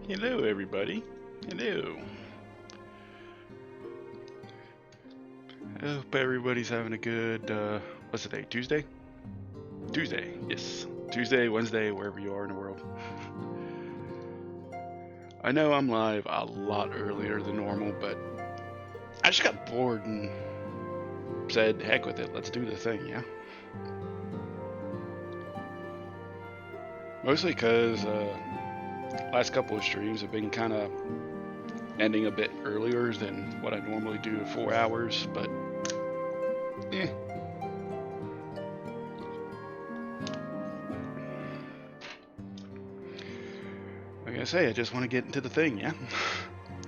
Hello, everybody. Hello. I hope everybody's having a good, what's the day? Tuesday? Tuesday, yes. Tuesday, Wednesday, wherever you are in the world. I know I'm live a lot earlier than normal, but I just got bored and said, heck with it, let's do the thing, yeah? Mostly because last couple of streams have been kind of ending a bit earlier than what I normally do, 4 hours, but like I say, I just want to get into the thing, yeah?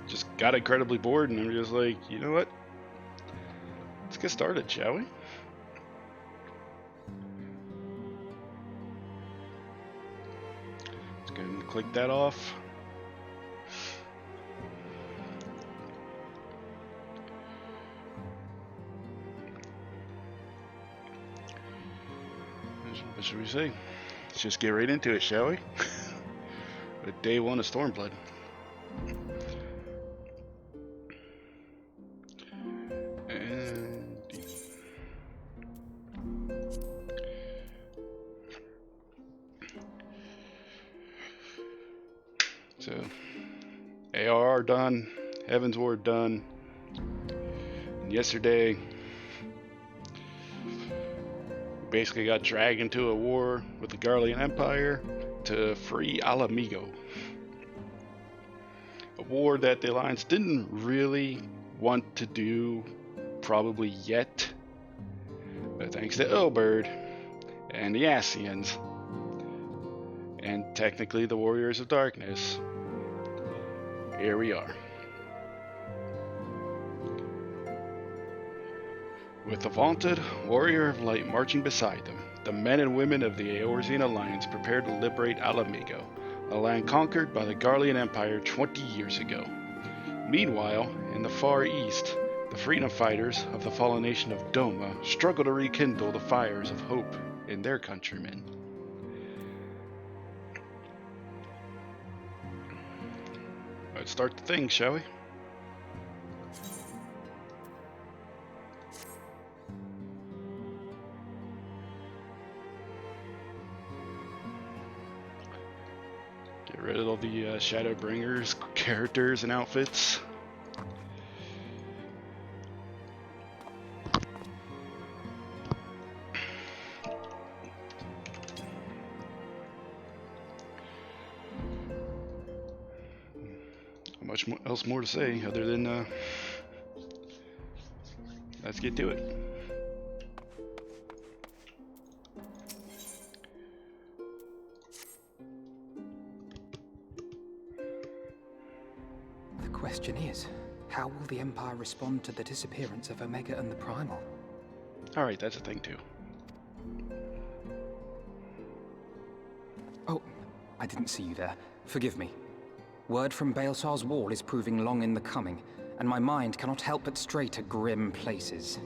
Just got incredibly bored, and I'm just like, you know what? Let's get started, shall we? Let's go ahead and click that off. What should we say? Let's just get right into it, shall we? With day one of Stormblood. And so ARR done, Heaven's Ward done, and yesterday basically got dragged into a war with the Garlean Empire to free Alamigo. A war that the Alliance didn't really want to do probably yet, but thanks to Ilberd and the Ascians, and technically the Warriors of Darkness, here we are. With the vaunted Warrior of Light marching beside them, the men and women of the Eorzean Alliance prepared to liberate Alamigo, a land conquered by the Garlean Empire 20 years ago. Meanwhile, in the Far East, the freedom fighters of the fallen nation of Doma struggle to rekindle the fires of hope in their countrymen. Let's start the thing, shall we? Get rid of all the Shadowbringers characters and outfits. Not much else more to say other than let's get to it. The question is, how will the Empire respond to the disappearance of Omega and the Primal? Alright, that's a thing too. Oh, I didn't see you there. Forgive me. Word from Baelsar's wall is proving long in the coming, and my mind cannot help but stray to grim places.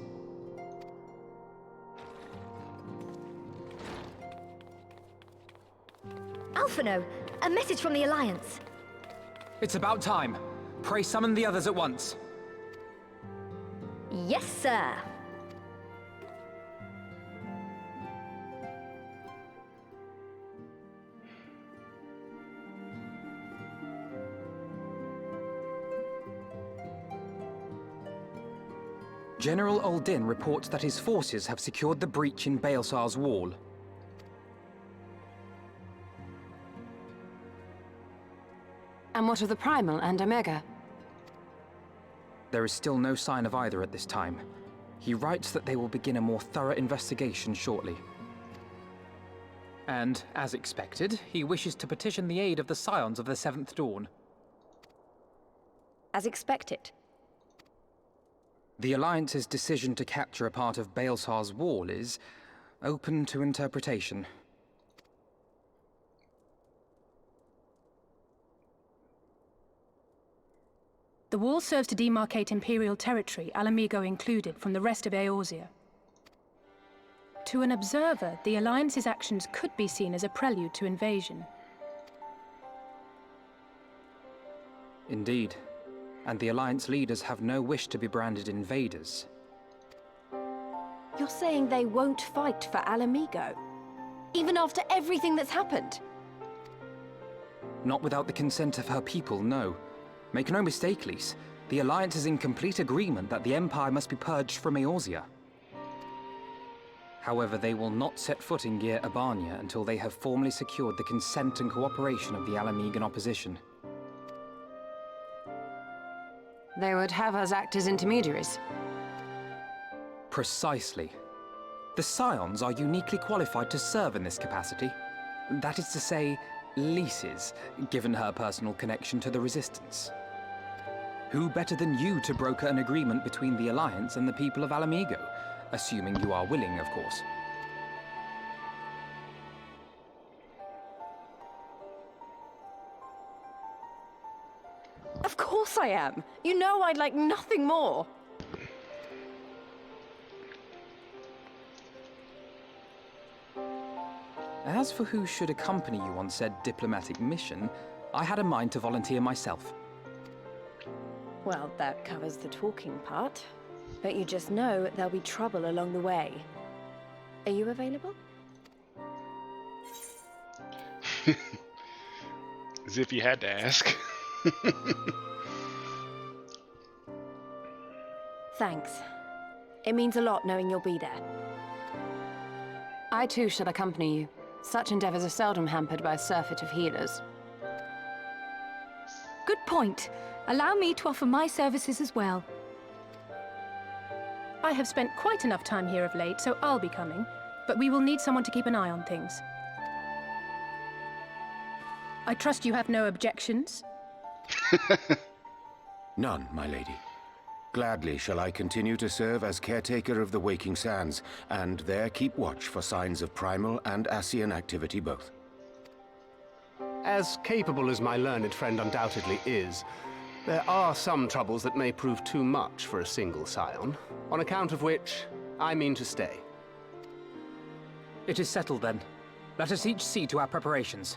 Alphino, a message from the Alliance. It's about time. Pray summon the others at once. Yes, sir. General Uldin reports that his forces have secured the breach in Baelsar's wall. And what of the Primal and Omega? There is still no sign of either at this time. He writes that they will begin a more thorough investigation shortly. And, as expected, he wishes to petition the aid of the Scions of the Seventh Dawn. As expected. The Alliance's decision to capture a part of Baelsar's wall is open to interpretation. The wall serves to demarcate Imperial territory, Alamigo included, from the rest of Eorzea. To an observer, the Alliance's actions could be seen as a prelude to invasion. Indeed. And the Alliance leaders have no wish to be branded invaders. You're saying they won't fight for Alamigo? Even after everything that's happened? Not without the consent of her people, no. Make no mistake, Lise. The Alliance is in complete agreement that the Empire must be purged from Eorzea. However, they will not set foot in Gyr Abania until they have formally secured the consent and cooperation of the Alamigan opposition. They would have us act as intermediaries. Precisely. The Scions are uniquely qualified to serve in this capacity. That is to say, Lise's, given her personal connection to the Resistance. Who better than you to broker an agreement between the Alliance and the people of Alamigo? Assuming you are willing, of course. Of course I am! You know I'd like nothing more! As for who should accompany you on said diplomatic mission, I had a mind to volunteer myself. Well, that covers the talking part. But you just know there'll be trouble along the way. Are you available? As if you had to ask. Thanks. It means a lot knowing you'll be there. I too shall accompany you. Such endeavors are seldom hampered by a surfeit of healers. Good point. Allow me to offer my services as well. I have spent quite enough time here of late, so I'll be coming. But we will need someone to keep an eye on things. I trust you have no objections? None, my lady. Gladly shall I continue to serve as caretaker of the Waking Sands, and there keep watch for signs of primal and Ascian activity both. As capable as my learned friend undoubtedly is, there are some troubles that may prove too much for a single scion, on account of which I mean to stay. It is settled then. Let us each see to our preparations.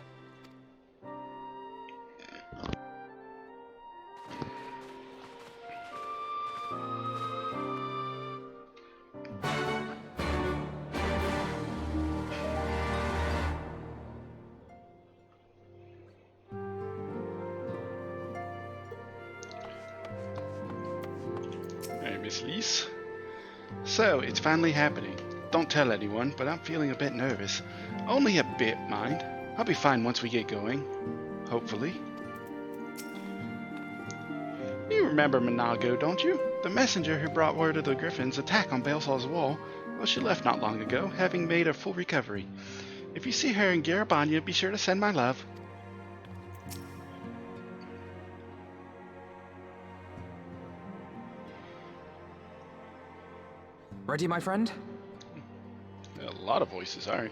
Hey, Miss Lise. So, it's finally happening. Don't tell anyone, but I'm feeling a bit nervous. Only a bit, mind. I'll be fine once we get going. Hopefully. You remember Minago, don't you? The messenger who brought word of the Griffin's attack on Baelsar's wall. Well, she left not long ago, having made a full recovery. If you see her in Gyr Abania, be sure to send my love. Ready, my friend? A lot of voices, alright.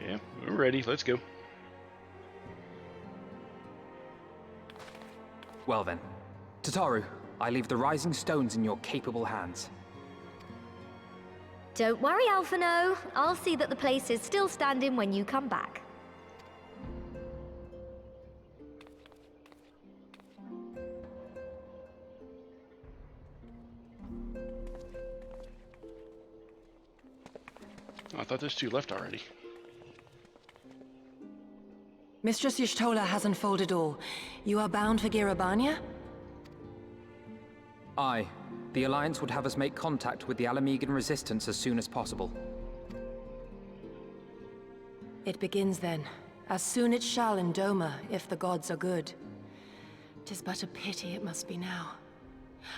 Yeah, we're ready. Let's go. Well then. Tataru, I leave the rising stones in your capable hands. Don't worry, Alphino. I'll see that the place is still standing when you come back. I thought there's two left already. Mistress Y'shtola has unfolded all. You are bound for Gyr Abania? Aye. The Alliance would have us make contact with the Alamigan resistance as soon as possible. It begins then. As soon it shall in Doma, if the gods are good. 'Tis but a pity it must be now.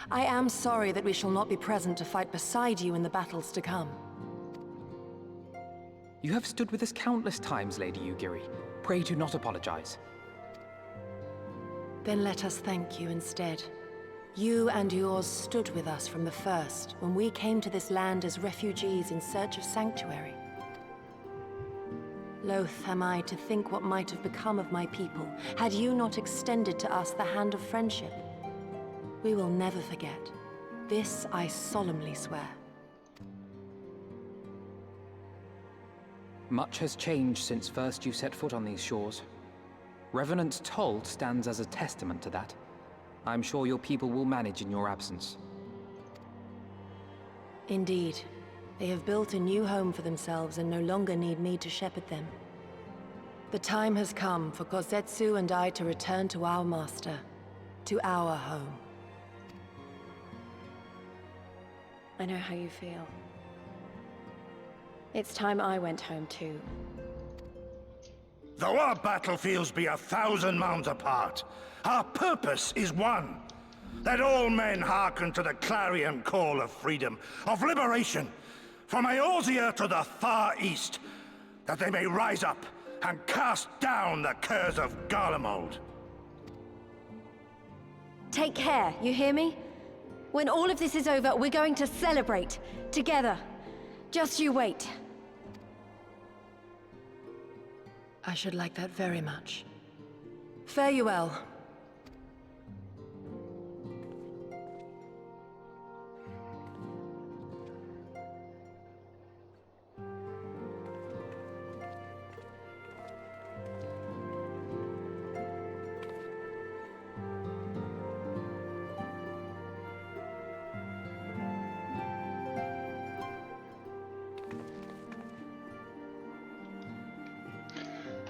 I am sorry that we shall not be present to fight beside you in the battles to come. You have stood with us countless times, Lady Yugiri. Pray do not apologize. Then let us thank you instead. You and yours stood with us from the first, when we came to this land as refugees in search of sanctuary. Loath am I to think what might have become of my people, had you not extended to us the hand of friendship. We will never forget. This I solemnly swear. Much has changed since first you set foot on these shores. Revenant's toll stands as a testament to that. I'm sure your people will manage in your absence. Indeed. They have built a new home for themselves and no longer need me to shepherd them. The time has come for Kozetsu and I to return to our master, to our home. I know how you feel. It's time I went home too. Though our battlefields be 1,000 mounds apart, our purpose is one. That all men hearken to the clarion call of freedom, of liberation, from Eorzea to the far east, that they may rise up and cast down the curse of Garlemald. Take care, you hear me? When all of this is over, we're going to celebrate, together. Just you wait. I should like that very much. Fare you well.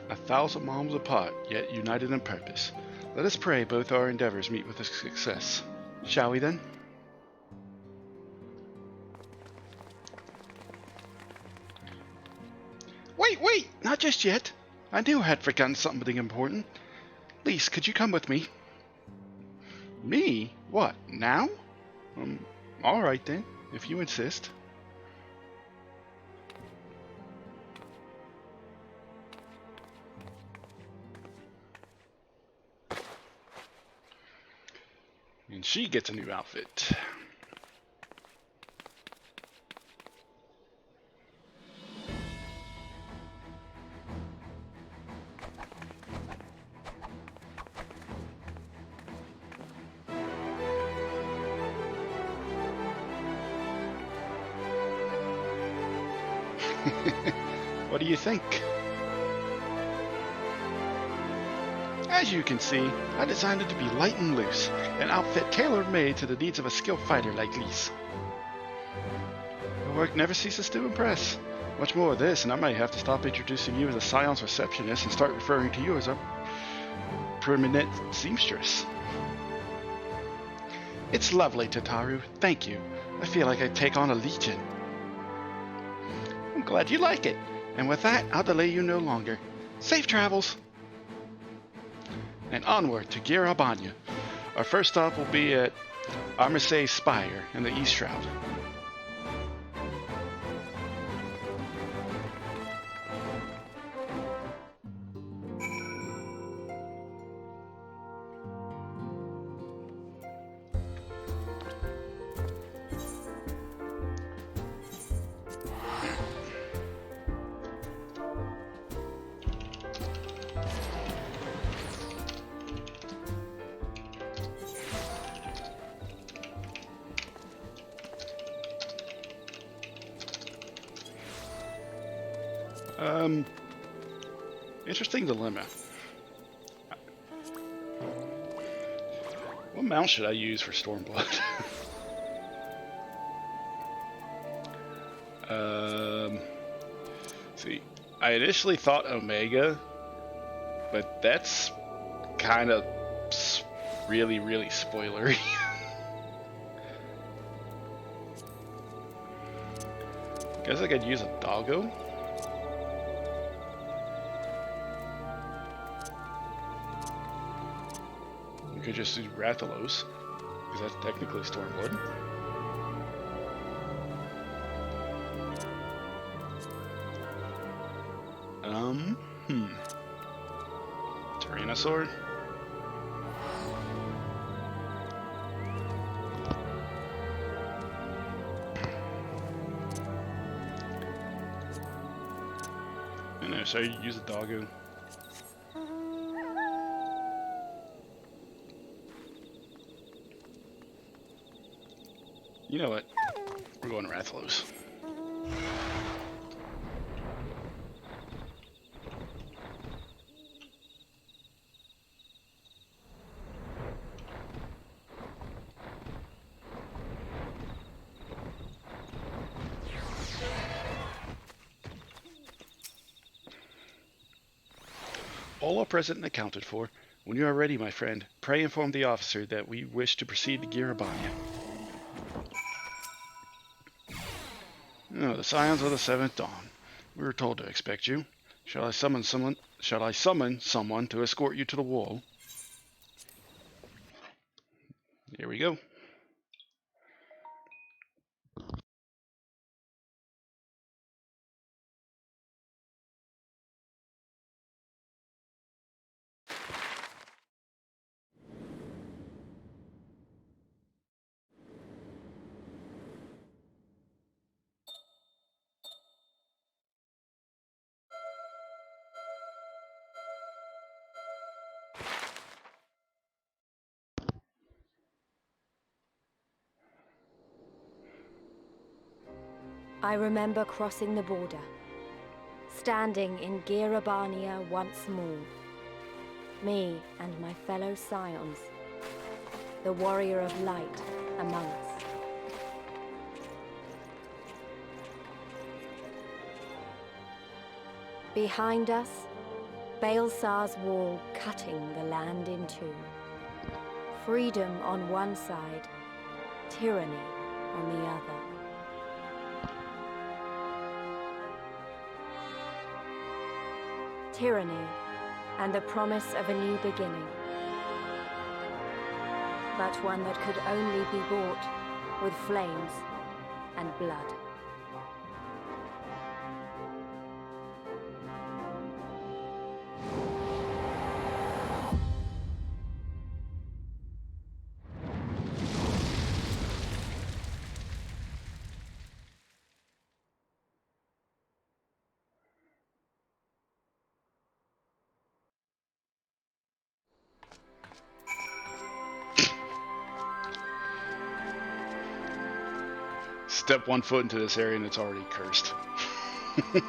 1,000 miles apart, yet united in purpose. Let us pray both our endeavors meet with a success. Shall we then? Wait! Not just yet. I knew I had forgotten something important. Lise, could you come with me? Me? What, now? Alright then, if you insist. And she gets a new outfit. What do you think? As you can see, I designed it to be light and loose, an outfit tailor-made to the needs of a skilled fighter like Lise. Your work never ceases to impress. Much more of this, and I might have to stop introducing you as a Scion's receptionist and start referring to you as a permanent seamstress. It's lovely, Tataru. Thank you. I feel like I take on a legion. I'm glad you like it. And with that, I'll delay you no longer. Safe travels! And onward to Gyr Albania. Our first stop will be at Armisay Spire in the East Shroud. Interesting dilemma. What mount should I use for Stormblood? See, I initially thought Omega, but that's kind of really spoilery. Guess I could use a doggo. We could just do Rathalos, because that's technically Stormblood. Tyrannosaur? I know, so you use a doggo. You know what? We're going to Rathalos. All are present and accounted for. When you are ready, my friend, pray inform the officer that we wish to proceed to Girabania. Oh, the Scions of the Seventh Dawn. We were told to expect you. Shall I summon someone to escort you to the wall? Here we go. I remember crossing the border, standing in Girabania once more. Me and my fellow Scions, the warrior of light among us. Behind us, Baelsar's wall cutting the land in two. Freedom on one side, tyranny on the other. Tyranny and the promise of a new beginning. But one that could only be bought with flames and blood. Step one foot into this area and it's already cursed. The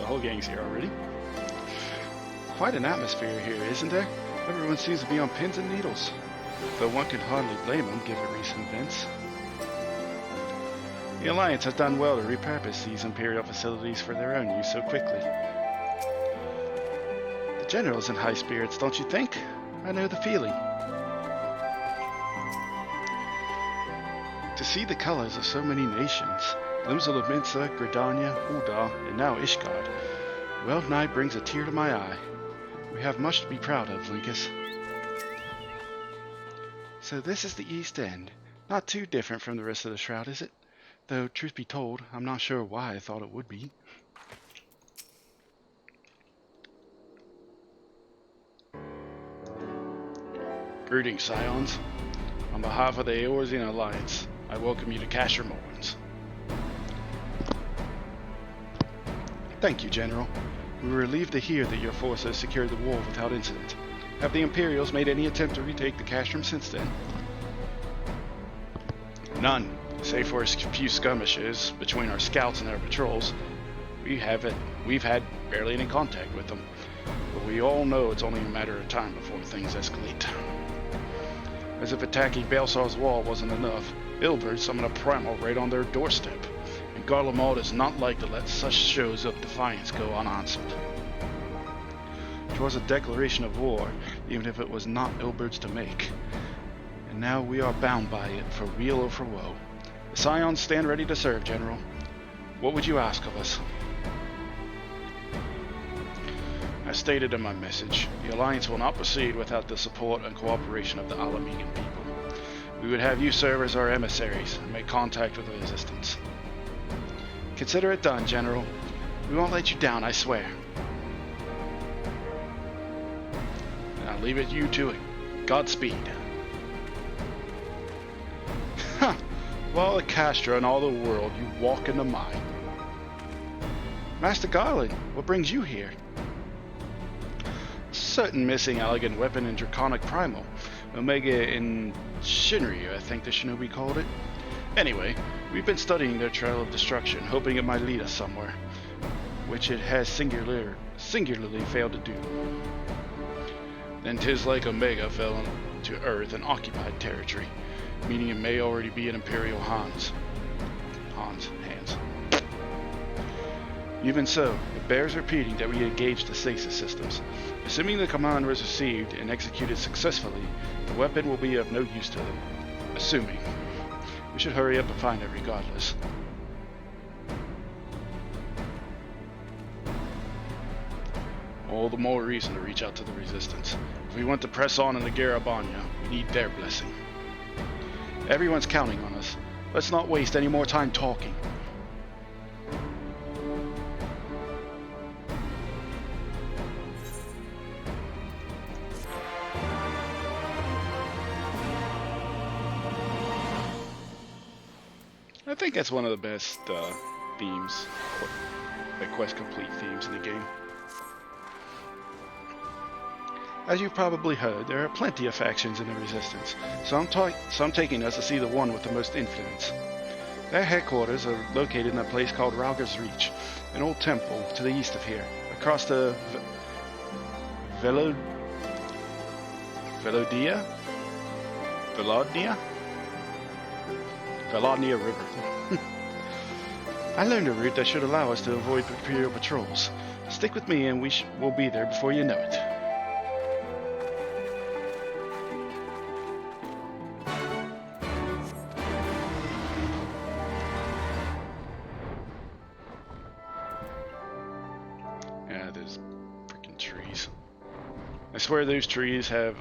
whole gang's here already. Quite an atmosphere here, isn't there? Everyone seems to be on pins and needles. Though one can hardly blame them given recent events. The Alliance has done well to repurpose these Imperial facilities for their own use so quickly. The General's in high spirits, don't you think? I know the feeling. To see the colors of so many nations, limbs of Minsa, Gridania, Ul'dah, and now Ishgard, well nigh brings a tear to my eye. We have much to be proud of, Linkus. So this is the East End. Not too different from the rest of the Shroud, is it? Though, truth be told, I'm not sure why I thought it would be. Greetings, Scions. On behalf of the Eorzean Alliance, I welcome you to Castrum Owens. Thank you, General. We were relieved to hear that your force has secured the wall without incident. Have the Imperials made any attempt to retake the Castrum since then? None. Save for a few skirmishes between our scouts and their patrols, we've had barely any contact with them. But we all know it's only a matter of time before things escalate. As if attacking Baelsar's wall wasn't enough, Ilberd summoned a primal right on their doorstep, and Garlemald is not like to let such shows of defiance go unanswered. It was a declaration of war, even if it was not Ilberd's to make. And now we are bound by it, for weal or for woe. The Scions stand ready to serve, General. What would you ask of us? As stated in my message, the Alliance will not proceed without the support and cooperation of the Ala Mhigan people. We would have you serve as our emissaries and make contact with the Resistance. Consider it done, General. We won't let you down, I swear. And I'll leave it you to it. Godspeed. Ha! Of all the Castra in all the world, you walk into mine. Master Garland, what brings you here? Certain missing elegant weapon in Draconic Primal. Omega in Shinryu, I think the shinobi called it. Anyway, we've been studying their trail of destruction, hoping it might lead us somewhere, which it has singularly failed to do. Then 'tis like Omega fell to Earth and occupied territory, meaning it may already be in Imperial hands. Even so, it bears repeating that we engaged the stasis systems. Assuming the command was received and executed successfully, the weapon will be of no use to them. Assuming. We should hurry up and find it regardless. All the more reason to reach out to the Resistance. If we want to press on in the Garabanya, we need their blessing. Everyone's counting on us. Let's not waste any more time talking. I think that's one of the best themes, like quest complete themes in the game. As you've probably heard, there are plenty of factions in the Resistance, so I'm taking us to see the one with the most influence. Their headquarters are located in a place called Rauger's Reach, an old temple to the east of here, across the Velodnia River. I learned a route that should allow us to avoid Imperial patrols. Stick with me and we'll be there before you know it. Yeah, there's freaking trees. I swear those trees have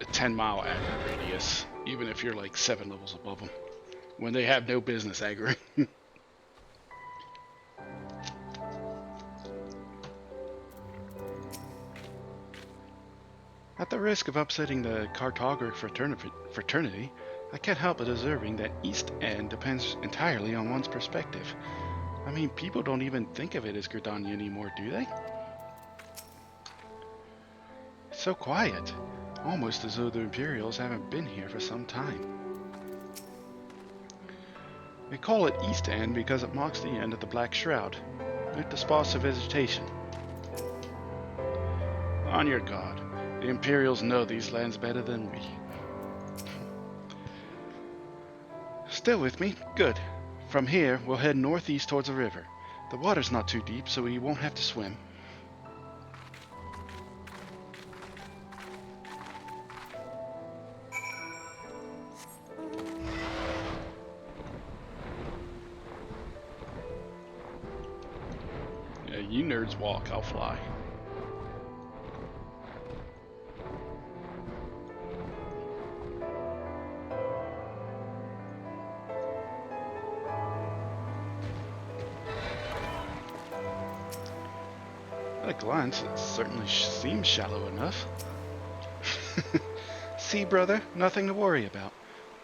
a 10-mile aggro radius, even if you're like 7 levels above them, when they have no business aggroing. At the risk of upsetting the cartographic fraternity, I can't help but observing that East End depends entirely on one's perspective. I mean, people don't even think of it as Gridania anymore, do they? It's so quiet, almost as though the Imperials haven't been here for some time. We call it East End because it marks the end of the Black Shroud, with the sparse vegetation. On your guard. The Imperials know these lands better than we. Still with me? Good. From here, we'll head northeast towards the river. The water's not too deep, so we won't have to swim. Yeah, you nerds walk, I'll fly. At a glance, it certainly seems shallow enough. See, brother, nothing to worry about.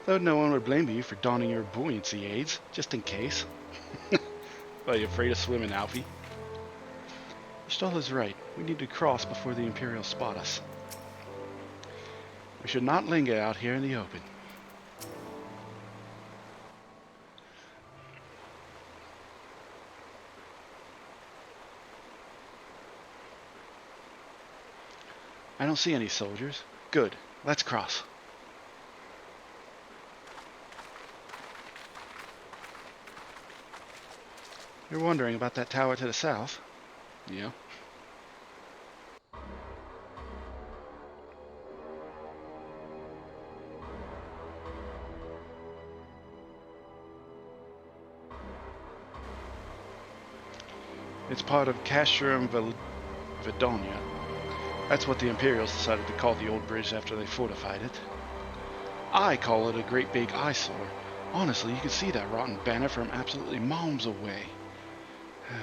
Though no one would blame you for donning your buoyancy aids, just in case. Are you afraid of swimming, Alfie? Stoll is right. We need to cross before the Imperials spot us. We should not linger out here in the open. I don't see any soldiers. Good. Let's cross. You're wondering about that tower to the south? Yeah. It's part of Castrum Vidonia. That's what the Imperials decided to call the old bridge after they fortified it. I call it a great big eyesore. Honestly, you can see that rotten banner from absolutely miles away.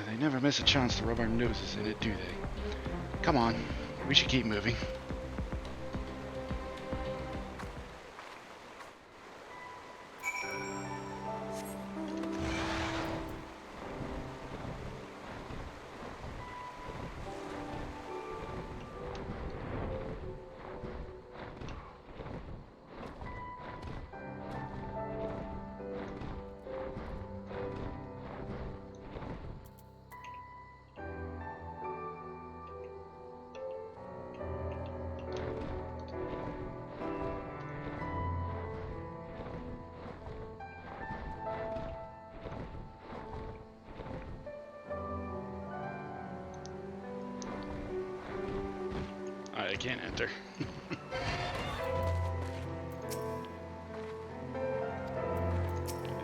They never miss a chance to rub our noses in it, do they? Come on, we should keep moving. can't enter.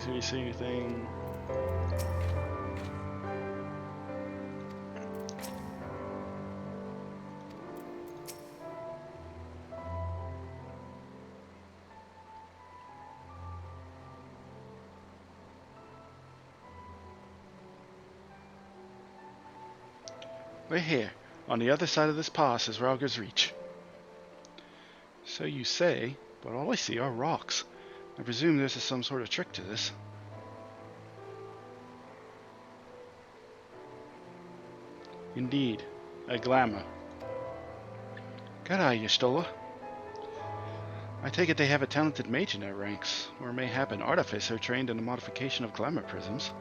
Do you see anything? We're here. On the other side of this pass is Ralga's Reach. So you say, but all I see are rocks. I presume this is some sort of trick to this. Indeed, a glamour. G'day, Y'shtola. I take it they have a talented mage in their ranks, or mayhap an artificer trained in the modification of glamour prisms.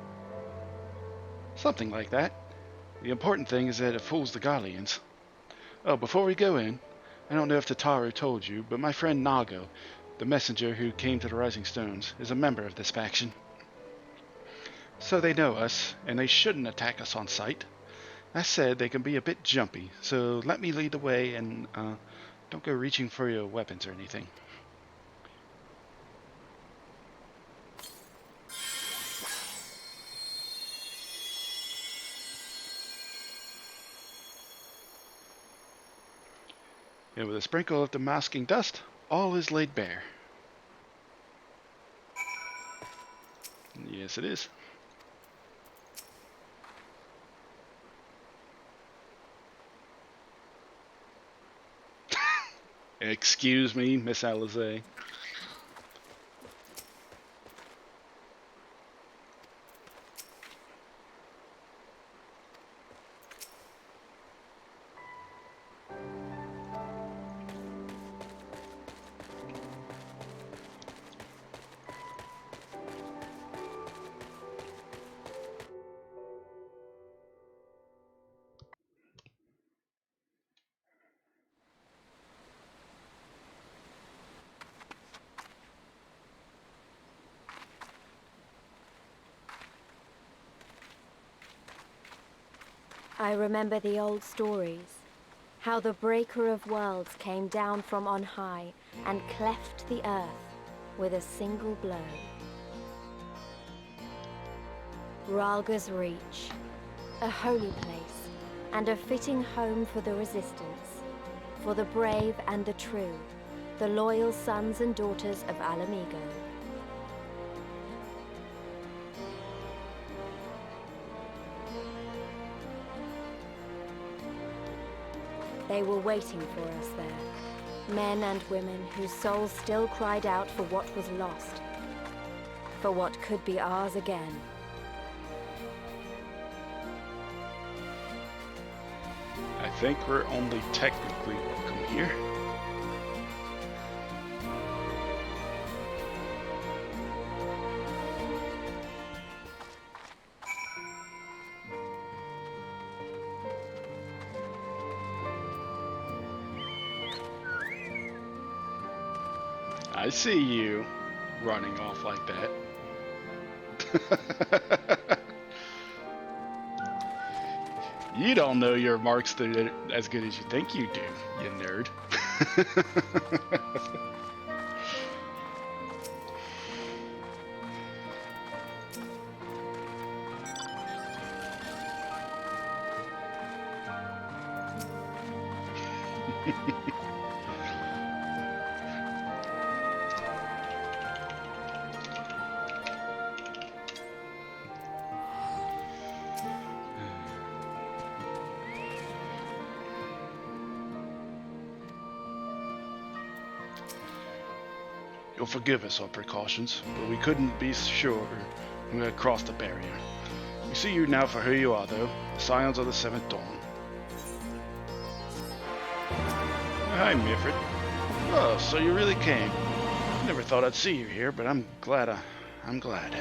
Something like that. The important thing is that it fools the Guardians. Oh, before we go in, I don't know if Tataru told you, but my friend Nago, the messenger who came to the Rising Stones, is a member of this faction. So they know us, and they shouldn't attack us on sight. That said, they can be a bit jumpy, so let me lead the way and don't go reaching for your weapons or anything. And with a sprinkle of the masking dust, all is laid bare. Yes, it is. Excuse me, Miss Alizé. I remember the old stories. How the Breaker of Worlds came down from on high and cleft the earth with a single blow. Ralga's Reach, a holy place and a fitting home for the Resistance, for the brave and the true, the loyal sons and daughters of Alamigo. They were waiting for us there, men and women whose souls still cried out for what was lost, for what could be ours again. I think we're only technically welcome here. I see you running off like that. You don't know your marks as good as you think you do, you nerd. You'll forgive us our precautions, but we couldn't be sure when we had crossed the barrier. We see you now for who you are, though, the Scions of the Seventh Dawn. Hi, Mifrid. Oh, so you really came. Never thought I'd see you here, but I'm glad. I'm glad.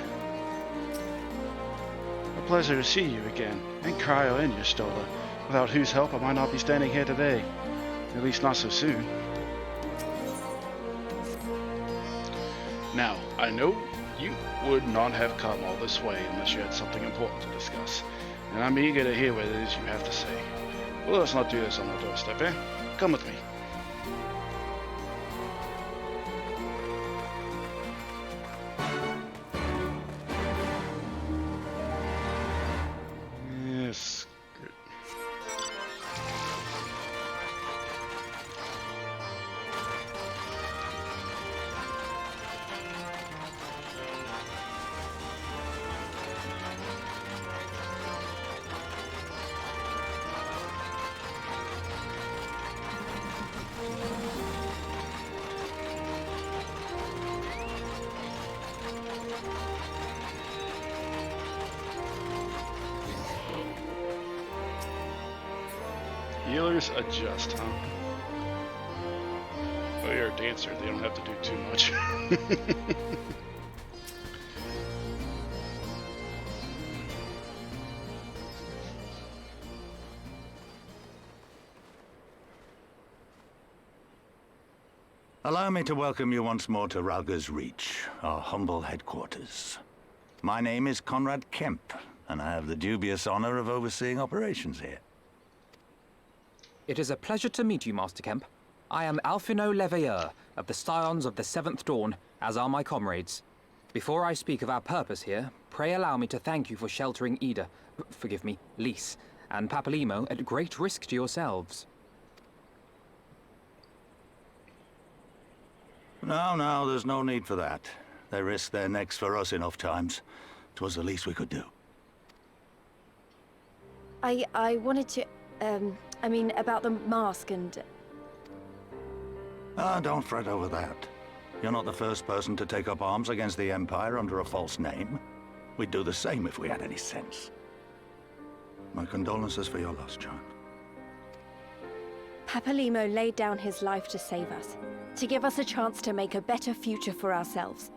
A pleasure to see you again, and Cryo and Y'shtola, without whose help I might not be standing here today. At least not so soon. Now, I know you would not have come all this way unless you had something important to discuss, and I'm eager to hear what it is you have to say. Well, let's not do this on the doorstep, eh? Come with me. Healers adjust, huh? Oh, you're a dancer. They don't have to do too much. Allow me to welcome you once more to Ralga's Reach, our humble headquarters. My name is Conrad Kemp, and I have the dubious honor of overseeing operations here. It is a pleasure to meet you, Master Kemp. I am Alphino Leveilleur, of the Scions of the Seventh Dawn, as are my comrades. Before I speak of our purpose here, pray allow me to thank you for sheltering Ida, forgive me, Lys, and Papalimo at great risk to yourselves. No, there's no need for that. They risked their necks for us enough times. 'Twas the least we could do. I wanted to, I mean, about the mask and... Ah, don't fret over that. You're not the first person to take up arms against the Empire under a false name. We'd do the same if we had any sense. My condolences for your loss, child. Papalimo laid down his life to save us, to give us a chance to make a better future for ourselves.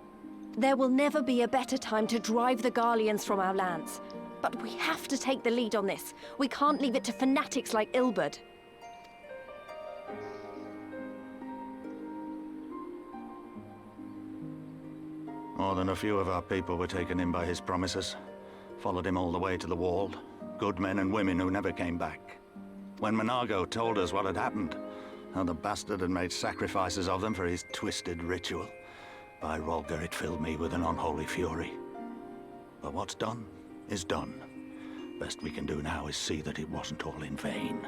There will never be a better time to drive the Garleans from our lands. But we have to take the lead on this. We can't leave it to fanatics like Ilberd. More than a few of our people were taken in by his promises. Followed him all the way to the wall. Good men and women who never came back. When Monago told us what had happened, how the bastard had made sacrifices of them for his twisted ritual, by Rolga it filled me with an unholy fury. But what's done is done. Best we can do now is see that it wasn't all in vain.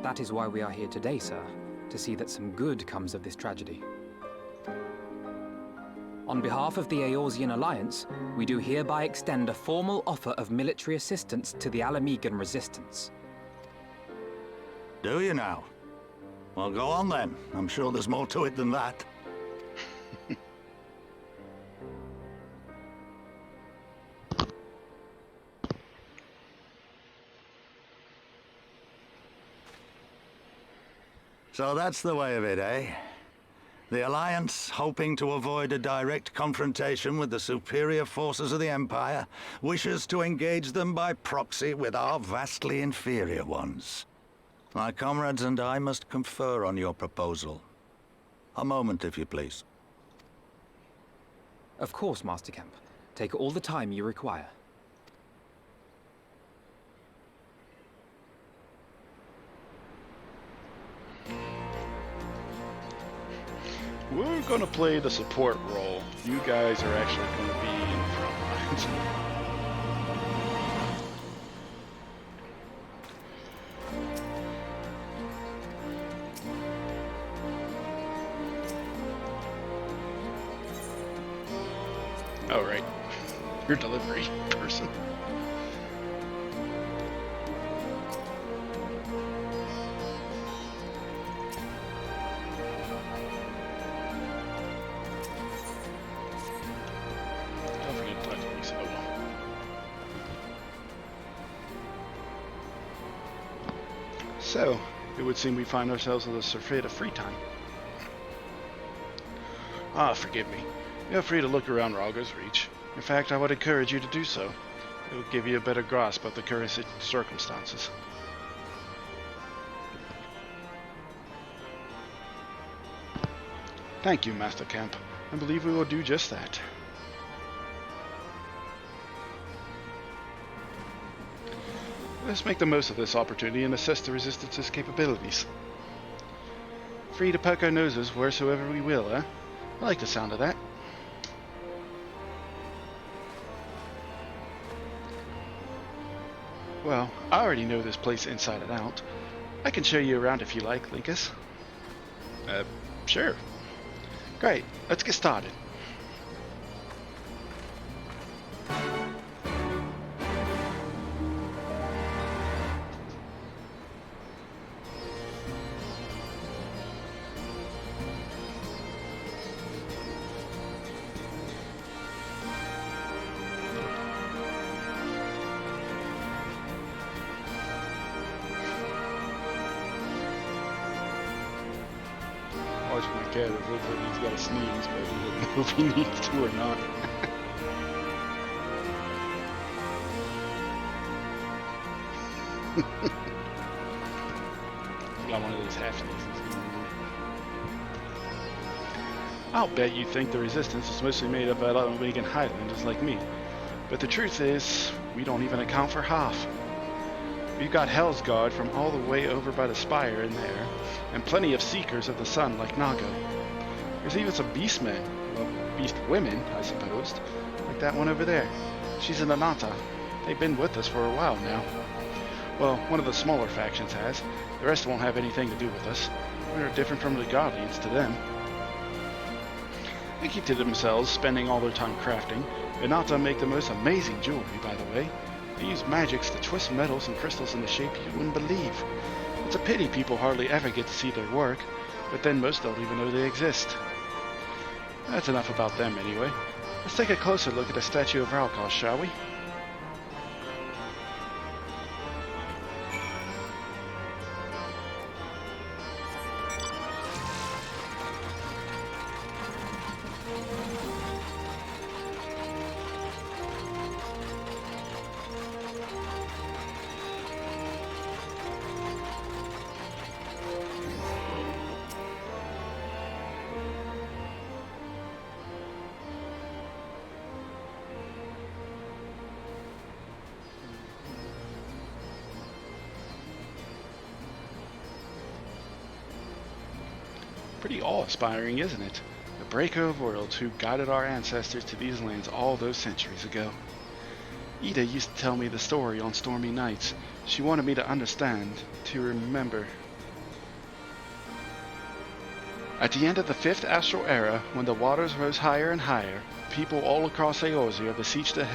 That is why we are here today, sir, to see that some good comes of this tragedy. On behalf of the Eorzean Alliance, we do hereby extend a formal offer of military assistance to the Alamegan resistance. Do you now? Well, go on then. I'm sure there's more to it than that. So that's the way of it, eh? The Alliance, hoping to avoid a direct confrontation with the superior forces of the Empire, wishes to engage them by proxy with our vastly inferior ones. My comrades and I must confer on your proposal. A moment, if you please. Of course, Master Kemp. Take all the time you require. We're gonna play the support role. You guys are actually gonna be in the front lines. Oh, right. Your delivery person. Don't forget to touch these. Oh well. So, it would seem we find ourselves with a surfeit of free time. Ah, forgive me. Feel free to look around Ralga's Reach. In fact, I would encourage you to do so. It will give you a better grasp of the current circumstances. Thank you, Master Kemp. I believe we will do just that. Let's make the most of this opportunity and assess the Resistance's capabilities. Free to poke our noses wheresoever we will, eh? I like the sound of that. Well, I already know this place inside and out. I can show you around if you like, Linkus. Sure. Great, let's get started. cat. It looks like he's got a sneeze, but he doesn't know if he needs to or not. Got one of those half sneezes. I'll bet you think the Resistance is mostly made up of Norwegian Highlanders like me. But the truth is, we don't even account for half. We've got Hell's Guard from all the way over by the Spire in there, and plenty of Seekers of the Sun like Nago. There's even some Beastmen, well, Beast women, I suppose, like that one over there. She's an Ananta. They've been with us for a while now. Well, one of the smaller factions has. The rest won't have anything to do with us. We're different from the Guardians to them. They keep to themselves, spending all their time crafting. Ananta make the most amazing jewelry, by the way. They use magics to twist metals and crystals in a shape you wouldn't believe. It's a pity people hardly ever get to see their work, but then most don't even know they exist. That's enough about them anyway. Let's take a closer look at the statue of Ralkos, shall we? Pretty awe-inspiring, isn't it? The breaker of worlds who guided our ancestors to these lands all those centuries ago. Ida used to tell me the story on stormy nights. She wanted me to understand, to remember. At the end of the 5th astral era, when the waters rose higher and higher, people all across Eorzea beseeched the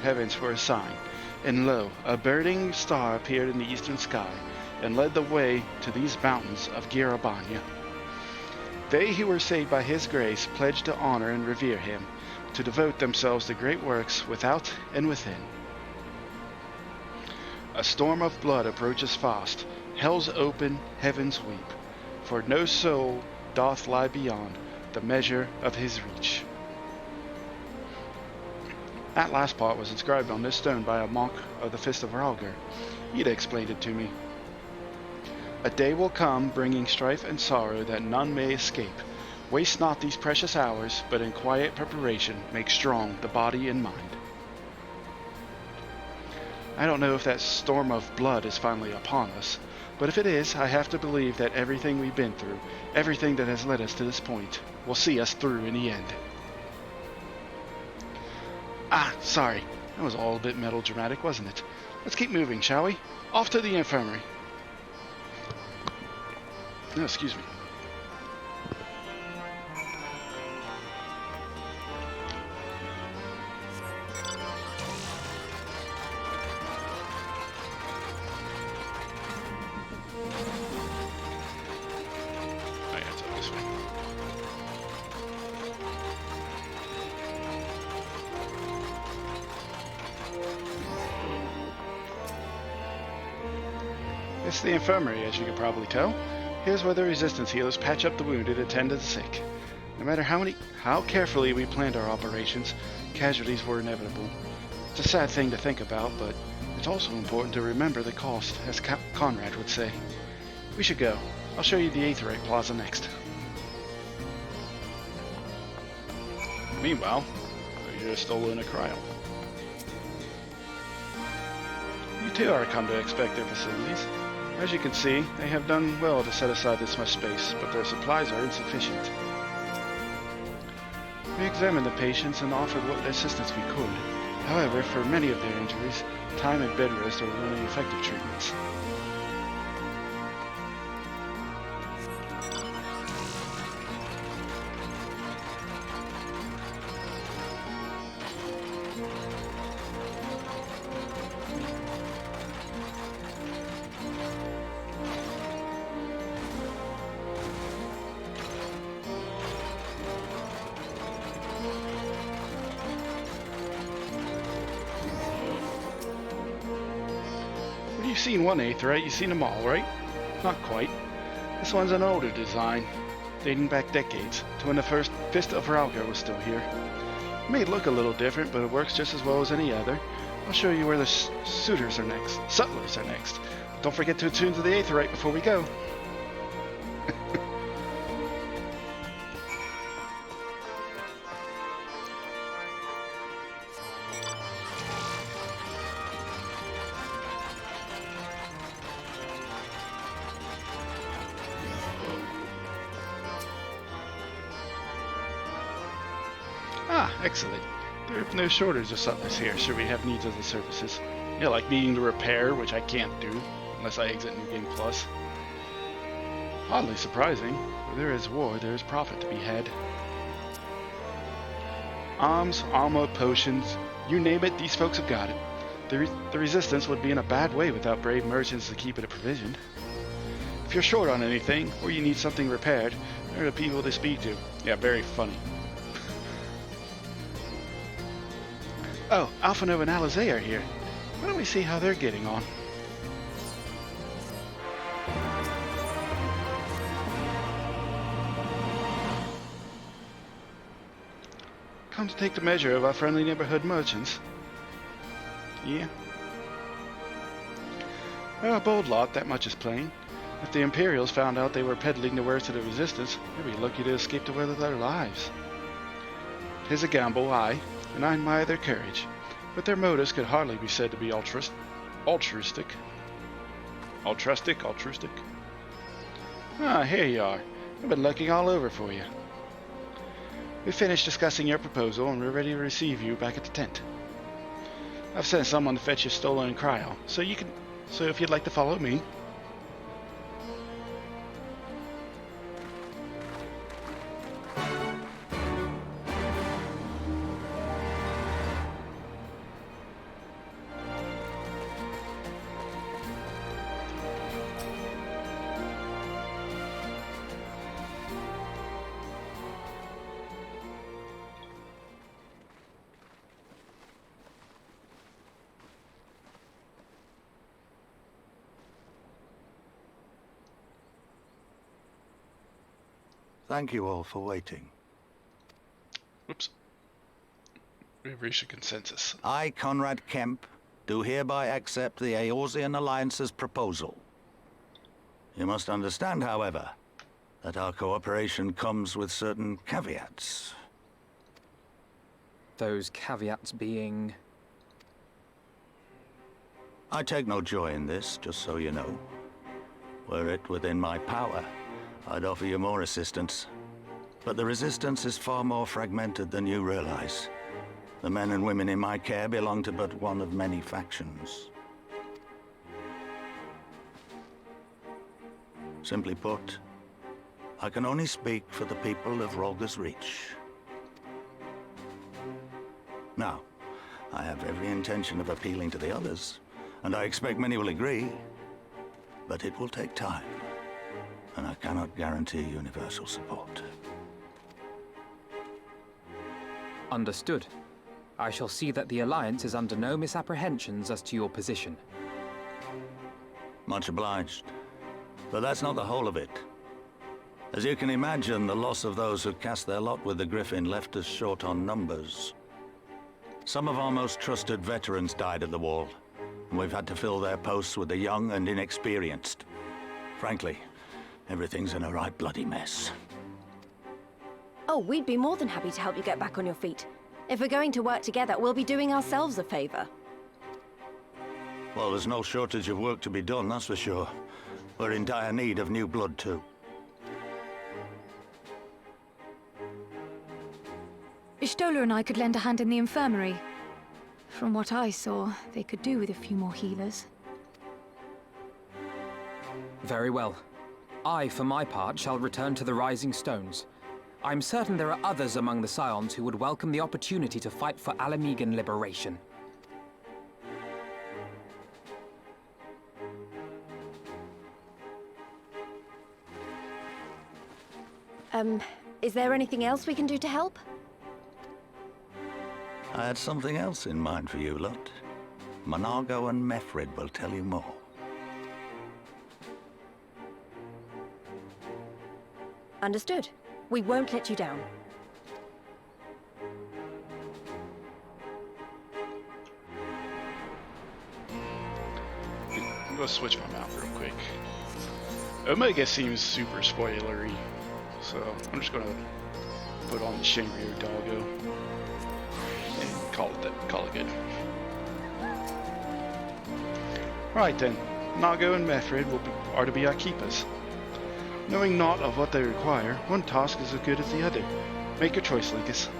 heavens for a sign. And lo, a burning star appeared in the eastern sky, and led the way to these mountains of Girabanya. They who were saved by his grace pledged to honor and revere him, to devote themselves to great works without and within. A storm of blood approaches fast, hell's open, heavens weep, for no soul doth lie beyond the measure of his reach. That last part was inscribed on this stone by a monk of the Fist of Ralger. Ida explained it to me. A day will come, bringing strife and sorrow that none may escape. Waste not these precious hours, but in quiet preparation make strong the body and mind. I don't know if that storm of blood is finally upon us, but if it is, I have to believe that everything we've been through, everything that has led us to this point, will see us through in the end. Ah, sorry. That was all a bit melodramatic, wasn't it? Let's keep moving, shall we? Off to the infirmary. No, excuse me. I have to go this way. It's the infirmary, as you can probably tell. Here's where the Resistance healers patch up the wounded and tend to the sick. No matter how carefully we planned our operations, casualties were inevitable. It's a sad thing to think about, but it's also important to remember the cost, as Conrad would say. We should go. I'll show you the Aetherite Plaza next. Meanwhile, you just stolen a cryo. You too are come to expect their facilities. As you can see, they have done well to set aside this much space, but their supplies are insufficient. We examined the patients and offered what assistance we could. However, for many of their injuries, time and bed rest are the only effective treatments. You've seen one Aetherite, you've seen them all, right? Not quite. This one's an older design. dating back decades, to when the first Fist of Ralga was still here. It may look a little different, but it works just as well as any other. I'll show you where the suitors are next. Sutlers are next. Don't forget to attune to the Aetherite before we go. Ah, excellent. There is no shortage of sutlers here, should we have needs of the services. Yeah, like needing to repair, which I can't do, unless I exit New Game Plus. Oddly surprising. Where there is war, there is profit to be had. Alms, armor, potions, you name it, these folks have got it. The Resistance would be in a bad way without brave merchants to keep it provisioned. If you're short on anything, or you need something repaired, there are the people to speak to. Yeah, very funny. Oh, Alpha Nova and Alizé are here. Why don't we see how they're getting on? Come to take the measure of our friendly neighborhood merchants. Yeah. They're a bold lot, that much is plain. If the Imperials found out they were peddling the wares to the Resistance, they'd be lucky to escape to weather their lives. 'Tis a gamble, aye, and I admire their courage, but their motives could hardly be said to be altruistic. Altruistic? Ah, here you are. I've been looking all over for you. We finished discussing your proposal, and we're ready to receive you back at the tent. I've sent someone to fetch your stolen cryo, so if you'd like to follow me. Thank you all for waiting. Whoops. We've reached a consensus. I, Conrad Kemp, do hereby accept the Eorzean Alliance's proposal. You must understand, however, that our cooperation comes with certain caveats. Those caveats being... I take no joy in this, just so you know. Were it within my power, I'd offer you more assistance. But the Resistance is far more fragmented than you realize. The men and women in my care belong to but one of many factions. Simply put, I can only speak for the people of Rolga's Reach. Now, I have every intention of appealing to the others, and I expect many will agree. But it will take time, and I cannot guarantee universal support. Understood. I shall see that the Alliance is under no misapprehensions as to your position. Much obliged. But that's not the whole of it. As you can imagine, the loss of those who cast their lot with the Griffin left us short on numbers. Some of our most trusted veterans died at the wall, and we've had to fill their posts with the young and inexperienced. Frankly, everything's in a right bloody mess. Oh, we'd be more than happy to help you get back on your feet. If we're going to work together, we'll be doing ourselves a favor. Well, there's no shortage of work to be done, that's for sure. We're in dire need of new blood, too. Ishtola and I could lend a hand in the infirmary. From what I saw, they could do with a few more healers. Very well. I, for my part, shall return to the Rising Stones. I'm certain there are others among the Scions who would welcome the opportunity to fight for Alamegan liberation. Is there anything else we can do to help? I had something else in mind for you lot. Monargo and Mefred will tell you more. Understood. We won't let you down. I'm gonna switch my mouth real quick. Omega seems super spoilery, so I'm just gonna put on the Shinryu doggo and call it good. Right then, Nago and Mefred are to be our keepers. Knowing naught of what they require, one task is as good as the other. Make your choice, Lucas.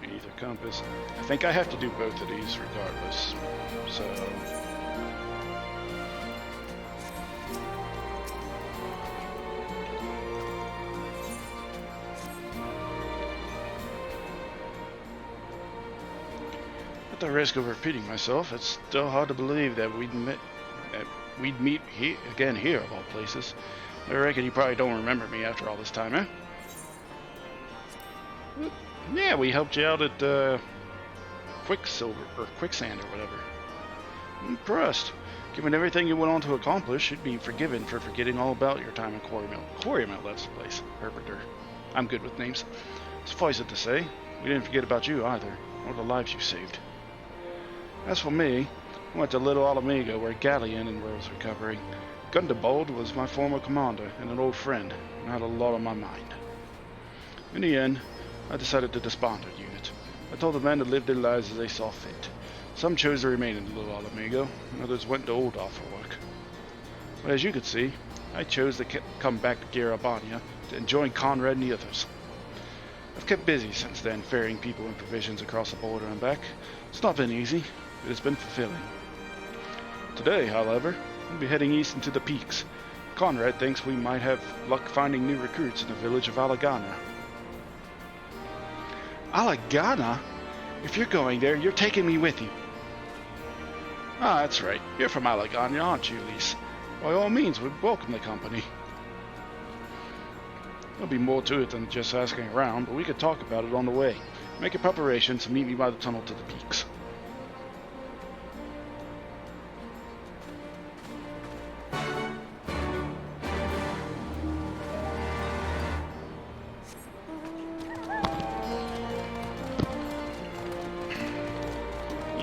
Either compass. I think I have to do both of these regardless. So at the risk of repeating myself, it's still hard to believe that we'd meet again here of all places. I reckon you probably don't remember me after all this time, eh? Yeah, we helped you out at Quicksand or whatever. I'm impressed. Given everything you went on to accomplish, you'd be forgiven for forgetting all about your time in Quarry Mill. Quarry Mill, that's the place. Herberter. I'm good with names. Suffice it to say, we didn't forget about you either, or the lives you saved. As for me, I went to Little Alamego where Galleon and was recovering. Gundabald was my former commander and an old friend, and I had a lot on my mind. In the end, I decided to disband our unit. I told the men to live their lives as they saw fit. Some chose to remain in Little Alamego, and others went to Oldar for work. But as you could see, I chose to come back to Garabania and join Conrad and the others. I've kept busy since then, ferrying people and provisions across the border and back. It's not been easy, but it's been fulfilling. Today, however, we'll be heading east into the peaks. Conrad thinks we might have luck finding new recruits in the village of Alagana. Alagana? If you're going there, you're taking me with you. Ah, that's right. You're from Alagana, aren't you, Lise? By all means, we'd welcome the company. There'll be more to it than just asking around, but we could talk about it on the way. Make your preparations and meet me by the tunnel to the peaks.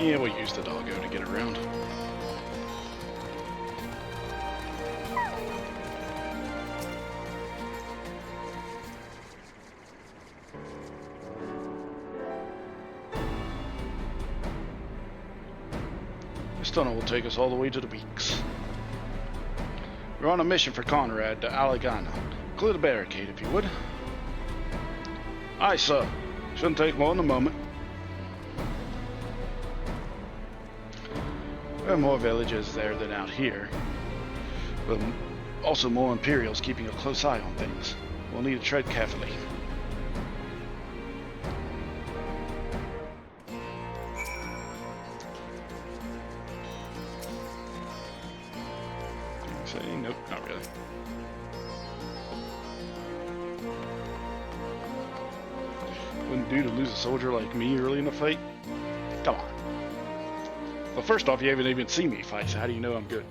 Yeah, we'll use the doggo to get around. This tunnel will take us all the way to the peaks. We're on a mission for Conrad to Alagana. Clear the barricade, if you would. Aye, sir. Shouldn't take more than a moment. There are more villages there than out here, but also more Imperials keeping a close eye on things. We'll need to tread carefully. Say nope, not really. Wouldn't do to lose a soldier like me early in the fight. Come on. Well, first off, you haven't even seen me fight, so how do you know I'm good?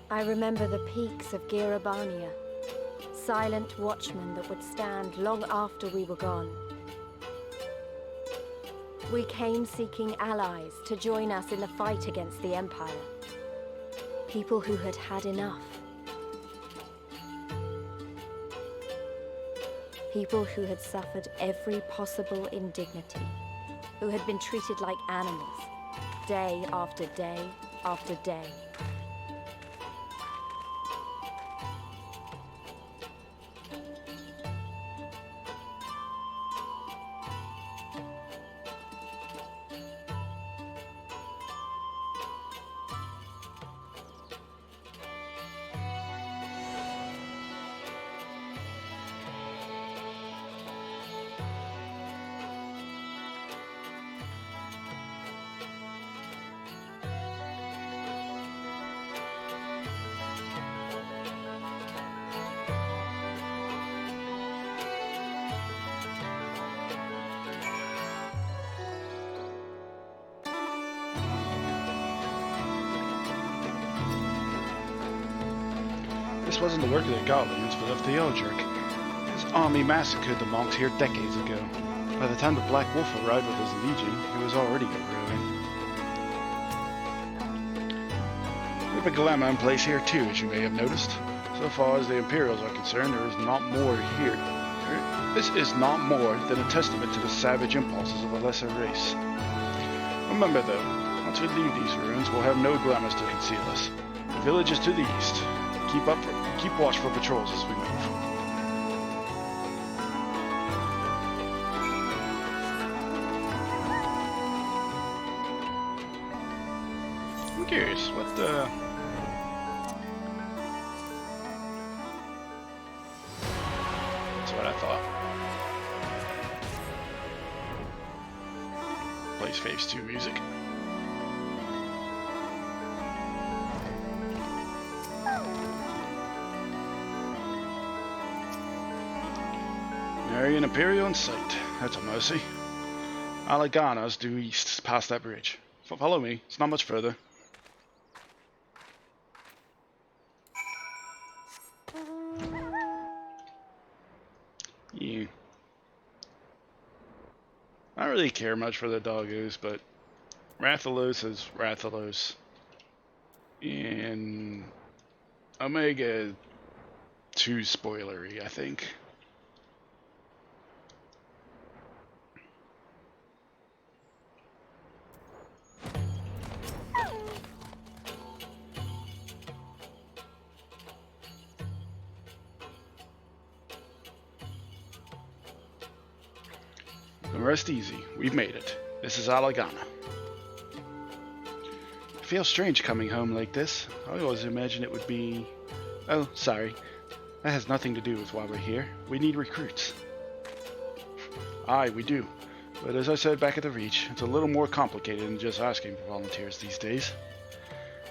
I remember the peaks of Garabania, silent watchmen that would stand long after we were gone. We came seeking allies to join us in the fight against the Empire. People who had had enough. People who had suffered every possible indignity, who had been treated like animals, day after day after day. This wasn't the work of the Guardians, but of Theodoric. His army massacred the monks here decades ago. By the time the Black Wolf arrived with his legion, it was already a ruin. We have a glamour in place here too, as you may have noticed. So far as the Imperials are concerned, there is not more here. This is not more than a testament to the savage impulses of a lesser race. Remember though, once we leave these ruins, we'll have no glamours to conceal us. The village is to the east. Keep watch for patrols as we move. I'm curious, what the... That's what I thought. Plays Phase 2 music. Marian Imperial in sight. That's a mercy. Alagana's due east, past that bridge. Follow me. It's not much further. Yeah. I don't really care much for the doggos, but Rathalos is Rathalos. And Omega too spoilery, I think. Rest easy. We've made it. This is Alagana. It feels strange coming home like this. I always imagined it would be... Oh, sorry. That has nothing to do with why we're here. We need recruits. Aye, we do. But as I said back at the Reach, it's a little more complicated than just asking for volunteers these days.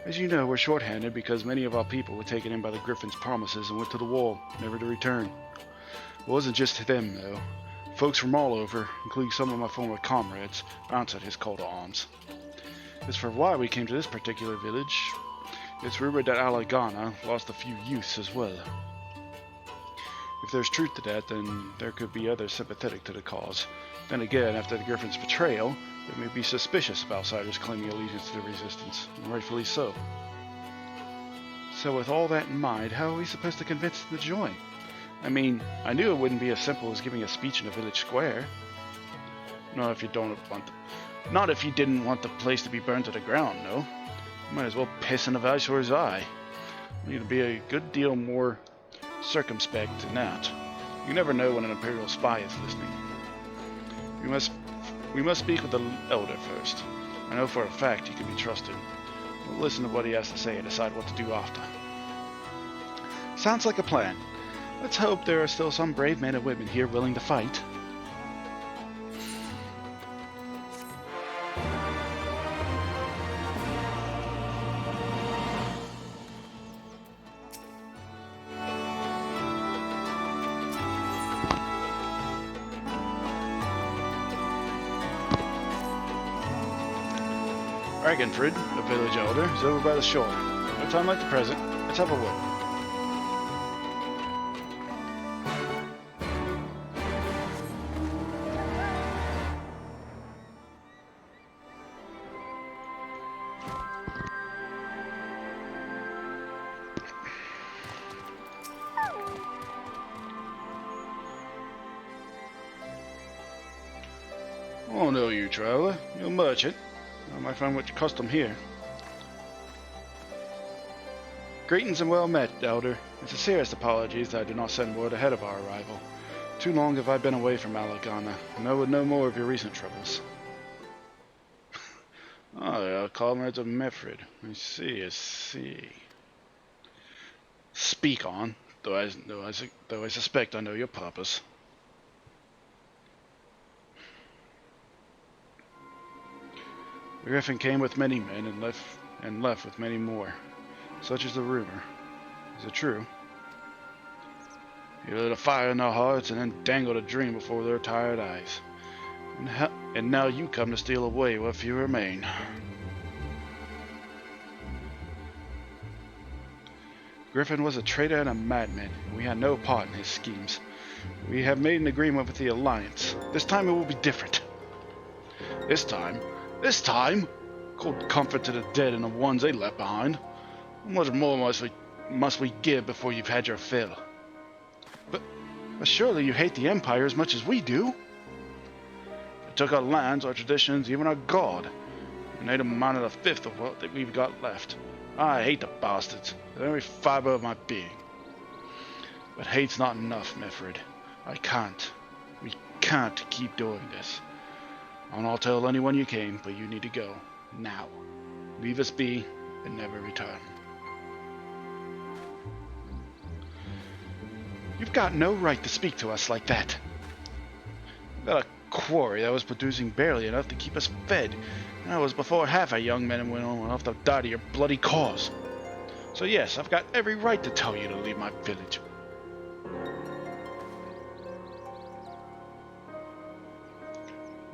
As you know, we're shorthanded because many of our people were taken in by the Griffin's promises and went to the wall, never to return. It wasn't just them, though. Folks from all over, including some of my former comrades, answered his call to arms. As for why we came to this particular village, it's rumored that Alagana lost a few youths as well. If there's truth to that, then there could be others sympathetic to the cause. Then again, after the Griffin's betrayal, they may be suspicious of outsiders claiming allegiance to the Resistance, and rightfully so. So with all that in mind, how are we supposed to convince them to join? I mean, I knew it wouldn't be as simple as giving a speech in a village square. Not if you didn't want the place to be burned to the ground, no. You might as well piss in the Viceroy's eye. You need to be a good deal more circumspect than that. You never know when an Imperial spy is listening. We must speak with the Elder first. I know for a fact he can be trusted. We'll listen to what he has to say and decide what to do after. Sounds like a plan. Let's hope there are still some brave men and women here willing to fight. Ragenford, the village elder, is over by the shore. No time like the present. Let's have a word. Oh, no, you traveler. You're a merchant. I might find what your custom here. Greetings and well met, Elder. And sincerest apologies that I did not send word ahead of our arrival. Too long have I been away from Alagana, and I would know more of your recent troubles. Oh, they are comrades of Mefrid. I see. Speak on, though I suspect I know your purpose. The Griffin came with many men and left with many more. Such is the rumor. Is it true? You lit a fire in their hearts and then dangled a dream before their tired eyes. And now you come to steal away what few remain. Griffin was a traitor and a madman. We had no part in his schemes. We have made an agreement with the Alliance. This time it will be different. This time? Cold comfort to the dead and the ones they left behind. How much more must we give before you've had your fill? But surely you hate the Empire as much as we do? They took our lands, our traditions, even our God, and they demanded a fifth of what we've got left. I hate the bastards with every fiber of my being. But hate's not enough, Mifrid. We can't keep doing this. I'll not tell anyone you came, but you need to go. Now. Leave us be and never return. You've got no right to speak to us like that. We've got a quarry that was producing barely enough to keep us fed. And that was before half our young men and women went off to die to your bloody cause. So yes, I've got every right to tell you to leave my village.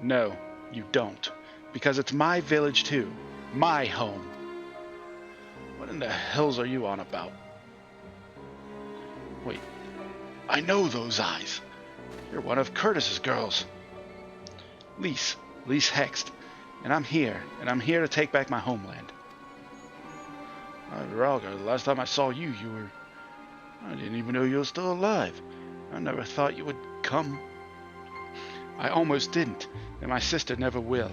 No, you don't. Because it's my village too. My home. What in the hells are you on about? Wait, I know those eyes. You're one of Curtis's girls. Lise Hext. And I'm here to take back my homeland. Ralga, the last time I saw you, I didn't even know you were still alive. I never thought you would come. I almost didn't, and my sister never will.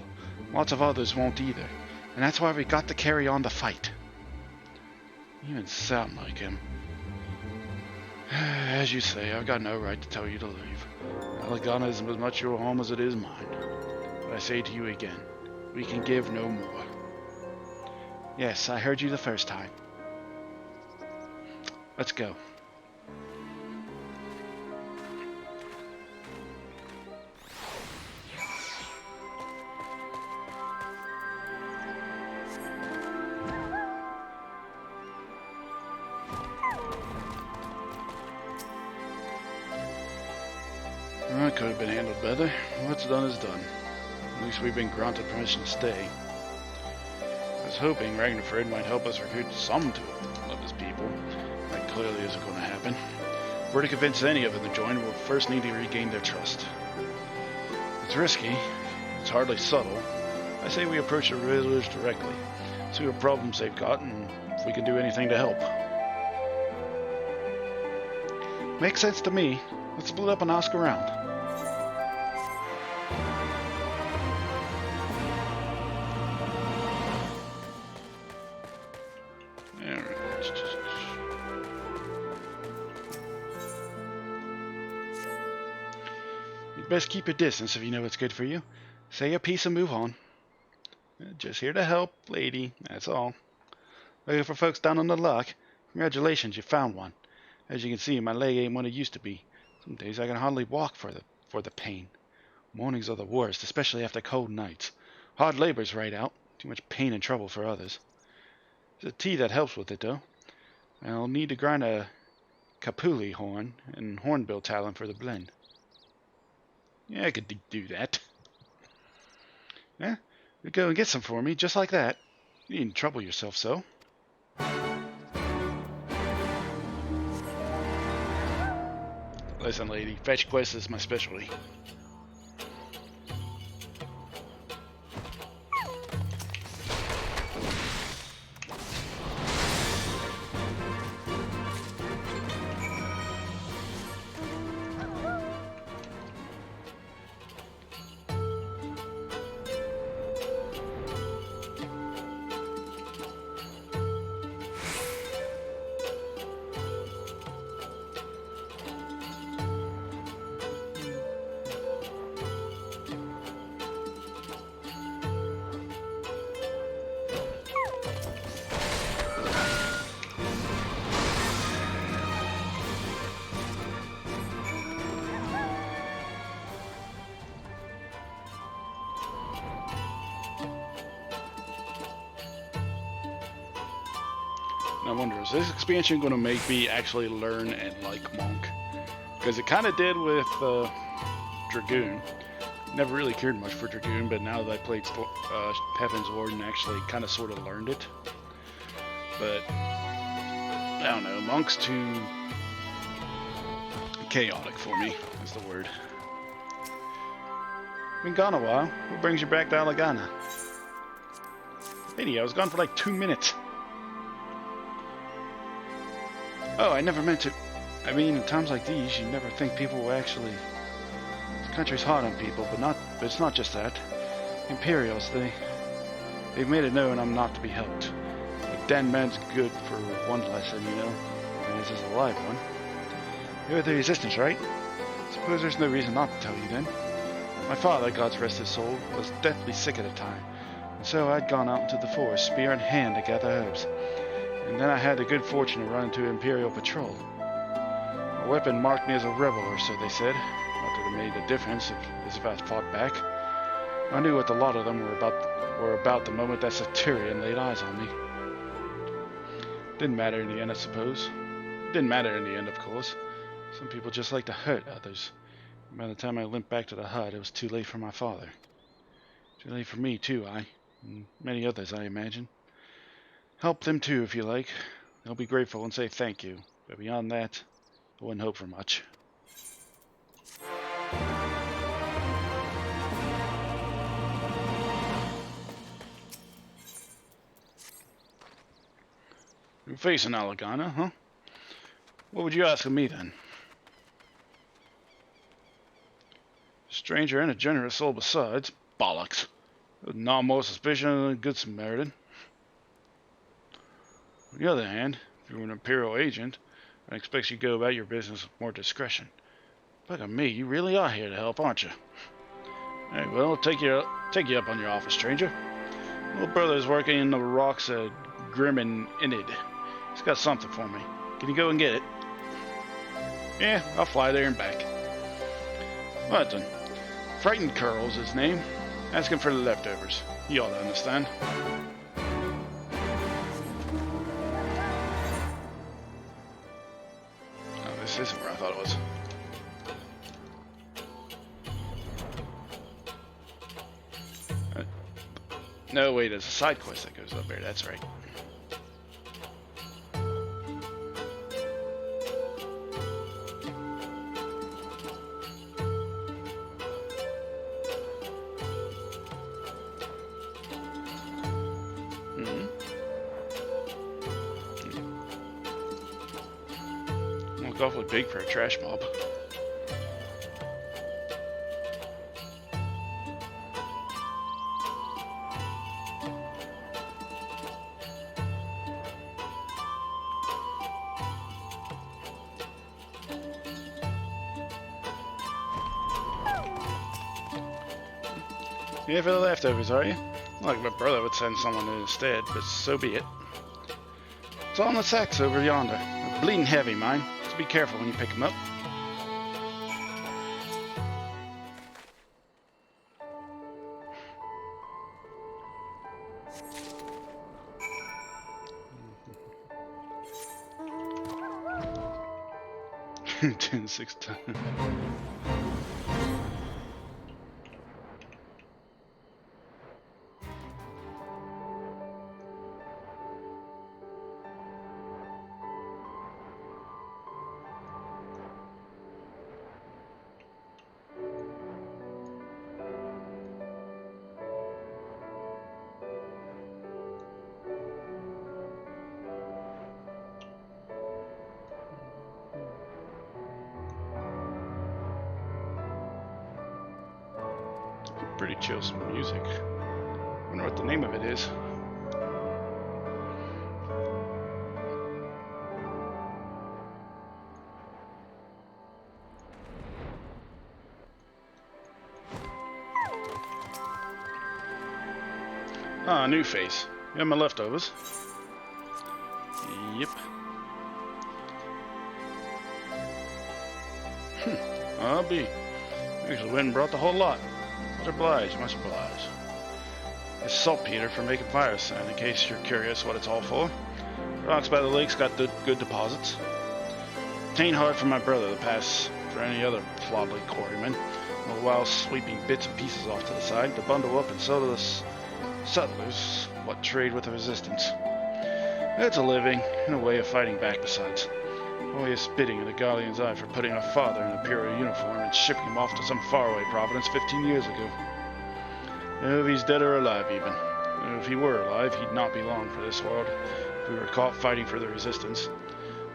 Lots of others won't either, and that's why we got to carry on the fight. You even sound like him. As you say, I've got no right to tell you to leave. Alagana is as much your home as it is mine. But I say to you again, we can give no more. Yes, I heard you the first time. Let's go. That could have been handled better. What's done is done. At least we've been granted permission to stay. I was hoping Ragnarfred might help us recruit some of his people. That clearly isn't going to happen. If we're to convince any of them to join, we'll first need to regain their trust. It's risky. It's hardly subtle. I say we approach the village directly, see what problems they've got, and if we can do anything to help. Makes sense to me. Let's split up and ask around. You'd best keep your distance if you know what's good for you. Say your piece and move on. Just here to help, lady. That's all. Looking for folks down on the lock. Congratulations, you found one. As you can see, my leg ain't what it used to be. Some days I can hardly walk for the pain. Mornings are the worst, especially after cold nights. Hard labor's right out. Too much pain and trouble for others. There's a tea that helps with it, though. I'll need to grind a capuli horn and hornbill talon for the blend. Yeah, I could do that. Yeah, you go and get some for me, just like that. You needn't trouble yourself so. Listen, lady, fetch quests is my specialty. I wonder, is this expansion going to make me actually learn and like Monk? Because it kind of did with Dragoon. Never really cared much for Dragoon, but now that I played Heaven's Ward and actually kind of sort of learned it. But don't know, monk's too chaotic for me, is the word. Been gone a while. What brings you back to Alagana? Lady, I was gone for like 2 minutes. Oh, I never meant to. I mean, in times like these, you never think people will actually. This country's hard on people, but it's not just that. Imperials, they've made it known I'm not to be helped. But Dan Man's good for one lesson, you know, and this is a live one. You're the Resistance, right? Suppose there's no reason not to tell you then. My father, God's rest his soul, was deathly sick at the time, and so I'd gone out into the forest, spear in hand, to gather herbs. And then I had the good fortune to run into an Imperial patrol. My weapon marked me as a rebel, or so they said. Not that it made a difference, as if I fought back. I knew what the lot of them were about the moment that Centurion laid eyes on me. Didn't matter in the end, I suppose. Didn't matter in the end, of course. Some people just like to hurt others. By the time I limped back to the hut, it was too late for my father. Too late for me, too, and many others, I imagine. Help them, too, if you like. They'll be grateful and say thank you. But beyond that, I wouldn't hope for much. You're facing Alagana, huh? What would you ask of me, then? Stranger and a generous soul besides. Bollocks. Not more suspicion than a good Samaritan. On the other hand, if you were an Imperial agent, I expect you go about your business with more discretion. Look at me, you really are here to help, aren't you? Hey, well, I'll take you up on your offer, stranger. Little brother's working in the rocks at Grim and Enid. He's got something for me. Can you go and get it? Yeah, I'll fly there and back. Right then. Frightened Curl's his name. Ask him for the leftovers. You ought to understand. Oh, this isn't where I thought it was. No, wait, there's a side quest that goes up there. That's right. Awfully big for a trash mob. Yeah, for the leftovers, are you? Like my brother would send someone instead, but so be it. It's all in the sacks over yonder. They're bleeding heavy, mine. Be careful when you pick them up. Ten, 6 times. Pretty chill some music. Wonder what the name of it is. Ah, new face. You have my leftovers. Yep. I'll be. Actually went and brought the whole lot. Much obliged, much obliged. It's saltpeter for making fire sand, in case you're curious what it's all for. Rocks by the lake's got good deposits. Tain't hard for my brother to pass for any other flobbly quarryman, all while sweeping bits and pieces off to the side to bundle up and sell to the settlers what trade with the resistance. It's a living, and a way of fighting back besides. Always spitting in the Guardian's eye for putting a father in a Imperial uniform and shipping him off to some faraway province 15 years ago. If he's dead or alive even. If he were alive, he'd not be long for this world if we were caught fighting for the Resistance.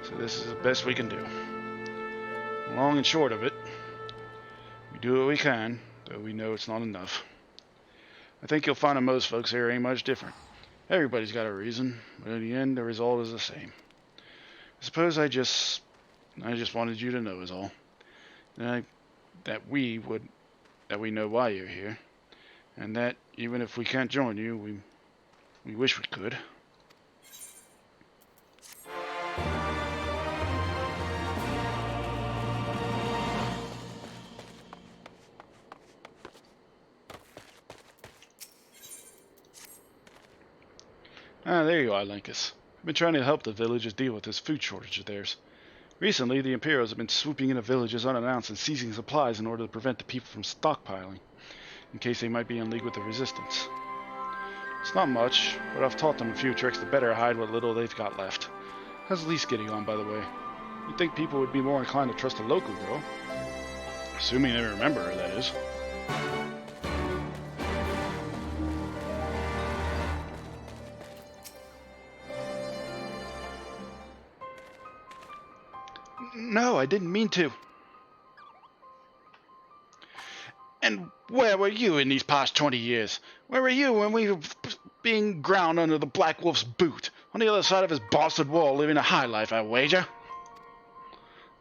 So this is the best we can do. Long and short of it, we do what we can, though we know it's not enough. I think you'll find that most folks here ain't much different. Everybody's got a reason, but in the end, the result is the same. I suppose I just wanted you to know is all. That we know why you're here, and that even if we can't join you, we wish we could. Ah, there you are, Linkus. I've been trying to help the villagers deal with this food shortage of theirs. Recently, the Imperials have been swooping into villages unannounced and seizing supplies in order to prevent the people from stockpiling, in case they might be in league with the Resistance. It's not much, but I've taught them a few tricks to better hide what little they've got left. How's Lise getting on, by the way? You'd think people would be more inclined to trust a local girl. Assuming they remember her, that is. No, I didn't mean to. And where were you in these past 20 years? Where were you when we were being ground under the Black Wolf's boot? On the other side of his bastard wall, living a high life, I wager.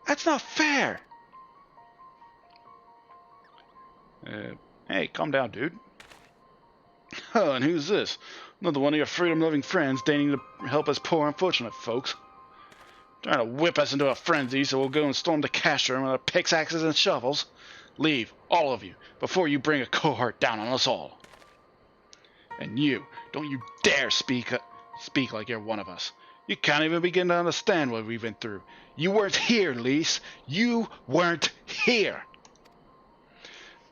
That's not fair. Hey, calm down, dude. Oh, and who's this? Another one of your freedom-loving friends deigning to help us poor unfortunate folks. Trying to whip us into a frenzy so we'll go and storm the cash room with our pickaxes and shovels. Leave, all of you, before you bring a cohort down on us all. And you, don't you dare speak like you're one of us. You can't even begin to understand what we've been through. You weren't here, Lise. You weren't here.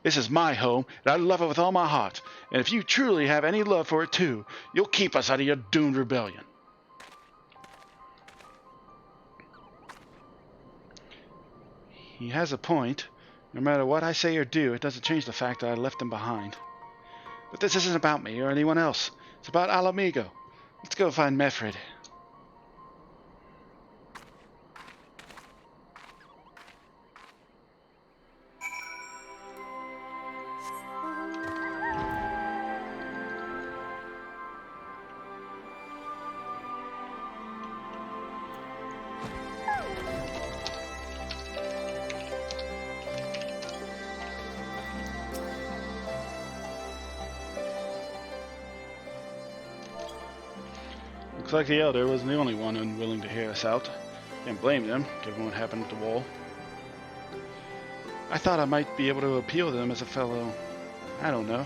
This is my home, and I love it with all my heart. And if you truly have any love for it too, you'll keep us out of your doomed rebellion. He has a point. No matter what I say or do, it doesn't change the fact that I left them behind. But this isn't about me or anyone else. It's about Alamigo. Let's go find Mefred. Looks like the Elder wasn't the only one unwilling to hear us out. Can't blame them, given what happened at the wall. I thought I might be able to appeal to them as a fellow... I don't know.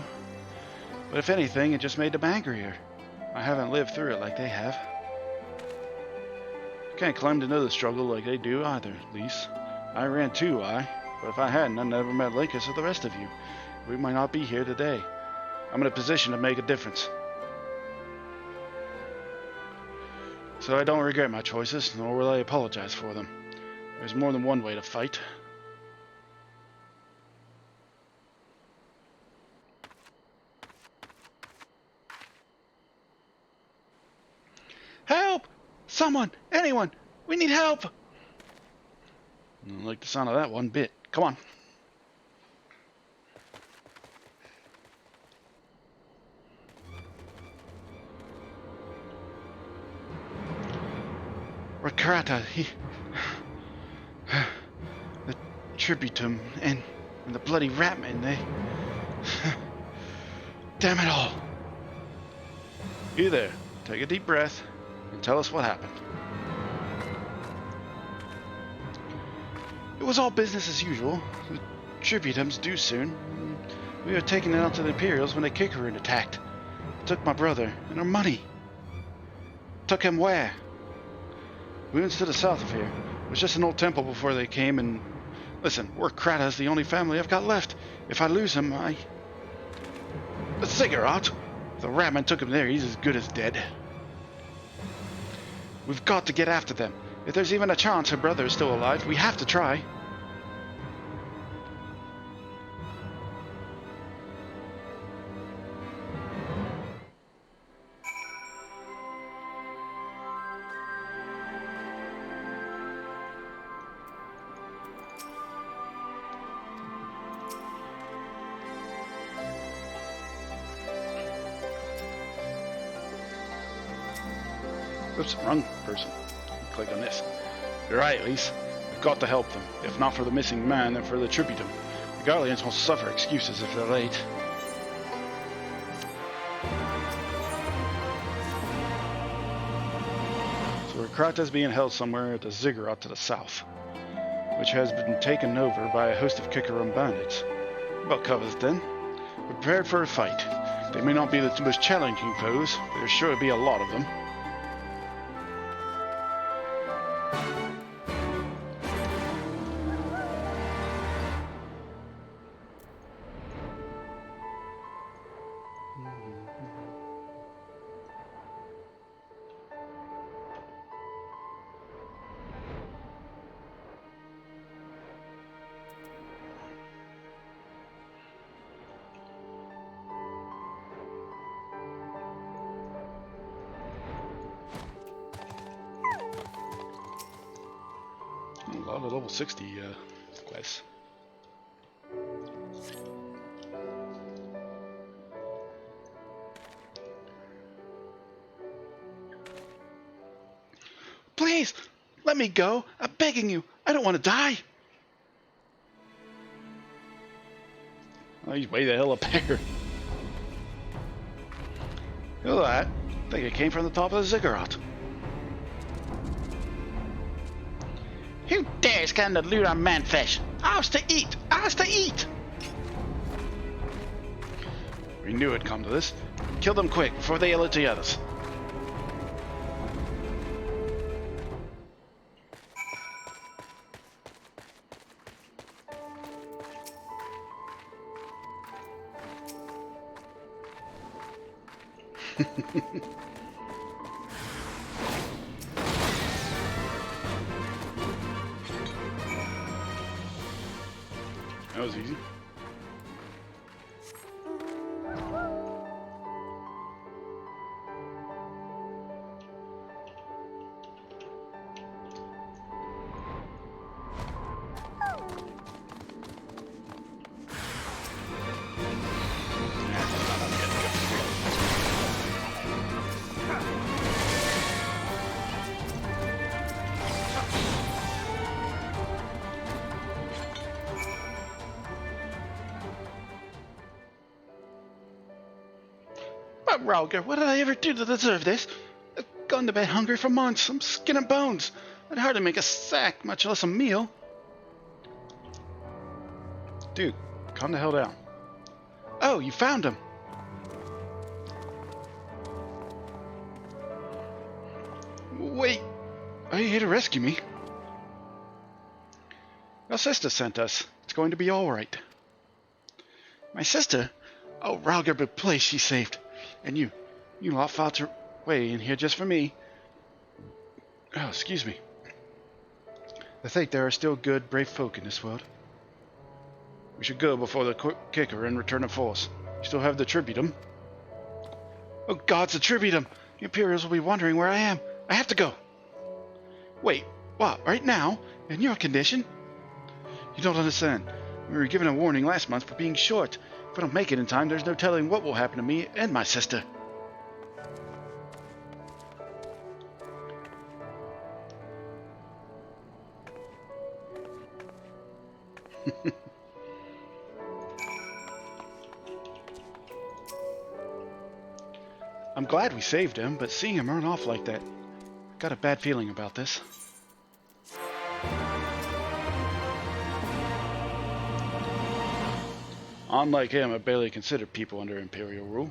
But if anything, it just made them angrier. I haven't lived through it like they have. I can't claim to know the struggle like they do either, Lise. I ran too, but if I hadn't, I'd never met Linkus or the rest of you. We might not be here today. I'm in a position to make a difference. So I don't regret my choices, nor will I apologize for them. There's more than one way to fight. Help! Someone! Anyone! We need help! I don't like the sound of that one bit. Come on. Rakrata, the Tributum, and the bloody Ratman, they... Damn it all. You there, take a deep breath and tell us what happened. It was all business as usual. The Tributums due soon. We were taking it out to the Imperials when the Kikarin attacked. Took my brother and our money. Took him where? We went to the south of here. It was just an old temple before they came, and... Listen, we're Krata's the only family I've got left. If I lose him, The cigarette! If the Ratman took him there, he's as good as dead. We've got to get after them. If there's even a chance her brother is still alive, we have to try. Oops, wrong person. Click on this. You're right, Elise. We've got to help them. If not for the missing man, then for the tributum. The Guardians will suffer excuses if they're late. So Krata's being held somewhere at the ziggurat to the south, which has been taken over by a host of Kikarum bandits. About covers then. We're prepared for a fight. They may not be the most challenging foes, but there's sure to be a lot of them. A lot of level 60 quests. Please, let me go. I'm begging you. I don't want to die. Oh, he's way the hell up there. Look at that. I think it came from the top of the ziggurat. Who dares come to loot our manfish? Ours to eat! Ours to eat! We knew it'd come to this. Kill them quick before they yell at the others. That was easy. But Rauger, what did I ever do to deserve this? I've gone to bed hungry for months. I'm skin and bones. I'd hardly make a sack, much less a meal. Dude, calm the hell down. Oh, you found him. Wait, are you here to rescue me? Your sister sent us. It's going to be all right. My sister? Oh, Rauger, but please, she saved. And you lot fought your way in here just for me. Oh, excuse me. I think there are still good, brave folk in this world. We should go before the kicker and return to force. You still have the tributum? Oh gods, the tributum! The Imperials will be wondering where I am. I have to go. Wait, what? Right now? In your condition? You don't understand. We were given a warning last month for being short. If I don't make it in time, there's no telling what will happen to me and my sister. I'm glad we saved him, but seeing him run off like that, got a bad feeling about this. Unlike him, I barely consider people under Imperial rule.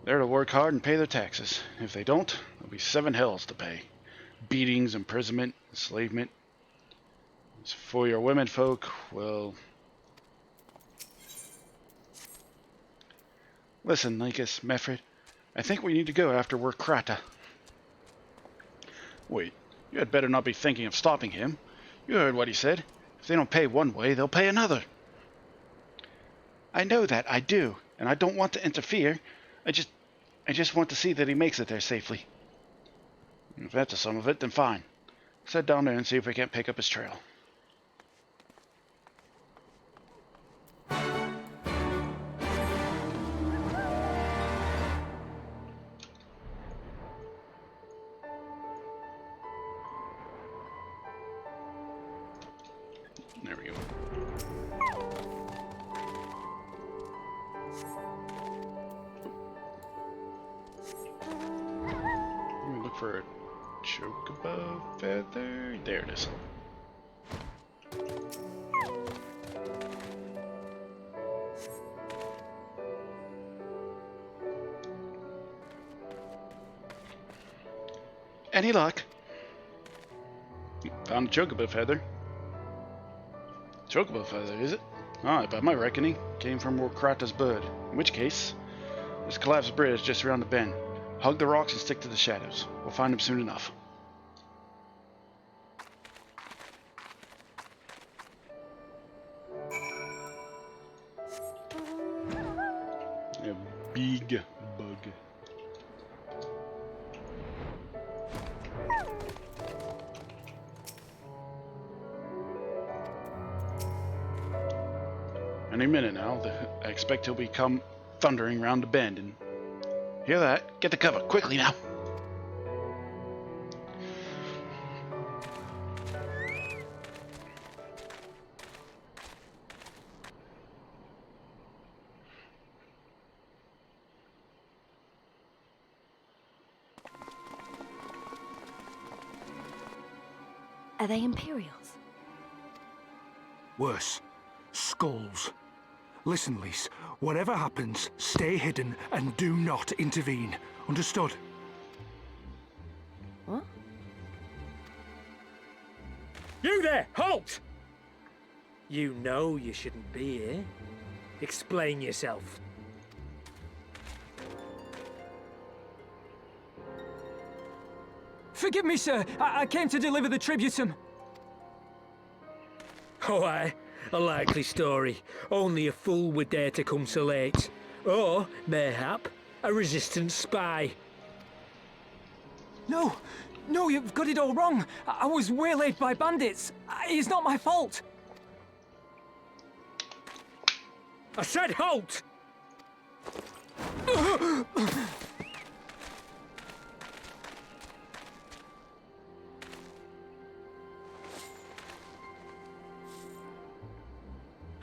They're to work hard and pay their taxes. If they don't, there'll be 7 hells to pay. Beatings, imprisonment, enslavement. As for your women folk, well... Listen, Lycus, Mefred, I think we need to go after we're Krata. Wait, you had better not be thinking of stopping him. You heard what he said. If they don't pay one way, they'll pay another. I know that, I do, and I don't want to interfere. I just want to see that he makes it there safely. If that's some of it, then fine. Let's head down there and see if we can't pick up his trail. There we go. Let me look for a chocobo feather. There it is. Any luck? Found a chocobo feather. Chocobo feather, is it? Ah, by my reckoning, came from Warkrata's bird. In which case, this collapsed bridge just around the bend. Hug the rocks and stick to the shadows. We'll find him soon enough. A big bug. Any minute now, I expect he'll come thundering round the bend and... Hear that? Get the cover, quickly now! Are they Imperials? Worse. Skulls. Listen, Lise. Whatever happens, stay hidden and do not intervene. Understood? What? You there! Halt! You know you shouldn't be here. Explain yourself. Forgive me, sir. I came to deliver the tributum. Oh, aye. A likely story. Only a fool would dare to come so late. Or, mayhap, a resistance spy. No, no, you've got it all wrong. I was waylaid by bandits. It's not my fault. I said halt!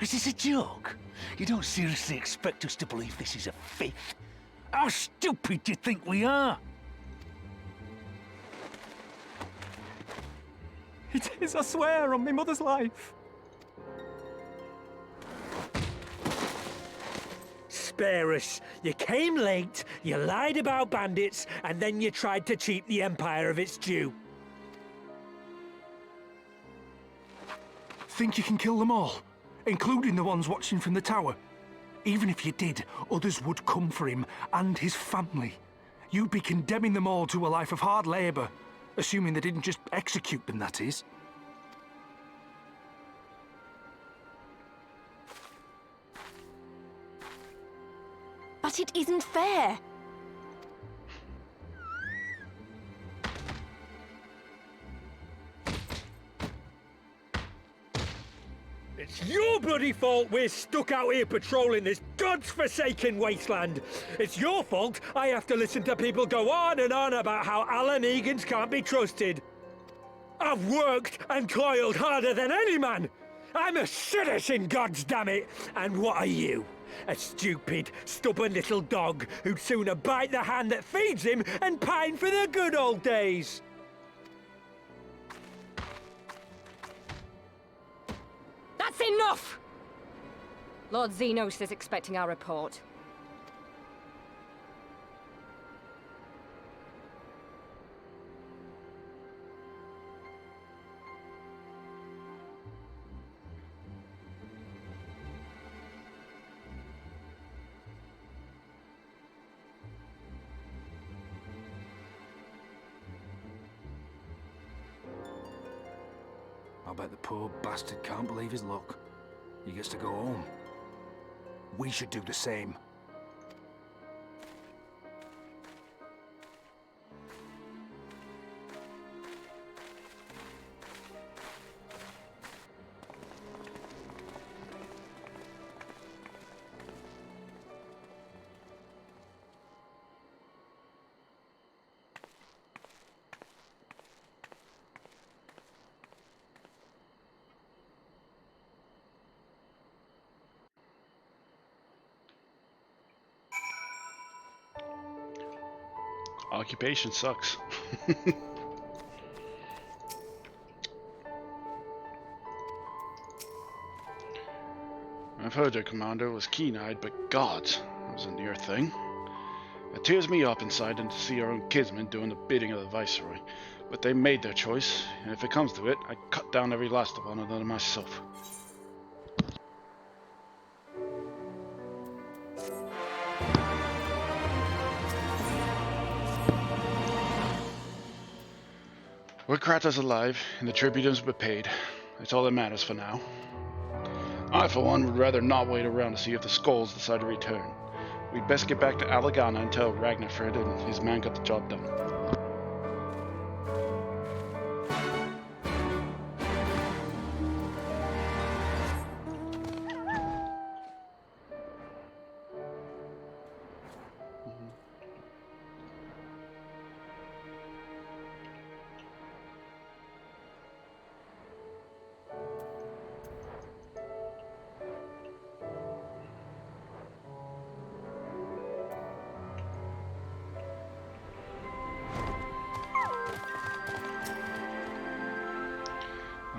Is this a joke? You don't seriously expect us to believe this is a fifth? How stupid do you think we are? It is, I swear, on my mother's life. Spare us. You came late, you lied about bandits, and then you tried to cheat the Empire of its due. Think you can kill them all? Including the ones watching from the tower? Even if you did, others would come for him and his family. You'd be condemning them all to a life of hard labor. Assuming they didn't just execute them, that is. But it isn't fair. It's your bloody fault we're stuck out here patrolling this god's-forsaken wasteland. It's your fault I have to listen to people go on and on about how Alamegans can't be trusted. I've worked and toiled harder than any man. I'm a citizen, goddammit. And what are you? A stupid, stubborn little dog who'd sooner bite the hand that feeds him and pine for the good old days. That's enough! Lord Xenos is expecting our report. I bet the poor bastard can't believe his luck. He gets to go home. We should do the same. Occupation sucks. I've heard your commander was keen-eyed, but God, that was a near thing. It tears me up inside to see our own kinsmen doing the bidding of the Viceroy. But they made their choice, and if it comes to it, I cut down every last one of them myself. We're Kratos alive, and the tributes were paid. That's all that matters for now. I, for one, would rather not wait around to see if the Skulls decide to return. We'd best get back to Alagana and tell Ragnarfred and his man got the job done.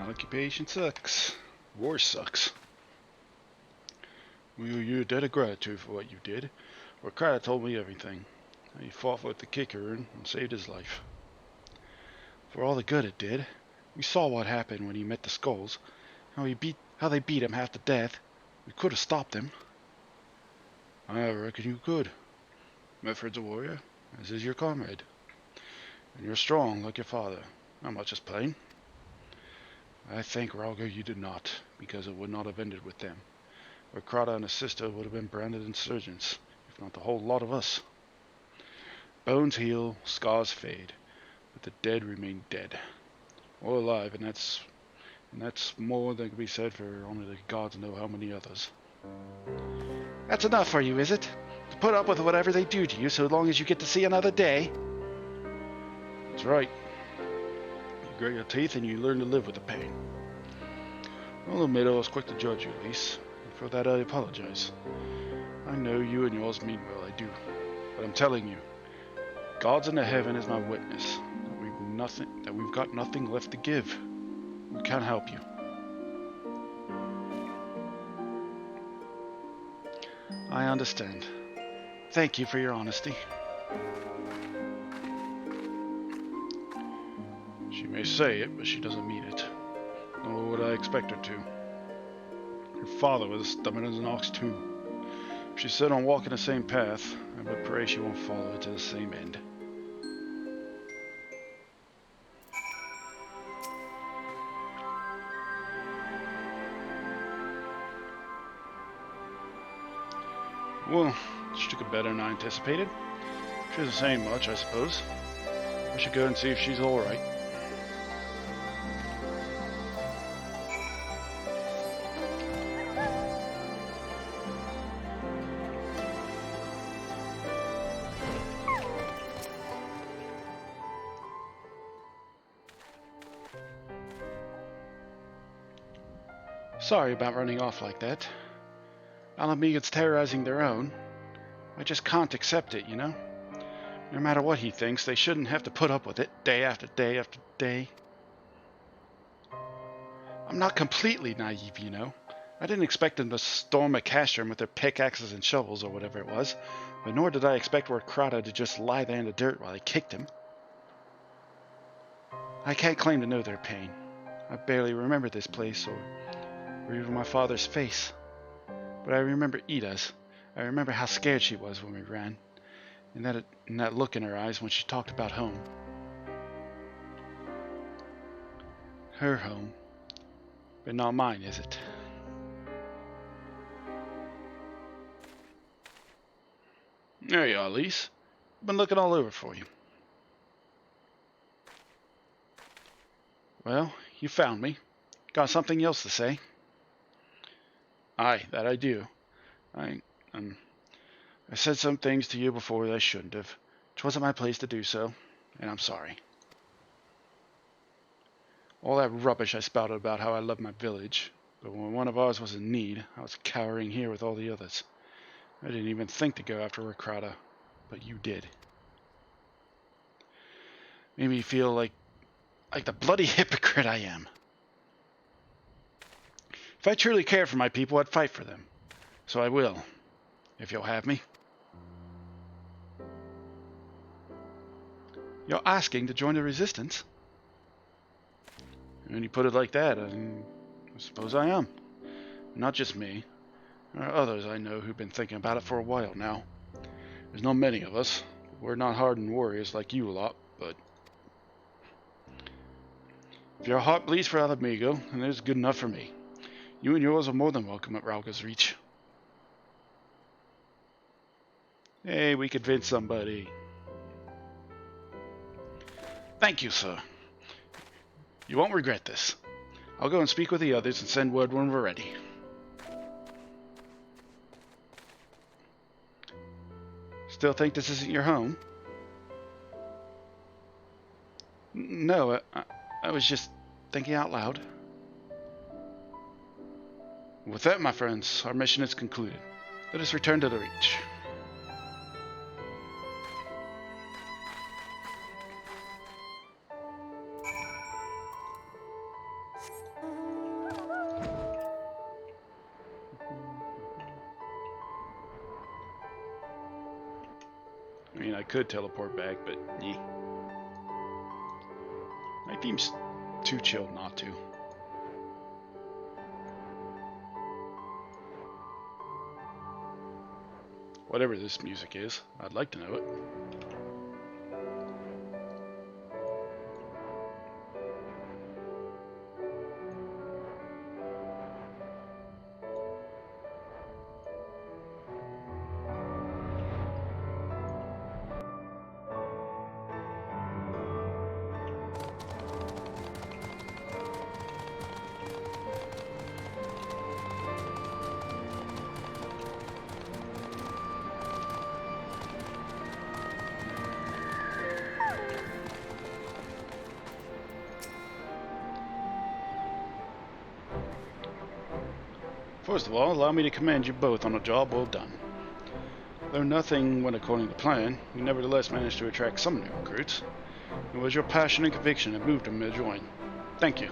Occupation sucks. War sucks. We owe you a debt of gratitude for what you did. Or Krata told me everything. How you fought with the kicker and saved his life. For all the good it did. We saw what happened when he met the Skulls. How they beat him half to death. We could have stopped him. I reckon you could. Medfred's a warrior, as is your comrade. And you're strong like your father. Not much is plain. I thank Ralga you did not, because it would not have ended with them. Or Krata and his sister would have been branded insurgents, if not the whole lot of us. Bones heal, scars fade, but the dead remain dead. Or alive, and that's more than can be said for only the gods know how many others. That's enough for you, is it? To put up with whatever they do to you so long as you get to see another day? That's right. You grit your teeth and you learn to live with the pain. I'll admit I was quick to judge you, Elise, and for that I apologize. I know you and yours mean well, I do. But I'm telling you, God's in the heaven is my witness, that we've got nothing left to give. We can't help you. I understand. Thank you for your honesty. She may say it, but she doesn't mean it. Nor would I expect her to. Her father was stubborn as an ox too. If she's set on walking the same path, I would pray she won't follow it to the same end. Well, she took it better than I anticipated. She isn't saying much, I suppose. I should go and see if she's alright. Sorry about running off like that. Alamegans terrorizing their own. I just can't accept it, you know? No matter what he thinks, they shouldn't have to put up with it day after day after day. I'm not completely naive, you know. I didn't expect them to storm a castrum with their pickaxes and shovels or whatever it was, but nor did I expect Lord Krata to just lie there in the dirt while they kicked him. I can't claim to know their pain. I barely remember this place or even my father's face. But I remember Ida's. I remember how scared she was when we ran, and that look in her eyes when she talked about home. Her home. But not mine, is it? There you are, Lise. I've been looking all over for you. Well, you found me. Got something else to say? Aye, that I do. I said some things to you before that I shouldn't have. It wasn't my place to do so, and I'm sorry. All that rubbish I spouted about how I love my village, but when one of ours was in need, I was cowering here with all the others. I didn't even think to go after Recrata, but you did. Made me feel like the bloody hypocrite I am. If I truly cared for my people, I'd fight for them. So I will, if you'll have me. You're asking to join the resistance? When you put it like that, I suppose I am. Not just me. There are others I know who've been thinking about it for a while now. There's not many of us. We're not hardened warriors like you lot, but if your heart bleeds for Alamigo, then it's good enough for me. You and yours are more than welcome at Rauga's Reach. Hey, we convinced somebody. Thank you, sir. You won't regret this. I'll go and speak with the others and send word when we're ready. Still think this isn't your home? No, I was just thinking out loud. With that, my friends, our mission is concluded. Let us return to the Reach. I mean, I could teleport back, but yeah. My team's too chilled not to. Whatever this music is, I'd like to know it. First of all, allow me to commend you both on a job well done. Though nothing went according to plan, you nevertheless managed to attract some new recruits. It was your passion and conviction that moved them to join. Thank you.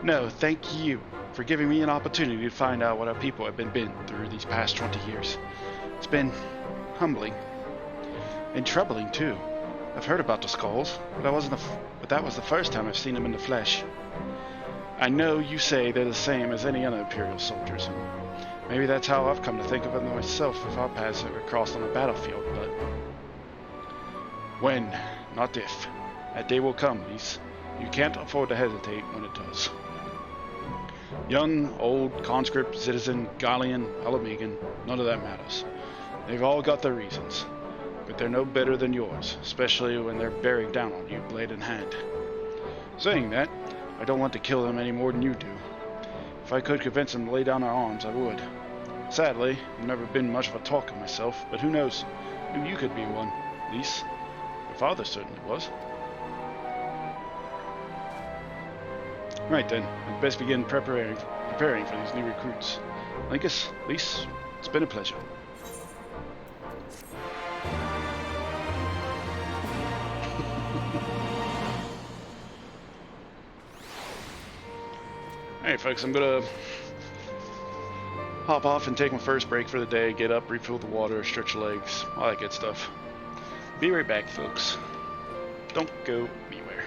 No, thank you for giving me an opportunity to find out what our people have been through these past 20 years. It's been humbling. And troubling, too. I've heard about the skulls, but that was the first time I've seen them in the flesh. I know you say they're the same as any other Imperial soldiers. Maybe that's how I've come to think of them myself if our paths ever crossed on a battlefield, but when, not if, that day will come, Lise. You can't afford to hesitate when it does. Young, old, conscript, citizen, Gallian, Alamegan, none of that matters. They've all got their reasons, but they're no better than yours, especially when they're bearing down on you blade in hand. Saying that, I don't want to kill them any more than you do. If I could convince them to lay down their arms, I would. Sadly, I've never been much of a talker myself, but who knows? Maybe you could be one, Lise. Your father certainly was. Right then, I'd best begin preparing for these new recruits. Linkus, Lise, it's been a pleasure. Alright folks, I'm gonna hop off and take my first break for the day, get up, refill the water, stretch your legs, all that good stuff. Be right back folks. Don't go anywhere.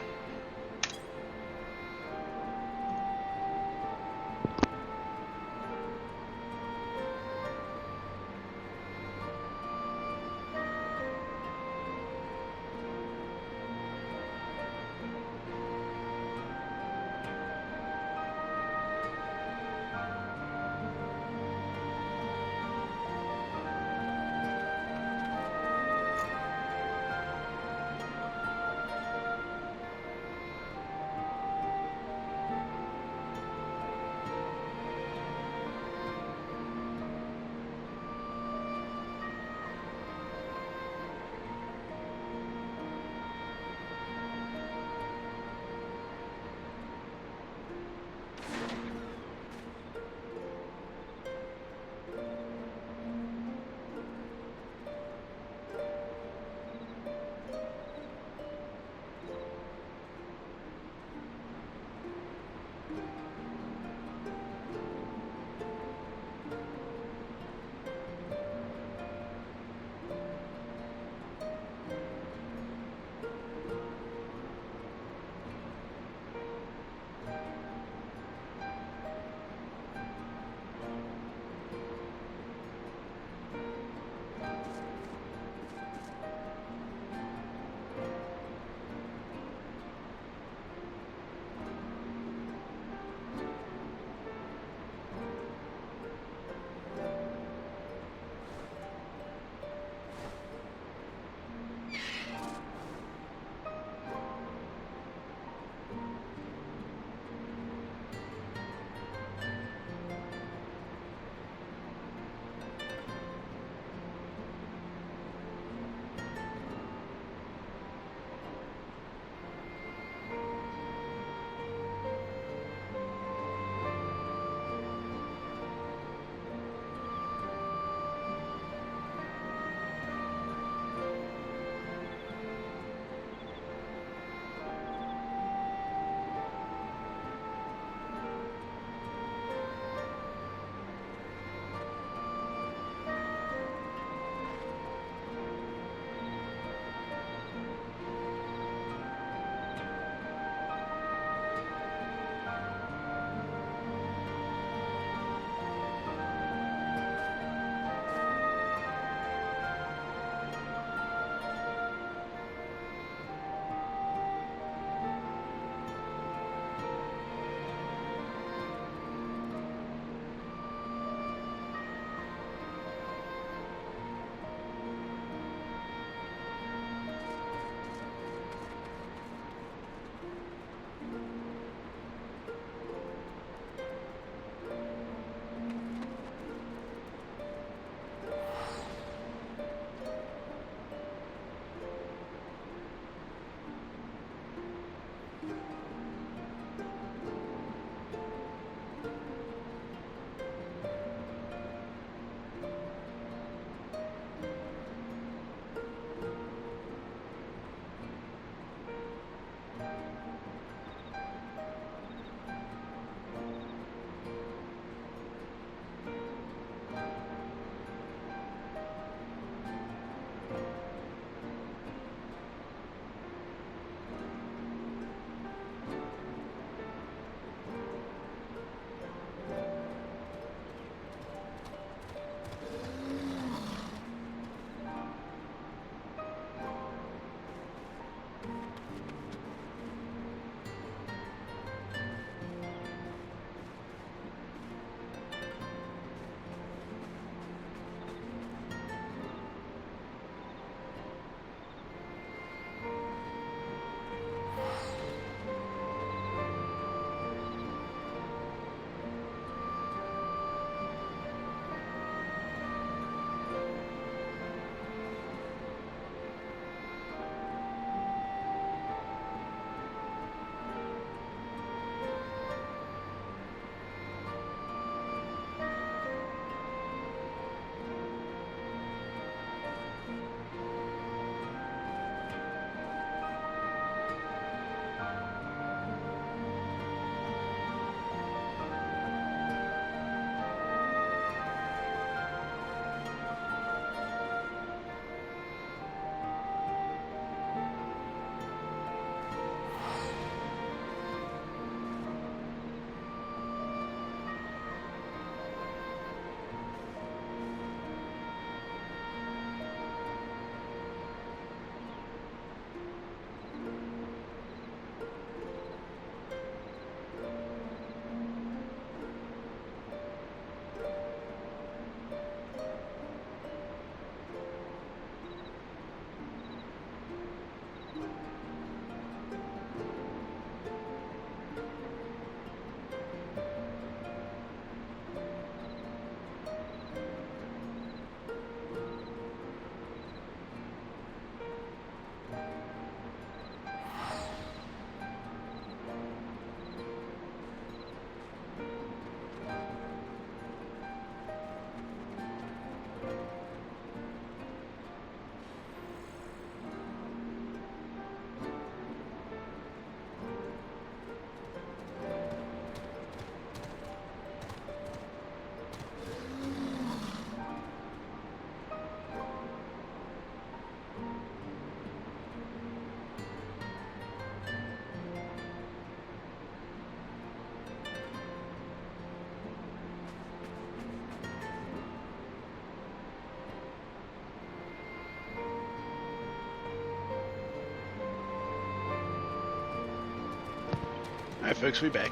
Alright folks, we back.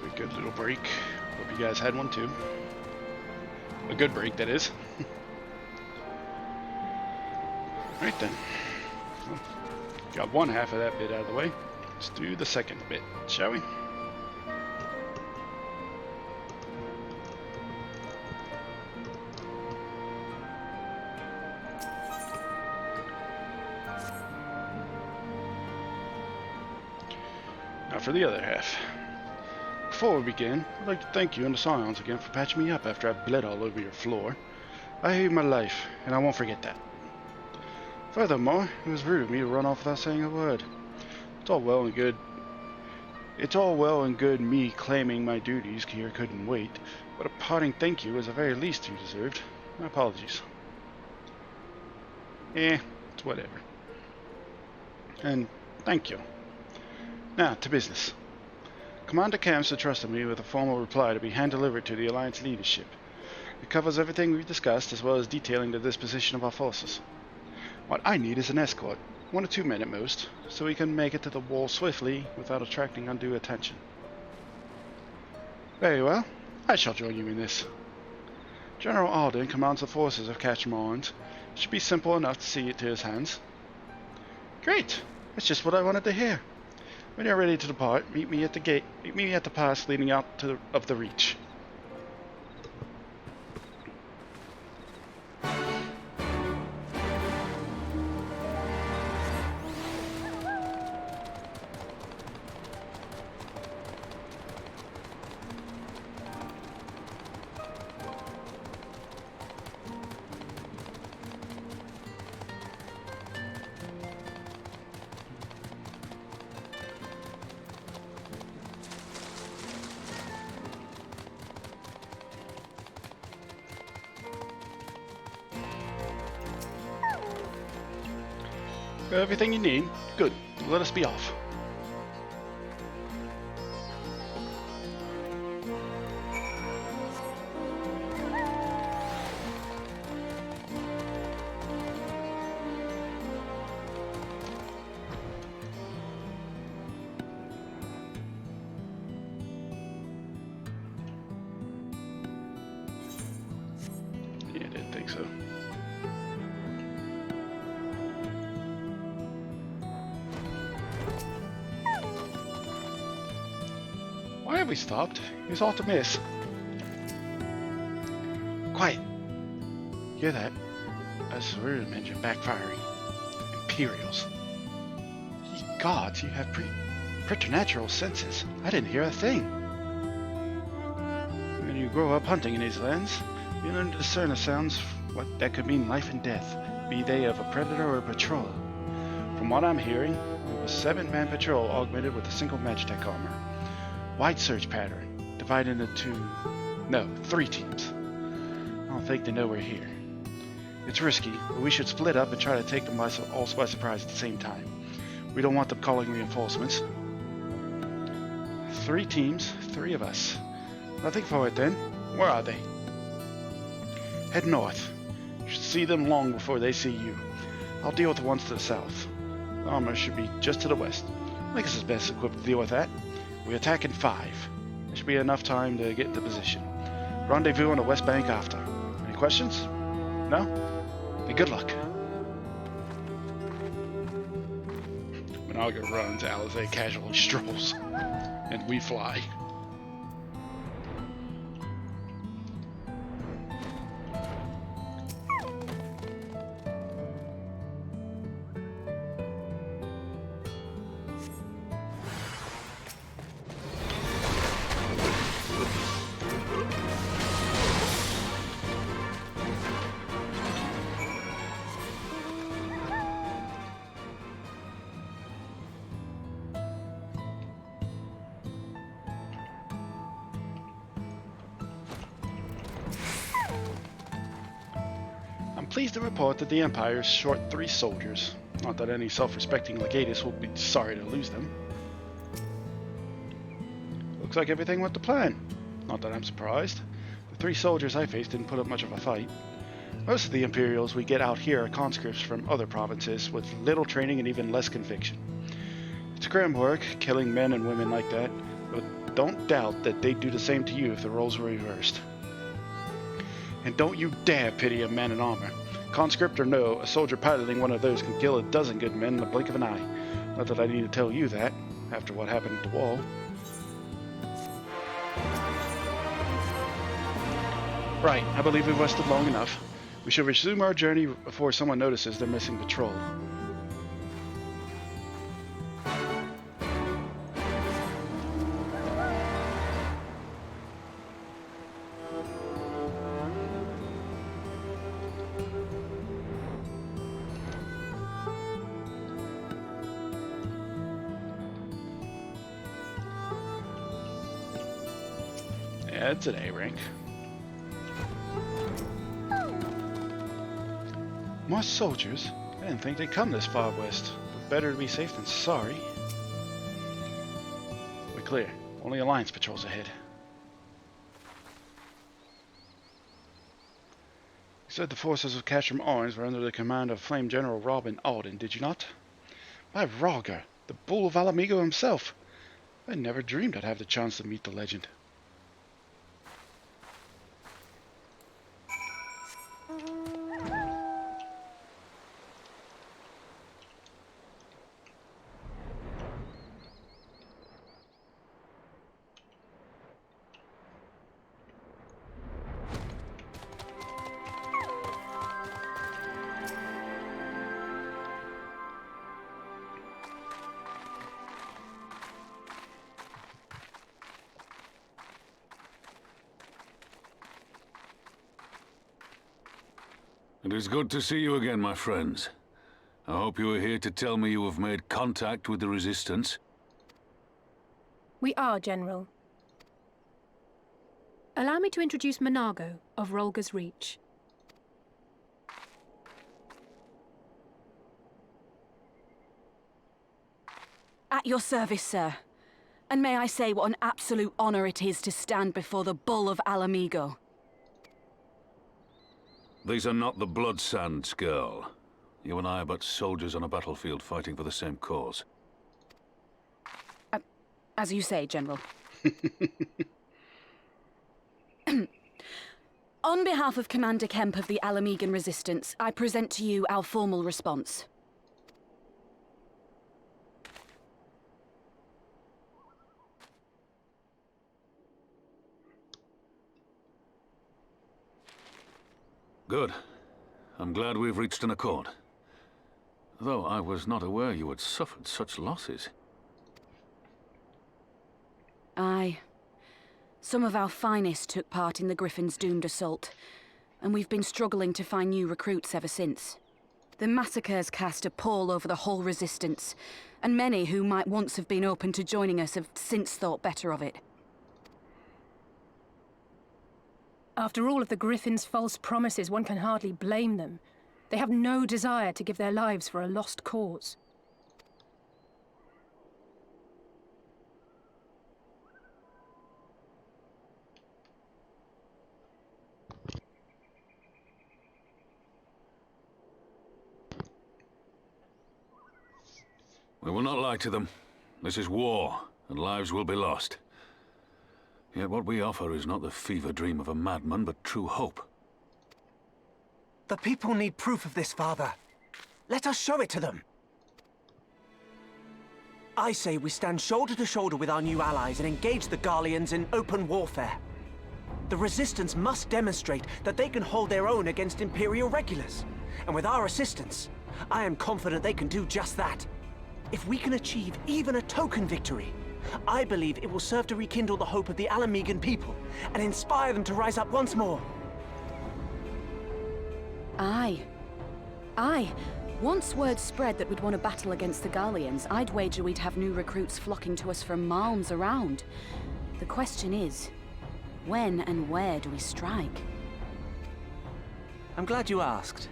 A good little break. Hope you guys had one too. A good break, that is. Right then. Well, got one half of that bit out of the way. Let's do the second bit, shall we? Now for the other half. Before we begin, I'd like to thank you and the Scions again for patching me up after I bled all over your floor. I owe you my life, and I won't forget that. Furthermore, it was rude of me to run off without saying a word. It's all well and good me claiming my duties here couldn't wait, but a parting thank you is the very least you deserved. My apologies. It's whatever. And thank you. Now, to business. Commander Camps entrusted me with a formal reply to be hand-delivered to the Alliance leadership. It covers everything we've discussed, as well as detailing the disposition of our forces. What I need is an escort, 1 or 2 men at most, so we can make it to the wall swiftly without attracting undue attention. Very well, I shall join you in this. General Alden commands the forces of Catchmorns. It should be simple enough to see it to his hands. Great! That's just what I wanted to hear. When you're ready to depart, meet me at the gate. Meet me at the pass leading out of the Reach. Everything you need? Good. Let us be off. Yeah, I didn't think so. Why have we stopped? It's all to miss. Quiet. Hear that? That's the Rurum engine backfiring. Imperials. Ye gods, you have preternatural senses. I didn't hear a thing. When you grow up hunting in these lands, you learn to discern the sounds what that could mean life and death, be they of a predator or a patrol. From what I'm hearing, it was a 7-man patrol augmented with a single Magitech armor. Wide search pattern, divided into 3 teams. I don't think they know we're here. It's risky, but we should split up and try to take them all by surprise at the same time. We don't want them calling reinforcements. 3 teams, 3 of us. Nothing for it then. Where are they? Head north. You should see them long before they see you. I'll deal with the ones to the south. The armor should be just to the west. Lincoln is best equipped to deal with that. We attack in 5. There should be enough time to get into position. Rendezvous on the west bank after. Any questions? No? Then good luck. Monaga runs, Alizé casually strolls, and we fly. Pleased to report that the Empire is short 3 soldiers. Not that any self-respecting legatus will be sorry to lose them. Looks like everything went to plan. Not that I'm surprised. The 3 soldiers I faced didn't put up much of a fight. Most of the Imperials we get out here are conscripts from other provinces with little training and even less conviction. It's grim work, killing men and women like that, but don't doubt that they'd do the same to you if the roles were reversed. And don't you dare pity a man in armor. Conscript or no, a soldier piloting one of those can kill a dozen good men in the blink of an eye. Not that I need to tell you that, after what happened at the wall. Right, I believe we've rested long enough. We should resume our journey before someone notices they're missing patrol. Yeah, it's an A rank. More soldiers? I didn't think they'd come this far west. But better to be safe than sorry. We're clear. Only Alliance patrols ahead. You said the forces of Castrum Orange were under the command of Flame General Robin Alden, did you not? By Roger, the Bull of Alamigo himself. I never dreamed I'd have the chance to meet the legend. It is good to see you again, my friends. I hope you are here to tell me you have made contact with the Resistance. We are, General. Allow me to introduce Monago of Rolga's Reach. At your service, sir. And may I say what an absolute honor it is to stand before the Bull of Alamigo. These are not the Blood Sands, girl. You and I are but soldiers on a battlefield fighting for the same cause. As you say, General. On behalf of Commander Kemp of the Alamigan Resistance, I present to you our formal response. Good. I'm glad we've reached an accord. Though I was not aware you had suffered such losses. Aye. Some of our finest took part in the Griffin's doomed assault, and we've been struggling to find new recruits ever since. The massacres cast a pall over the whole Resistance, and many who might once have been open to joining us have since thought better of it. After all of the Griffin's false promises, one can hardly blame them. They have no desire to give their lives for a lost cause. We will not lie to them. This is war, and lives will be lost. Yet what we offer is not the fever dream of a madman, but true hope. The people need proof of this, Father. Let us show it to them. I say we stand shoulder to shoulder with our new allies and engage the Garleans in open warfare. The Resistance must demonstrate that they can hold their own against Imperial regulars. And with our assistance, I am confident they can do just that. If we can achieve even a token victory, I believe it will serve to rekindle the hope of the Alamigan people and inspire them to rise up once more. Aye. Aye. Once word spread that we'd want to battle against the Garleans, I'd wager we'd have new recruits flocking to us from miles around. The question is, when and where do we strike? I'm glad you asked.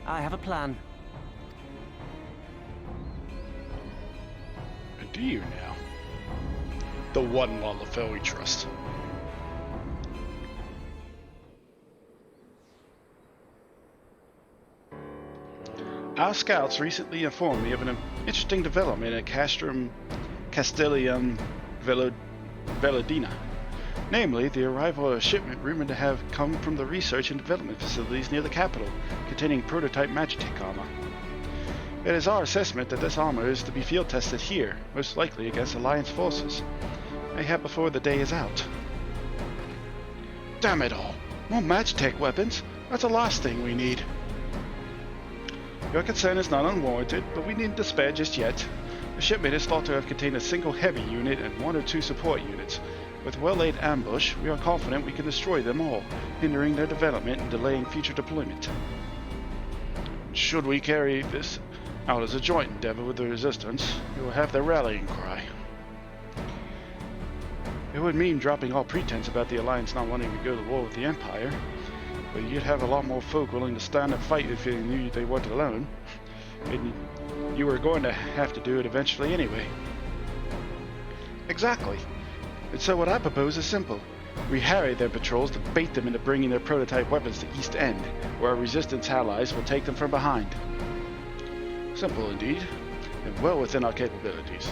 I have a plan. And do you now? The one Lalafell we trust. Our scouts recently informed me of an interesting development at Castellium Veladina. Namely, the arrival of a shipment rumored to have come from the research and development facilities near the capital, containing prototype Magitech armor. It is our assessment that this armor is to be field tested here, most likely against Alliance forces. Mayhap before the day is out. Damn it all! More Magitech weapons? That's the last thing we need. Your concern is not unwarranted, but we needn't despair just yet. The shipment is thought to have contained a single heavy unit and 1 or 2 support units. With well-laid ambush, we are confident we can destroy them all, hindering their development and delaying future deployment. Should we carry this out as a joint endeavor with the Resistance, we will have their rallying cry. It would mean dropping all pretense about the Alliance not wanting to go to war with the Empire, but you'd have a lot more folk willing to stand and fight if you knew they weren't alone. And you were going to have to do it eventually anyway. Exactly. And so what I propose is simple. We harry their patrols to bait them into bringing their prototype weapons to East End, where our Resistance allies will take them from behind. Simple indeed, and well within our capabilities.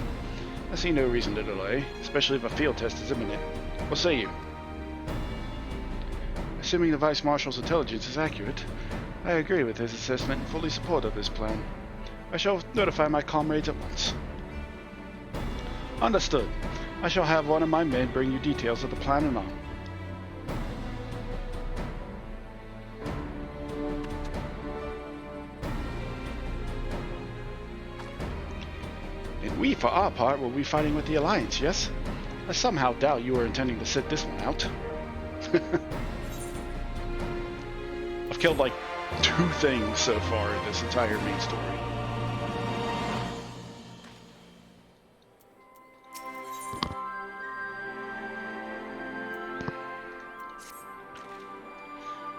I see no reason to delay, especially if a field test is imminent. What say you? Assuming the Vice Marshal's intelligence is accurate, I agree with his assessment and fully support of this plan. I shall notify my comrades at once. Understood. I shall have one of my men bring you details of the plan and all. And we, for our part, will be fighting with the Alliance, yes? I somehow doubt you were intending to sit this one out. I've killed like 2 things so far in this entire main story.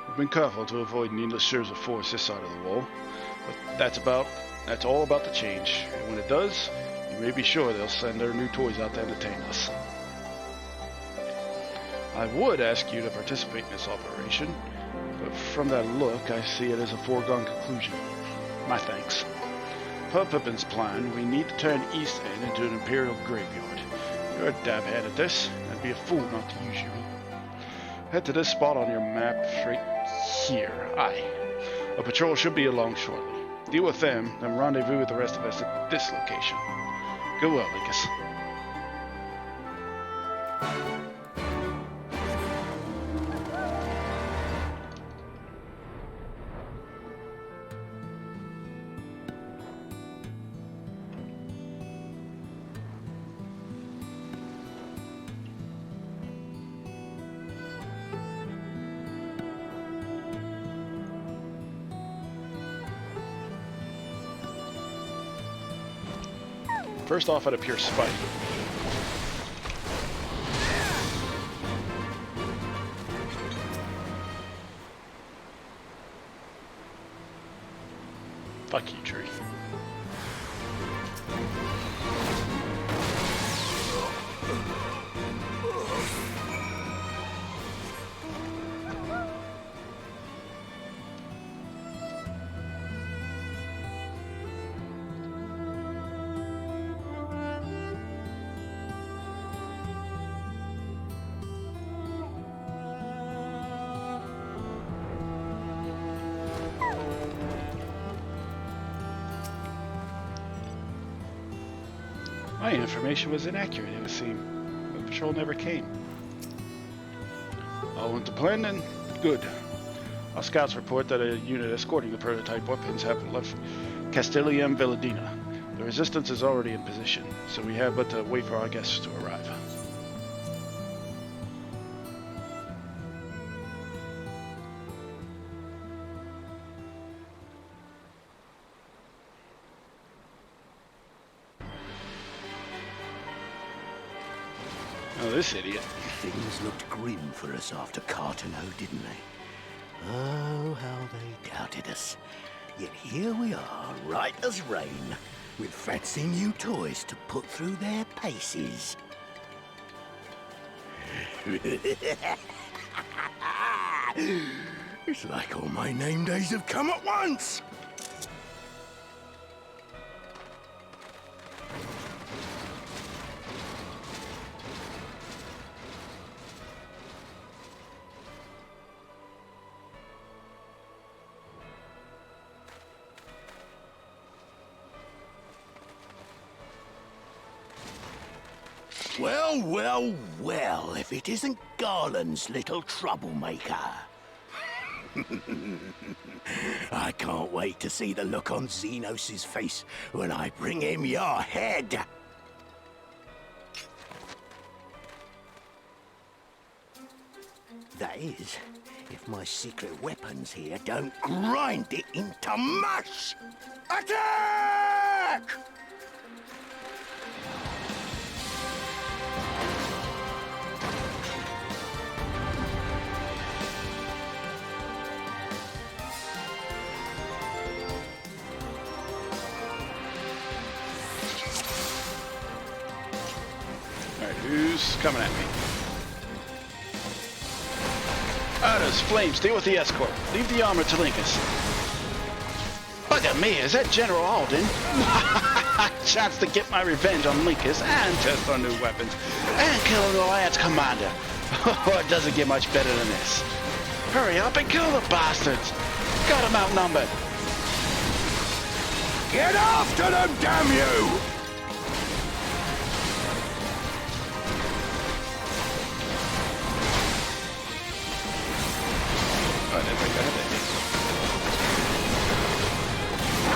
We've been careful to avoid needless shows of force this side of the wall, but that's all about to change, and when it does, you may be sure they'll send their new toys out to entertain us. I would ask you to participate in this operation, but from that look, I see it as a foregone conclusion. My thanks. Per Pippin's plan, we need to turn East End into an Imperial graveyard. You're a dab head at this, and I'd be a fool not to use you. Head to this spot on your map right here. Aye. A patrol should be along shortly. Deal with them, then rendezvous with the rest of us at this location. Go well, Lucas. First off, out of pure spite. Fuck you, tree. My information was inaccurate, it would seem. The patrol never came. All went to plan then? Good. Our scouts report that a unit escorting the prototype weapons have left Castellium Veladina. The Resistance is already in position, so we have but to wait for our guests to arrive. Oh, this idiot. Things looked grim for us after Cartano, didn't they? Oh, how they doubted us. Yet here we are, right as rain, with fancy new toys to put through their paces. It's like all my name days have come at once! Well, well, well, if it isn't Garland's little troublemaker. I can't wait to see the look on Xenos' face when I bring him your head. That is, if my secret weapons here don't grind it into mush! Attack! Alright, who's coming at me? Others, Flames, deal with the escort. Leave the armor to Linkus. Bugger me, is that General Alden? Chance to get my revenge on Linkus and test our new weapons. And kill an Alliance commander. Oh, it doesn't get much better than this. Hurry up and kill the bastards. Got them outnumbered. Get after them, damn you!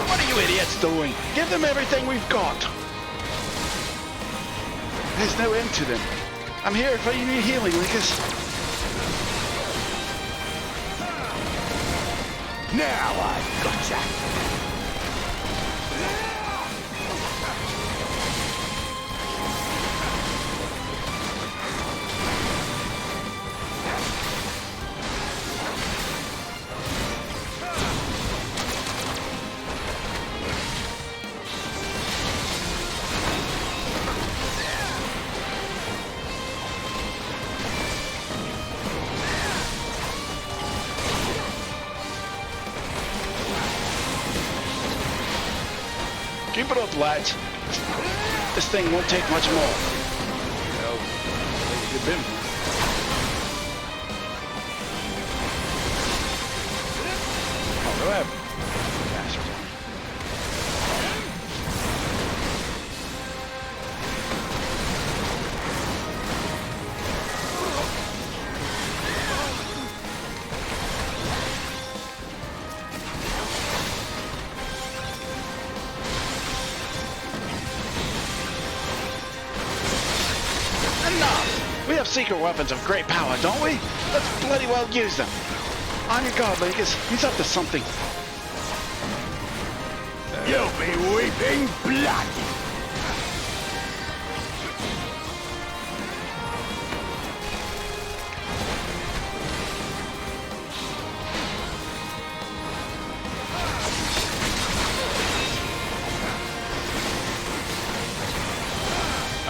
What are you idiots doing? Give them everything we've got. There's no end to them. I'm here if you need healing, Linkus. Now I've gotcha! Keep it up, lads. This thing won't take much more. Good bit. Oh, go ahead. Bastards. Enough! We have secret weapons of great power, don't we? Let's bloody well use them. On your guard, Linkus. He's up to something. You'll be weeping blood!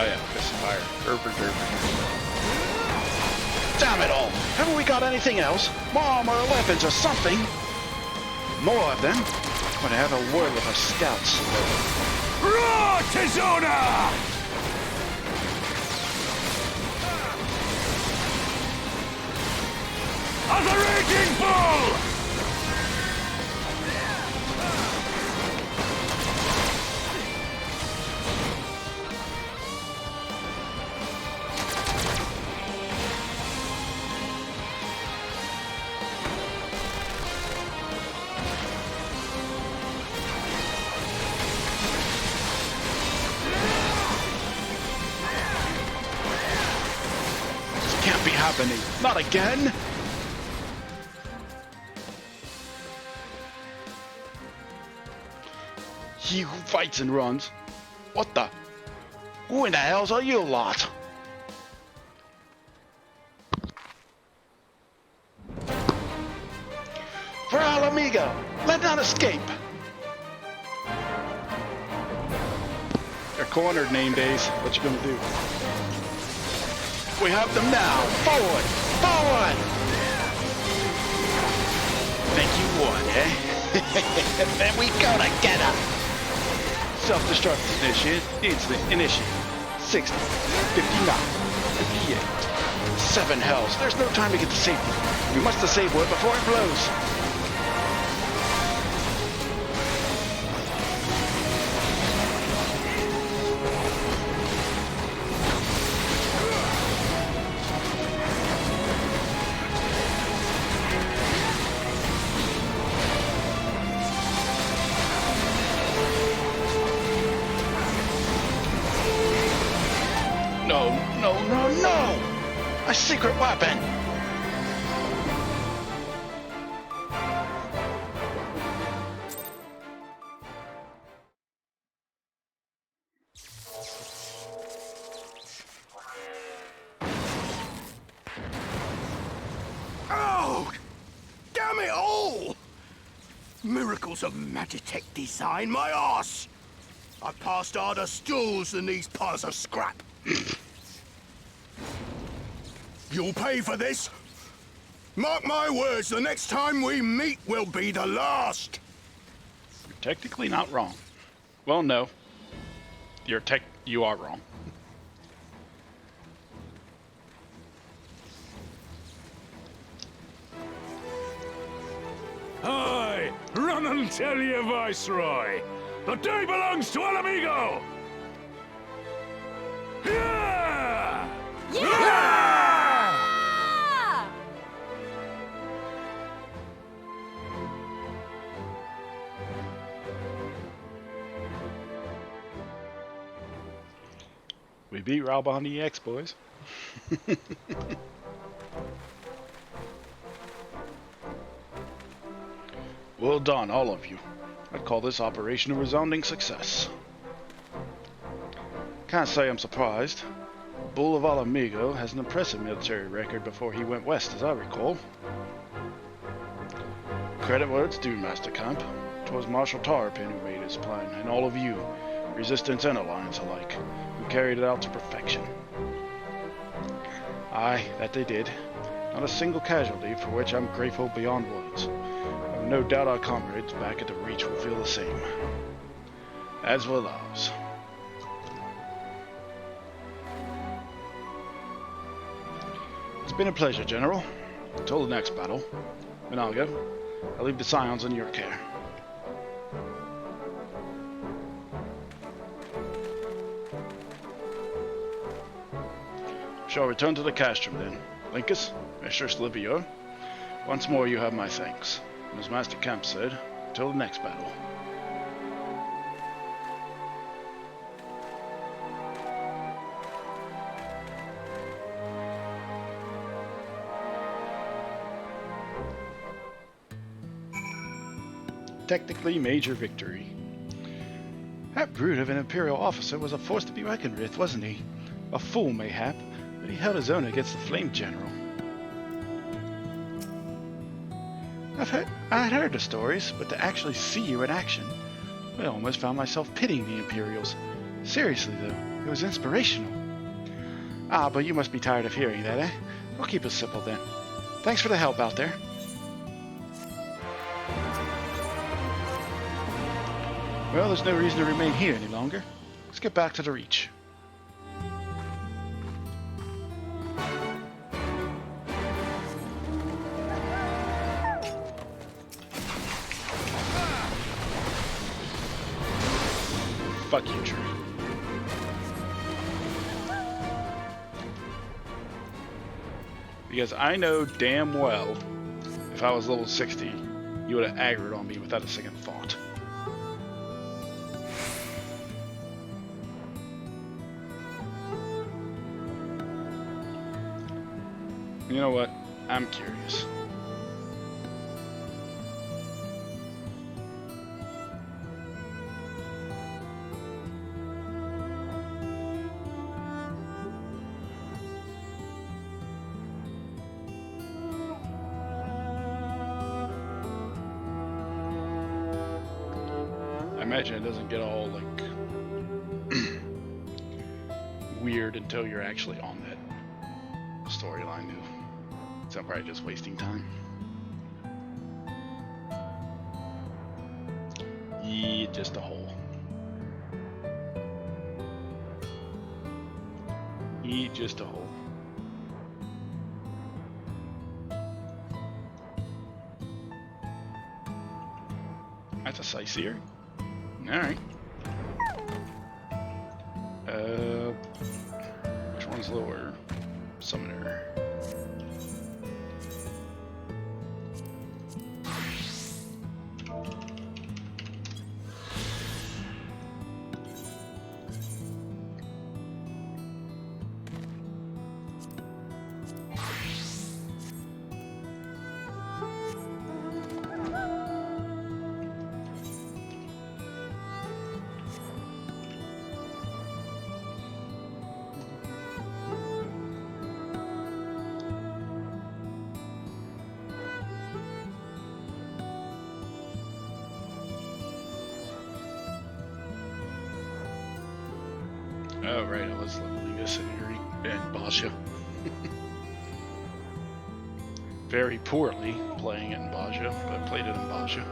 Oh yeah, fist of fire. Damn it all! Haven't we got anything else? More armor or weapons or something? More of them? I'm gonna have a word with our scouts. Roar, Tizona! As a raging bull! Can't be happening. Not again! He who fights and runs. What the? Who in the hells are you lot? For Alamigo! Let none escape! They're cornered, name days. What you gonna do? We have them now! Forward! Forward! Think you won, eh? Then we go together! Self-destruct initiate. 60, 59, 58, 7 hells. There's no time to get to safety. We must disable it before it blows. No, no, no, no! A secret weapon! Oh! Damn it all! Miracles of Magitech design, my arse! I've passed harder stools than these piles of scrap. You'll pay for this. Mark my words, the next time we meet will be the last. You're technically not wrong. Well, no. You are wrong. Aye! Run and tell your Viceroy! The day belongs to Alamigo! Yeah! Yeah! We beat Ralbon EX, boys. Well done, all of you. I'd call this operation a resounding success. Can't say I'm surprised. Bull of Alamigo has an impressive military record before he went west, as I recall. Credit where it's due, Master Camp. 'Twas Marshal Tarpin who made his plan, and all of you, Resistance and Alliance alike, who carried it out to perfection. Aye, that they did. Not a single casualty, for which I'm grateful beyond words. I've no doubt our comrades back at the Reach will feel the same. As will ours. It's been a pleasure, General. Until the next battle. Minaga, I leave the Scions in your care. Shall return to the castrum then. Linkus, Mistress Livio, once more you have my thanks. And as Master Camp said, until the next battle. Technically major victory. That brute of an Imperial officer was a force to be reckoned with, wasn't he? A fool, mayhap, but he held his own against the Flame General. I'd heard the stories, but to actually see you in action, I almost found myself pitying the Imperials. Seriously, though, it was inspirational. Ah, but you must be tired of hearing that, eh? I'll keep it simple then. Thanks for the help out there. Well, there's no reason to remain here any longer. Let's get back to the Reach. Fuck you, Tree. Because I know damn well, if I was level 60, you would have aggroed on me without a second thought. You know what? I'm curious. I imagine it doesn't get all like weird until you're actually on that storyline new. So I'm probably just wasting time. Yeah, just a hole. Yeah, just a hole. That's a sightseer. Alright. Which one's lower? Summoner. Oh, right, I was leveling this in Basha. Very poorly playing it in Basha, but I played it in Basha.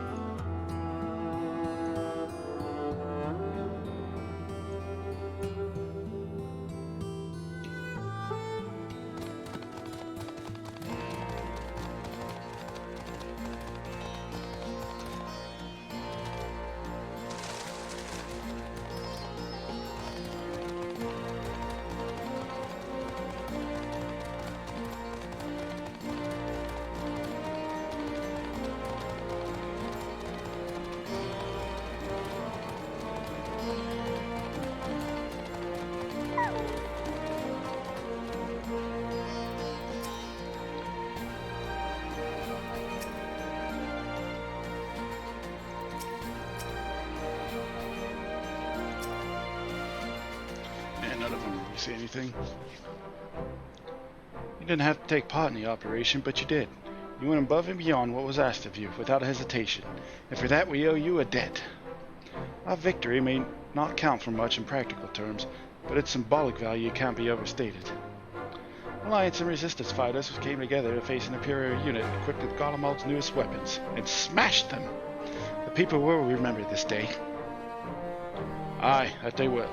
None of them really say anything. You didn't have to take part in the operation, but you did. You went above and beyond what was asked of you, without hesitation, and for that we owe you a debt. Our victory may not count for much in practical terms, but its symbolic value can't be overstated. Alliance and Resistance fighters came together to face an Imperial unit equipped with Garlemald's newest weapons, and smashed them! The people will remember this day. Aye, that they will,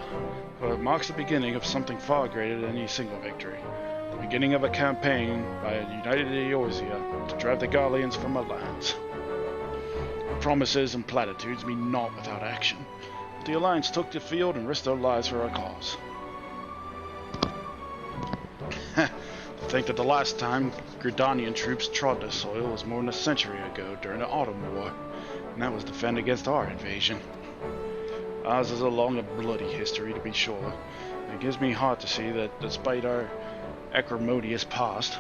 for it marks the beginning of something far greater than any single victory. The beginning of a campaign by a united Eorzea to drive the Garleans from our lands. Promises and platitudes mean naught without action, but the Alliance took the field and risked their lives for our cause. To think that the last time Gridanian troops trod the soil was more than a century ago during the Autumn War, and that was defended against our invasion. Ours is a long and bloody history, to be sure. It gives me heart to see that despite our acrimonious past,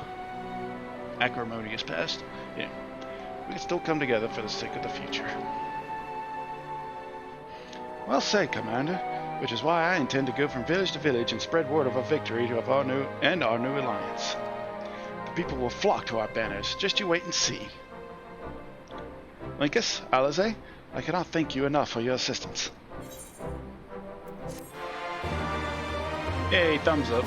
yeah, we can still come together for the sake of the future. Well said, Commander, which is why I intend to go from village to village and spread word of our victory of our new alliance. The people will flock to our banners, just you wait and see. Linkus, Alize, I cannot thank you enough for your assistance. Yay, thumbs up.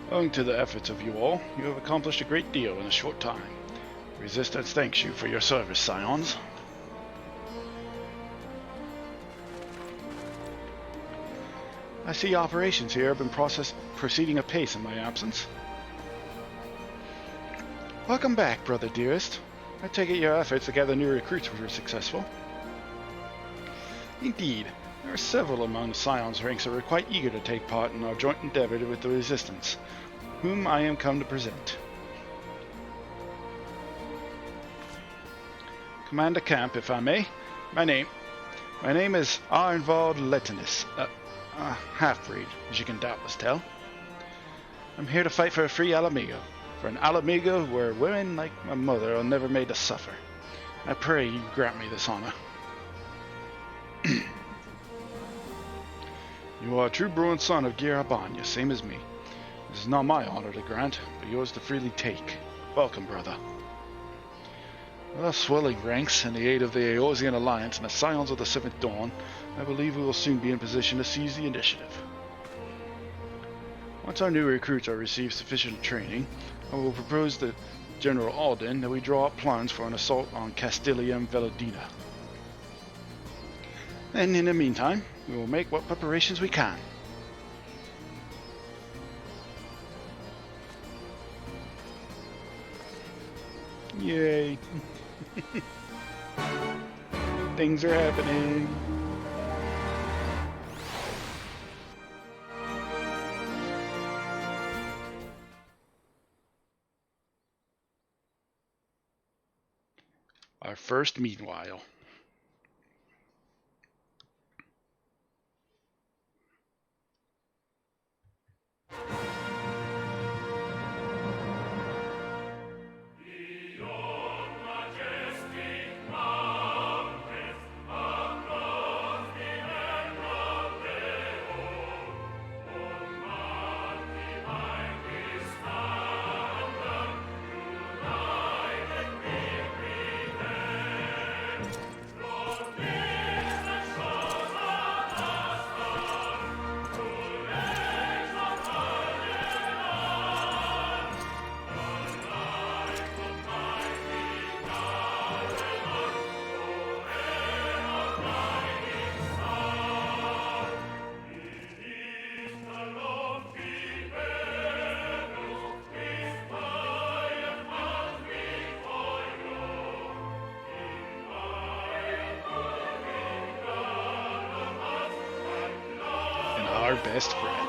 Owing to the efforts of you all, you have accomplished a great deal in a short time. Resistance thanks you for your service, Scions. I see operations here have been proceeding apace in my absence. Welcome back, brother dearest. I take it your efforts to gather new recruits were successful. Indeed, there are several among the Scions ranks that were quite eager to take part in our joint endeavor with the Resistance, whom I am come to present. Commander Camp, if I may. My name is Arnvald Letinus, half-breed, as you can doubtless tell. I'm here to fight for a free Alamigo, for an Alamigo where women like my mother are never made to suffer. I pray you grant me this honor. You are a true Bruin son of Girabanya, same as me. This is not my honor to grant, but yours to freely take. Welcome, brother. With our swelling ranks and the aid of the Eorzean Alliance and the Scions of the Seventh Dawn, I believe we will soon be in position to seize the initiative. Once our new recruits are received sufficient training, I will propose to General Alden that we draw up plans for an assault on Castilia and Velodina. And in the meantime, we will make what preparations we can. Yay! Things are happening. Our first meanwhile. our best friend.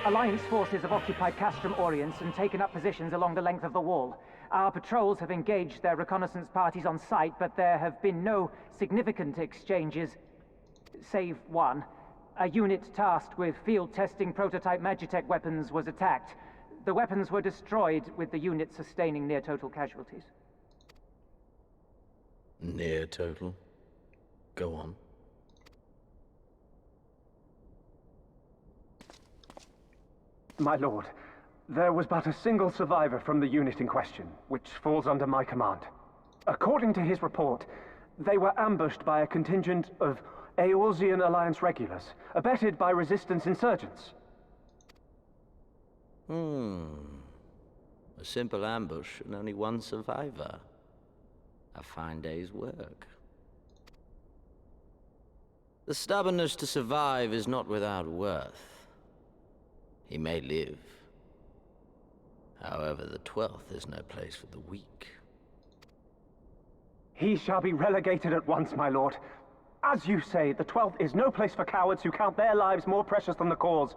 Alliance forces have occupied Castrum Orients and taken up positions along the length of the wall. Our patrols have engaged their reconnaissance parties on site, but there have been no significant exchanges, save one. A unit tasked with field testing prototype Magitech weapons was attacked. The weapons were destroyed, with the unit sustaining near-total casualties. Near total? Go on. My lord, there was but a single survivor from the unit in question, which falls under my command. According to his report, they were ambushed by a contingent of Eorzean Alliance regulars, abetted by resistance insurgents. A simple ambush and only one survivor. A fine day's work. The stubbornness to survive is not without worth. He may live. However, the 12th is no place for the weak. He shall be relegated at once, my lord. As you say, the 12th is no place for cowards who count their lives more precious than the cause.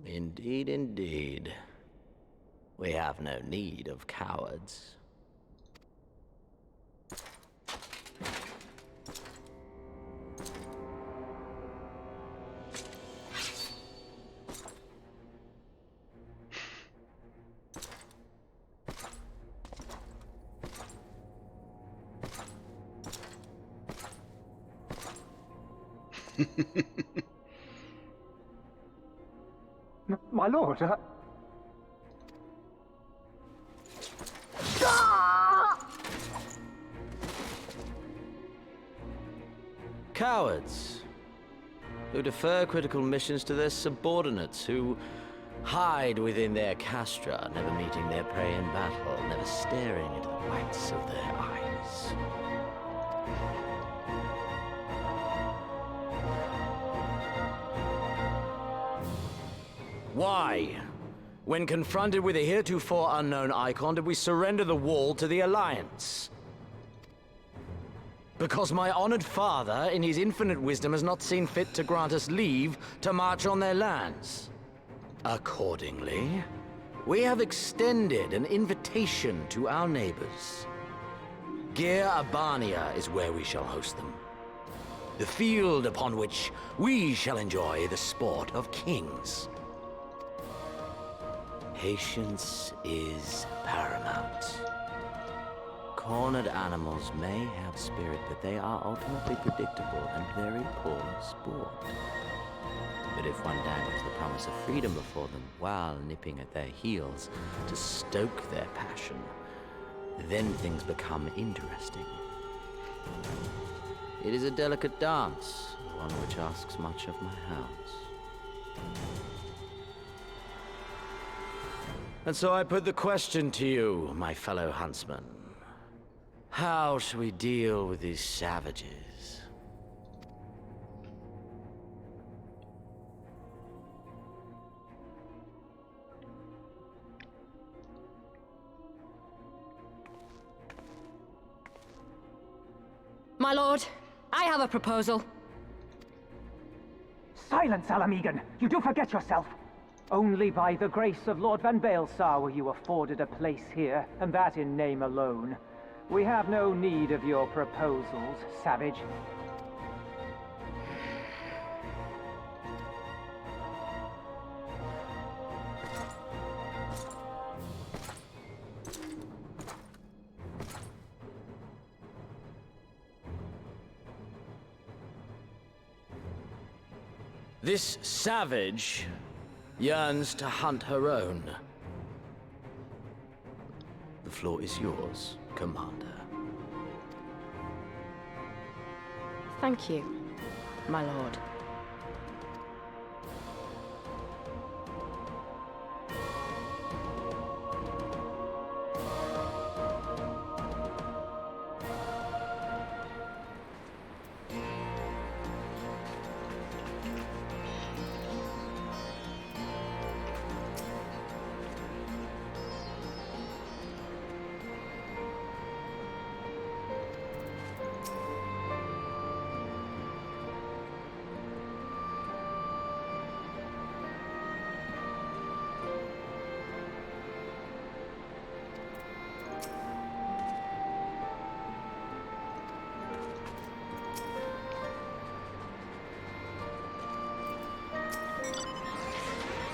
Indeed, indeed. We have no need of cowards. My lord, Cowards who defer critical missions to their subordinates, who hide within their castra, never meeting their prey in battle, never staring into the whites of their eyes. Why, when confronted with a heretofore unknown icon, did we surrender the wall to the Alliance? Because my honored father, in his infinite wisdom, has not seen fit to grant us leave to march on their lands. Accordingly, we have extended an invitation to our neighbors. Gir Abania is where we shall host them. The field upon which we shall enjoy the sport of kings. Patience is paramount. Cornered animals may have spirit, but they are ultimately predictable and very poor sport. But if one dangles the promise of freedom before them while nipping at their heels to stoke their passion, then things become interesting. It is a delicate dance, one which asks much of my hounds. And so I put the question to you, my fellow huntsman. How shall we deal with these savages? My lord, I have a proposal. Silence, Alamegan! You do forget yourself! Only by the grace of Lord Van Baelsar were you afforded a place here, and that in name alone. We have no need of your proposals, savage. This savage yearns to hunt her own. The floor is yours, Commander. Thank you. my lord.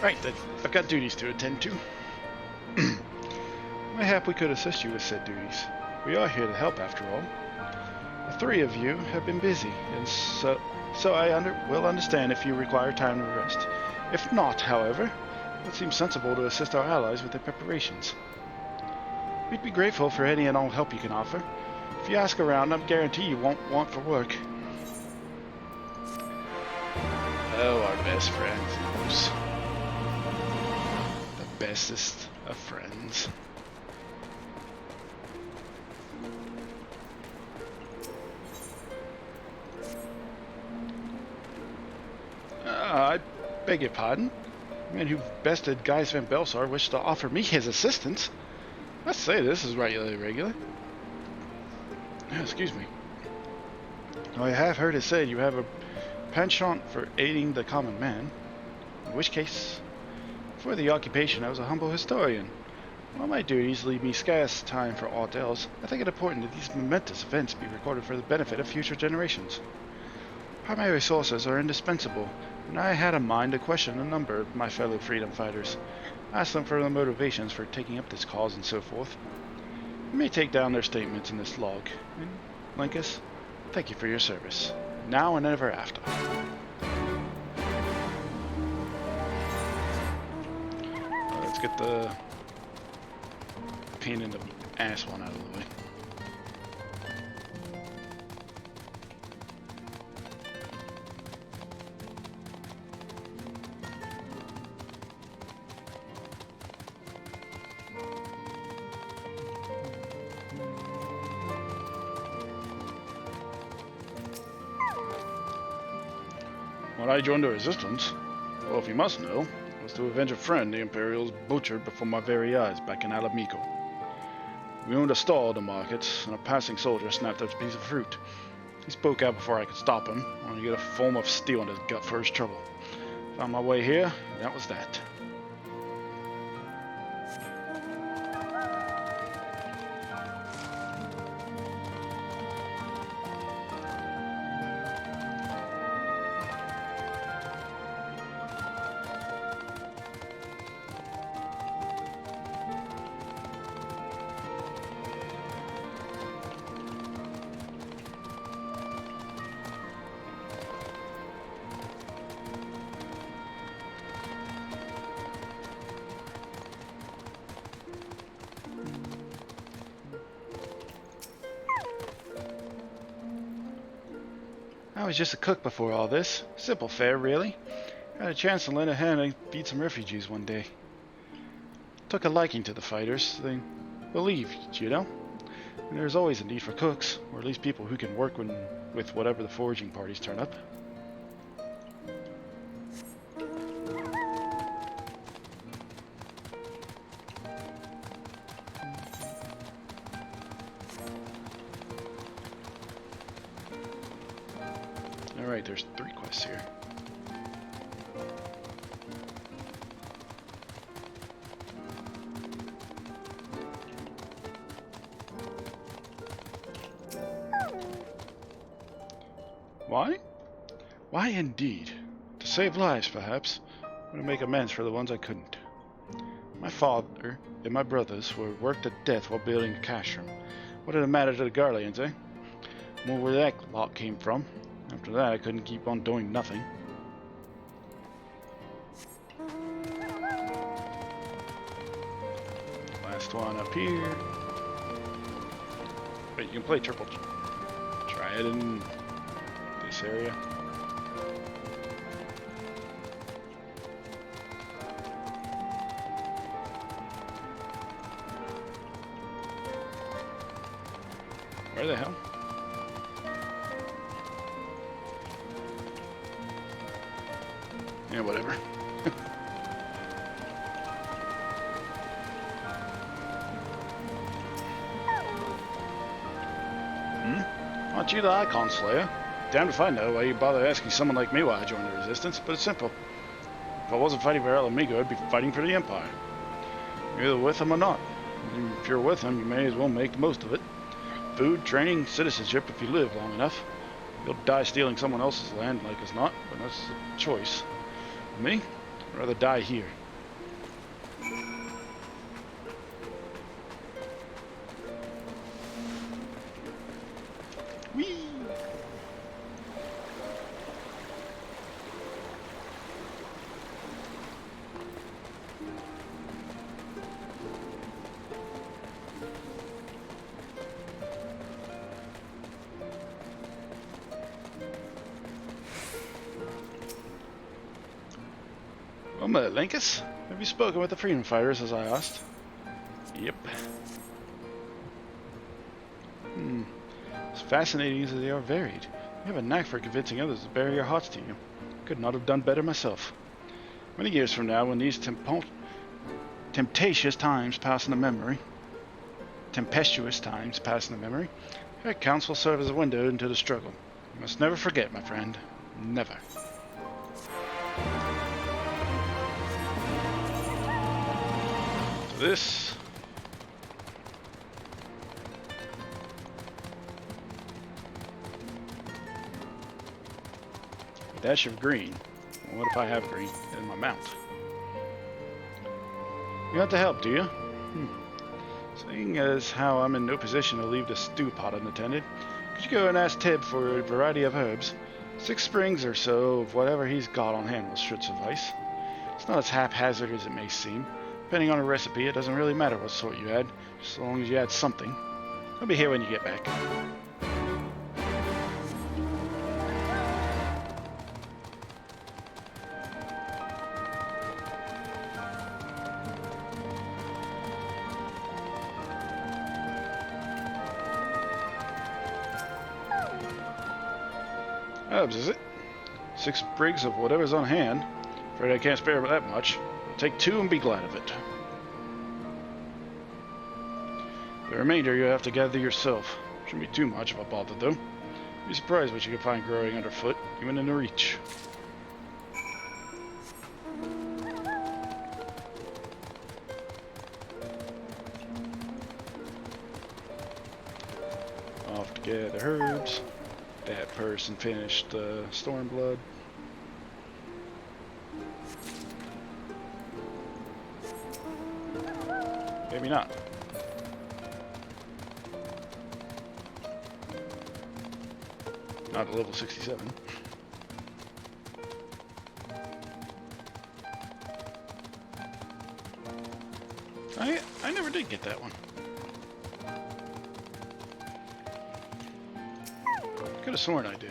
Right, I've got duties to attend to. Mayhap we could assist you with said duties. We are here to help, after all. The three of you have been busy, and so I will understand if you require time to rest. If not, however, it seems sensible to assist our allies with their preparations. We'd be grateful for any and all help you can offer. If you ask around, I guarantee you won't want for work. Oh, our best friends. The bestest of friends. I beg your pardon? The man who bested Gaius van Belsar wished to offer me his assistance. Let's say this is regular. Excuse me. I have heard it said you have a penchant for aiding the common man. In which case, for the occupation I was a humble historian. While my duties leave me scarce time for aught else, I think it important that these momentous events be recorded for the benefit of future generations. Primary sources are indispensable, and I had a mind to question a number of my fellow freedom fighters, ask them for their motivations for taking up this cause and so forth. You may take down their statements in this log, and, Linkus, thank you for your service, now and ever after. Let's get the pain in the ass one out of the way. When I joined the Resistance, well, if you must know, was to avenge a friend the Imperials butchered before my very eyes back in Alamico. We owned a stall at the markets, and a passing soldier snapped up a piece of fruit. He spoke out before I could stop him, only to get a foam of steel in his gut for his trouble. Found my way here, and that was that. I was just a cook before all this. Simple fare, really. Had a chance to lend a hand and feed some refugees one day. Took a liking to the fighters. They believed, you know. And there's always a need for cooks, or at least people who can work with whatever the foraging parties turn up. Alright, there's 3 quests here. Why? Why indeed? To save lives, perhaps, or to make amends for the ones I couldn't. My father and my brothers were worked to death while building a castrum. What did it matter to the Garleans, eh? More where that lot came from. After that, I couldn't keep on doing nothing. Last one up here. Wait, you can play triple triad in this area. Where the hell? Yeah, whatever. Aren't you the Icon Slayer? Damned if I know why you bother asking someone like me why I joined the Resistance, but it's simple. If I wasn't fighting for Alamigo, I'd be fighting for the Empire. You're either with them or not. And if you're with them, you may as well make the most of it. Food, training, citizenship if you live long enough. You'll die stealing someone else's land like as not, but that's a choice. For me, I'd rather die here. Whee! Well met, Linkus. Have you spoken with the freedom fighters as I asked? Yep. As fascinating as they are varied, you have a knack for convincing others to bare your hearts to you. Could not have done better myself. Many years from now, when these tempestuous times pass in the memory, your accounts will serve as a window into the struggle. You must never forget, my friend. Never. This dash of green. Well, what if I have green in my mount? You want to help, do you? Seeing as how I'm in no position to leave the stew pot unattended, could you go and ask Tib for a variety of herbs? 6 springs or so of whatever he's got on hand should suffice. It's not as haphazard as it may seem. Depending on the recipe, it doesn't really matter what sort you add, just as long as you add something. I'll be here when you get back. Herbs, is it? 6 sprigs of whatever's on hand. Afraid I can't spare that much. Take 2 and be glad of it. The remainder you'll have to gather yourself. Shouldn't be too much of a bother, though. Be surprised what you can find growing underfoot, even in the reach. Off to gather herbs. That person finished Stormblood. Maybe not. Not at level 67. I never did get that one. Could have sworn I did.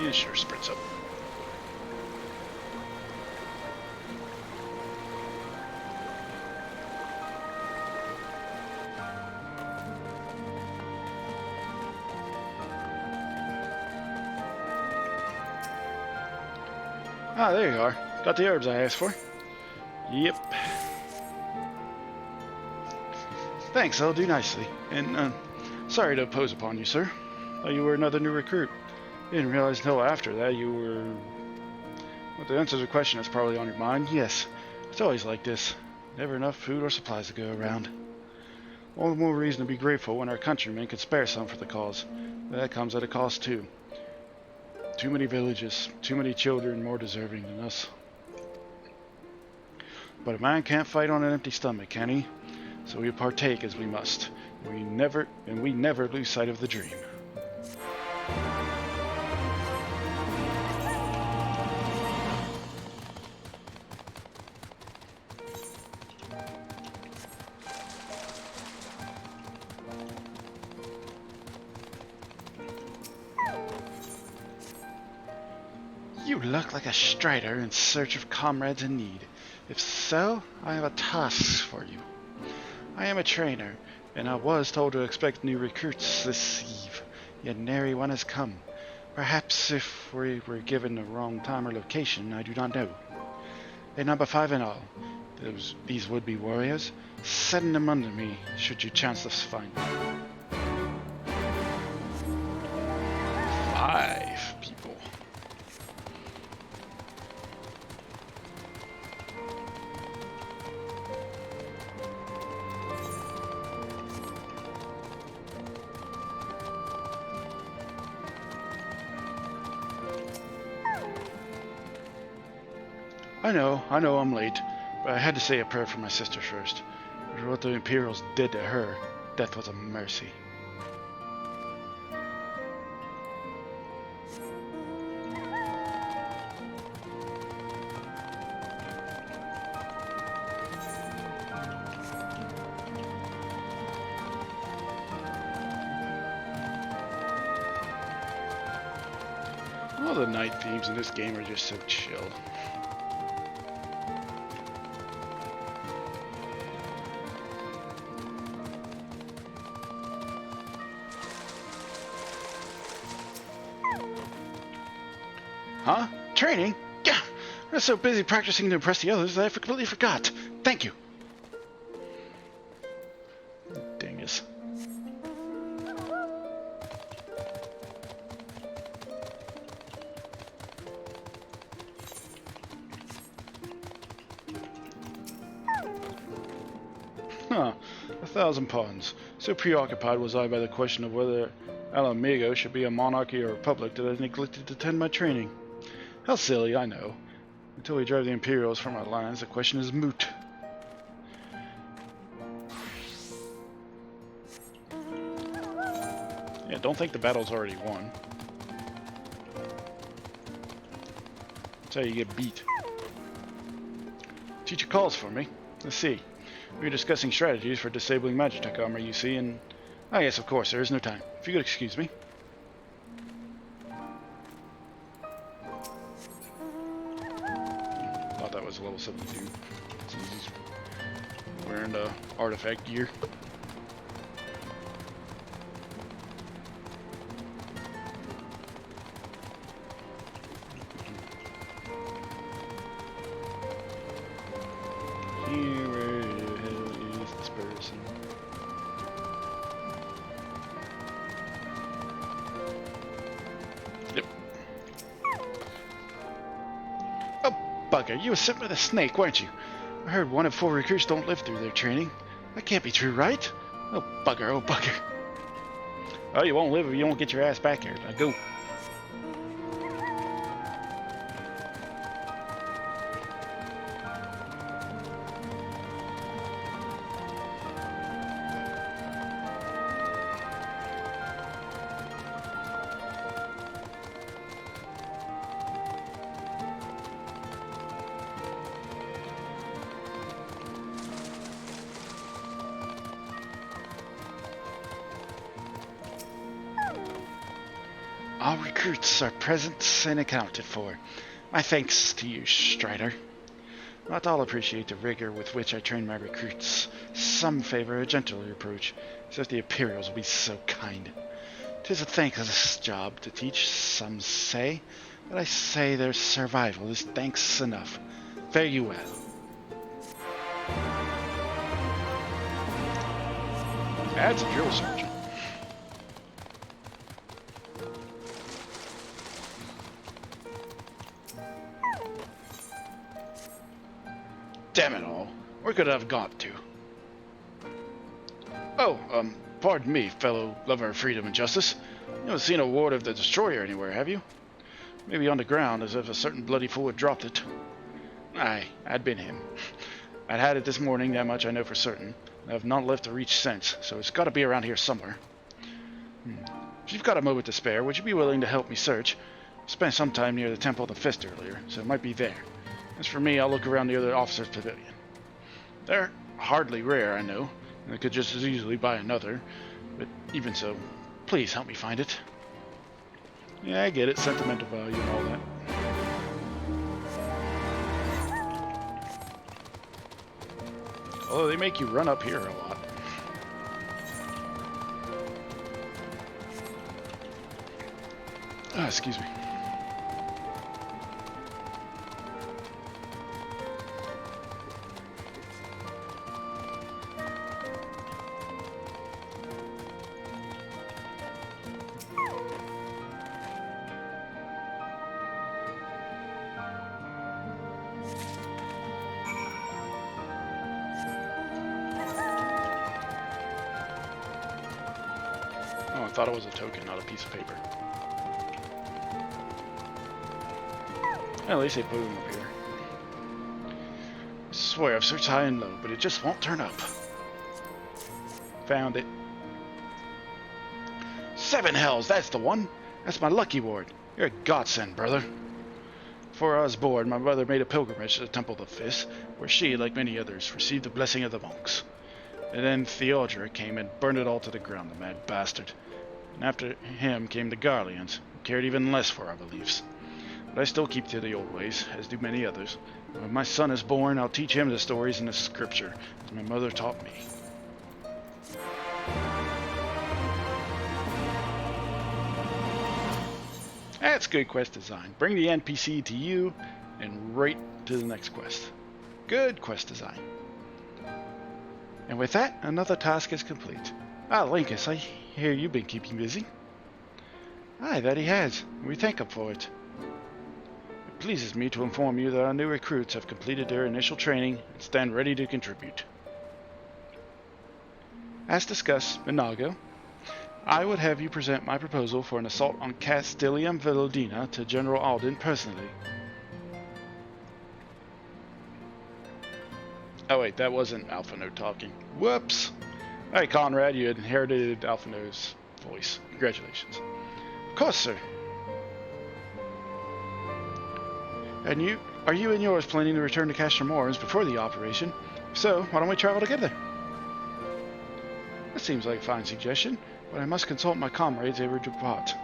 Yeah, sure, spritz up. Ah, there you are. Got the herbs I asked for. Yep. Thanks, I'll do nicely. And, sorry to impose upon you, sir. Thought you were another new recruit. Didn't realize until after that you were Well, to answer the question that's probably on your mind, yes. It's always like this. Never enough food or supplies to go around. All the more reason to be grateful when our countrymen could spare some for the cause. But that comes at a cost too. Too many villages, too many children more deserving than us. But a man can't fight on an empty stomach, can he? So we partake as we must. We never lose sight of the dream. You look like a strider in search of comrades in need. If so, I have a task for you. I am a trainer, and I was told to expect new recruits this eve, yet nary one has come. Perhaps if we were given the wrong time or location, I do not know. They number 5 in all. These would-be warriors. Send them under me, should you chance to find them. 5 people. I know I'm late, but I had to say a prayer for my sister first. After what the Imperials did to her, death was a mercy. All the night themes in this game are just so chill. Huh? Training? Yeah! I was so busy practicing to impress the others that I completely forgot. Thank you. Dingus. Huh. 1,000 pawns. So preoccupied was I by the question of whether Alamigo should be a monarchy or a republic that I neglected to attend my training. How silly, I know. Until we drive the Imperials from our lines, the question is moot. Yeah, don't think the battle's already won. That's how you get beat. Teacher calls for me. Let's see. We were discussing strategies for disabling Magitech armor, you see, and... Ah, yes, of course, there is no time. If you could excuse me. Thought that was a level 72. Since he's wearing the artifact gear. Bugger, you were sent by the snake, weren't you? I heard 1 of 4 recruits don't live through their training. That can't be true, right? Oh bugger, oh bugger. Oh, you won't live if you don't get your ass back here. Now go. All recruits are present and accounted for. My thanks to you, Strider. Not all appreciate the rigor with which I train my recruits. Some favor a gentler approach, as if the Imperials will be so kind. 'Tis a thankless job to teach, some say, but I say their survival is thanks enough. Fare you well. That's a drill sergeant. Damn it all. Where could I have got to? Oh, pardon me, fellow lover of freedom and justice. You haven't seen a ward of the Destroyer anywhere, have you? Maybe on the ground, as if a certain bloody fool had dropped it. Aye, I'd been him. I'd had it this morning, that much I know for certain. I have not left the reach since, so it's got to be around here somewhere. If you've got a moment to spare, would you be willing to help me search? I spent some time near the Temple of the Fist earlier, so it might be there. As for me, I'll look around the other officers' pavilion. They're hardly rare, I know, and I could just as easily buy another, but even so, please help me find it. Yeah, I get it, sentimental value and all that. Oh, they make you run up here a lot. Ah, excuse me. Oh, I thought it was a token, not a piece of paper. At least they put them up here. I swear I've searched high and low, but it just won't turn up. Found it. 7 hells, that's the one. That's my lucky ward. You're a godsend, brother. Before I was born, my mother made a pilgrimage to the Temple of the Fist, where she, like many others, received the blessing of the monks. And then Theodora came and burned it all to the ground, the mad bastard. And after him came the Garleans, who cared even less for our beliefs. But I still keep to the old ways, as do many others. And when my son is born, I'll teach him the stories in the scripture, as my mother taught me. That's good quest design. Bring the NPC to you, and right to the next quest. Good quest design. And with that, another task is complete. Ah, Linkus, I hear you've been keeping busy. Aye, that he has, and we thank him for it. It pleases me to inform you that our new recruits have completed their initial training and stand ready to contribute. As discussed, Minago, I would have you present my proposal for an assault on Castilium Velodina to General Alden personally. Oh wait, that wasn't Alphino talking. Whoops! Alright, Conrad, you inherited Alphino's voice. Congratulations. Of course, sir. And are you and yours planning to return to Castro Morens before the operation? If so, why don't we travel together? That seems like a fine suggestion, but I must consult my comrades ere we depart.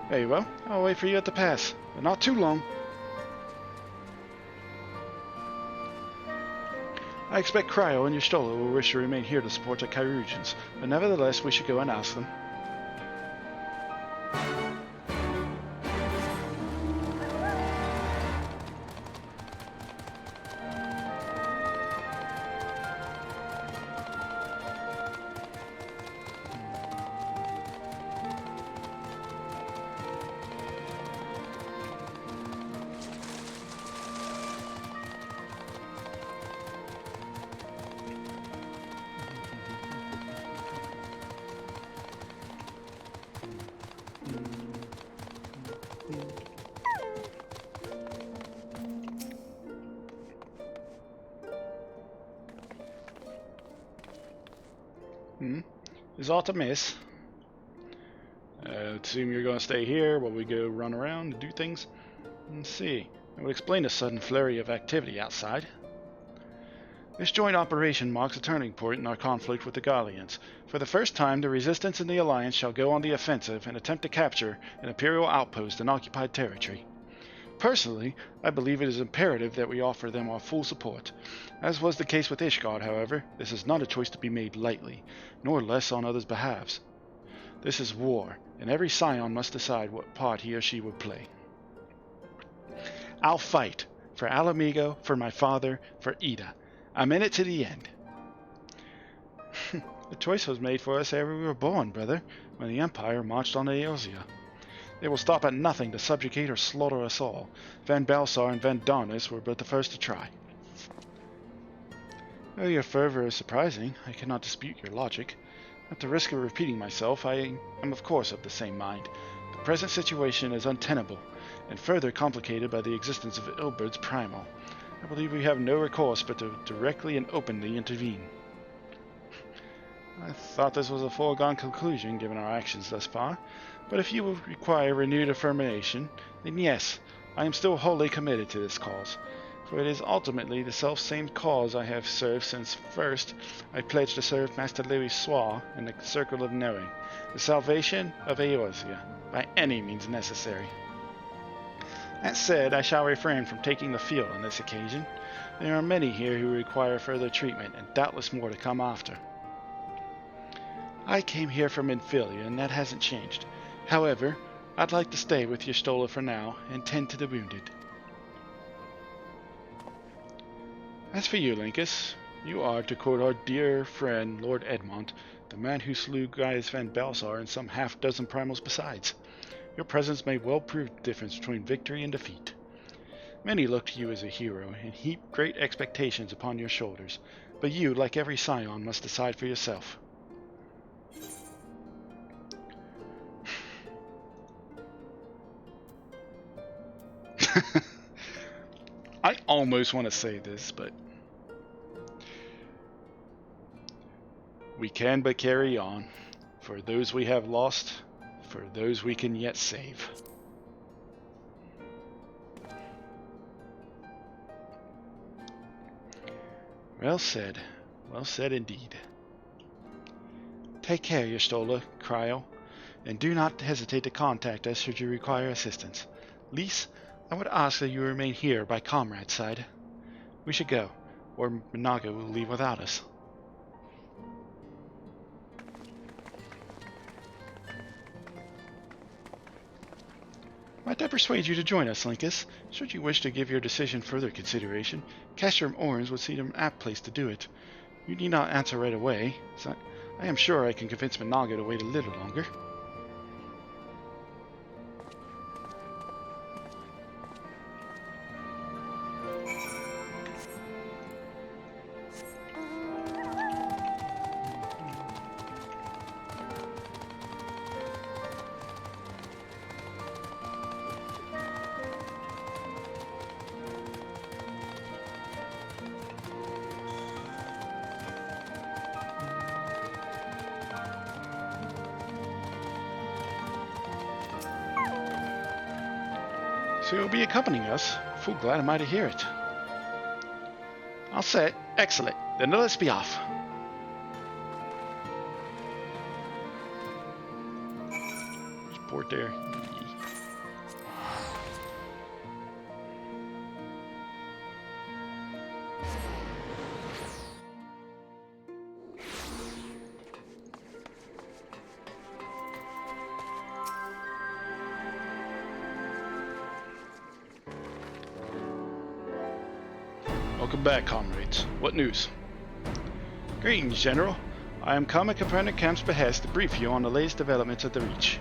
Very well, I'll wait for you at the pass, but not too long. I expect Cryo and Ystola will wish to remain here to support the Kyrugians, but nevertheless we should go and ask them. Is aught amiss? Assume you're going to stay here while we go run around and do things. Let's see. It would explain the sudden flurry of activity outside. This joint operation marks a turning point in our conflict with the Garleans. For the first time, the Resistance and the Alliance shall go on the offensive and attempt to capture an Imperial outpost in occupied territory. Personally, I believe it is imperative that we offer them our full support. As was the case with Ishgard, however, this is not a choice to be made lightly, nor less on others' behalves. This is war, and every scion must decide what part he or she would play. I'll fight. For Alamigo, for my father, for Ida. I'm in it to the end. The choice was made for us ere we were born, brother, when the Empire marched on Eorzea. They will stop at nothing to subjugate or slaughter us all. Van Balsar and Van Darnus were but the first to try. Though your fervor is surprising, I cannot dispute your logic. At the risk of repeating myself, I am of course of the same mind. The present situation is untenable, and further complicated by the existence of Ilbert's primal. I believe we have no recourse but to directly and openly intervene. I thought this was a foregone conclusion given our actions thus far, but if you will require renewed affirmation, then yes, I am still wholly committed to this cause, for it is ultimately the self-same cause I have served since first I pledged to serve Master Louis Soir in the Circle of Knowing, the salvation of Eorzea, by any means necessary. That said, I shall refrain from taking the field on this occasion. There are many here who require further treatment, and doubtless more to come after. I came here from Infilia, and that hasn't changed. However, I'd like to stay with your Stola for now, and tend to the wounded. As for you, Lincus, you are, to quote our dear friend Lord Edmont, the man who slew Gaius van Balsar and some half-dozen primals besides. Your presence may well prove the difference between victory and defeat. Many look to you as a hero, and heap great expectations upon your shoulders, but you, like every scion, must decide for yourself. I almost want to say this, but we can but carry on, for those we have lost, for those we can yet save. Well said indeed. Take care, your Stola, Cryo, and do not hesitate to contact us should you require assistance. Lise, I would ask that you remain here by Comrade's side. We should go, or Minaga will leave without us. Might I persuade you to join us, Lincus? Should you wish to give your decision further consideration, Castrum Orens would seem an apt place to do it. You need not answer right away, so I am sure I can convince Minaga to wait a little longer. So you'll be accompanying us? Full glad am I to hear it. All set. Excellent. Then let's be off. There's port there. Welcome back, comrades. What news? Greetings, General. I am come at Copernicus's behest to brief you on the latest developments at the Reach.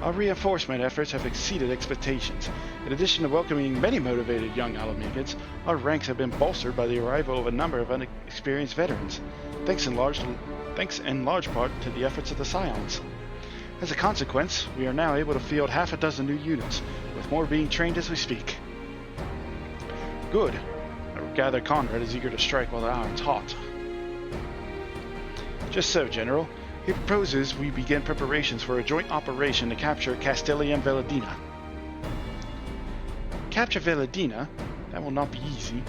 Our reinforcement efforts have exceeded expectations. In addition to welcoming many motivated young Alamegans, our ranks have been bolstered by the arrival of a number of inexperienced veterans, thanks in large part to the efforts of the Scions. As a consequence, we are now able to field half a dozen new units, with more being trained as we speak. Good. I gather Conrad is eager to strike while the iron's hot. Just so, General. He proposes we begin preparations for a joint operation to capture Castellia and Veladina. Capture Veladina? That will not be easy.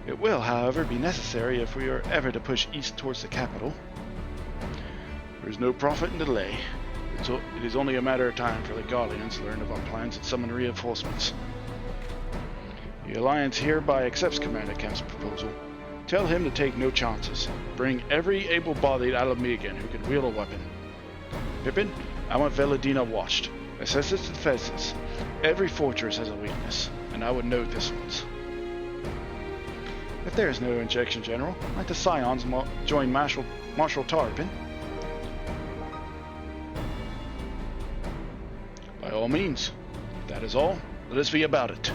It will, however, be necessary if we are ever to push east towards the capital. There is no profit in delay. It is only a matter of time for the Guardians to learn of our plans and summon reinforcements. The Alliance hereby accepts Commander Kemp's proposal. Tell him to take no chances. Bring every able-bodied Alamegan who can wield a weapon. Pippin, I want Veladina watched. Assess its defenses. Every fortress has a weakness, and I would note this one's. If there is no injection, General, let the Scions join Marshal Tarpin. By all means. If that is all, let us be about it.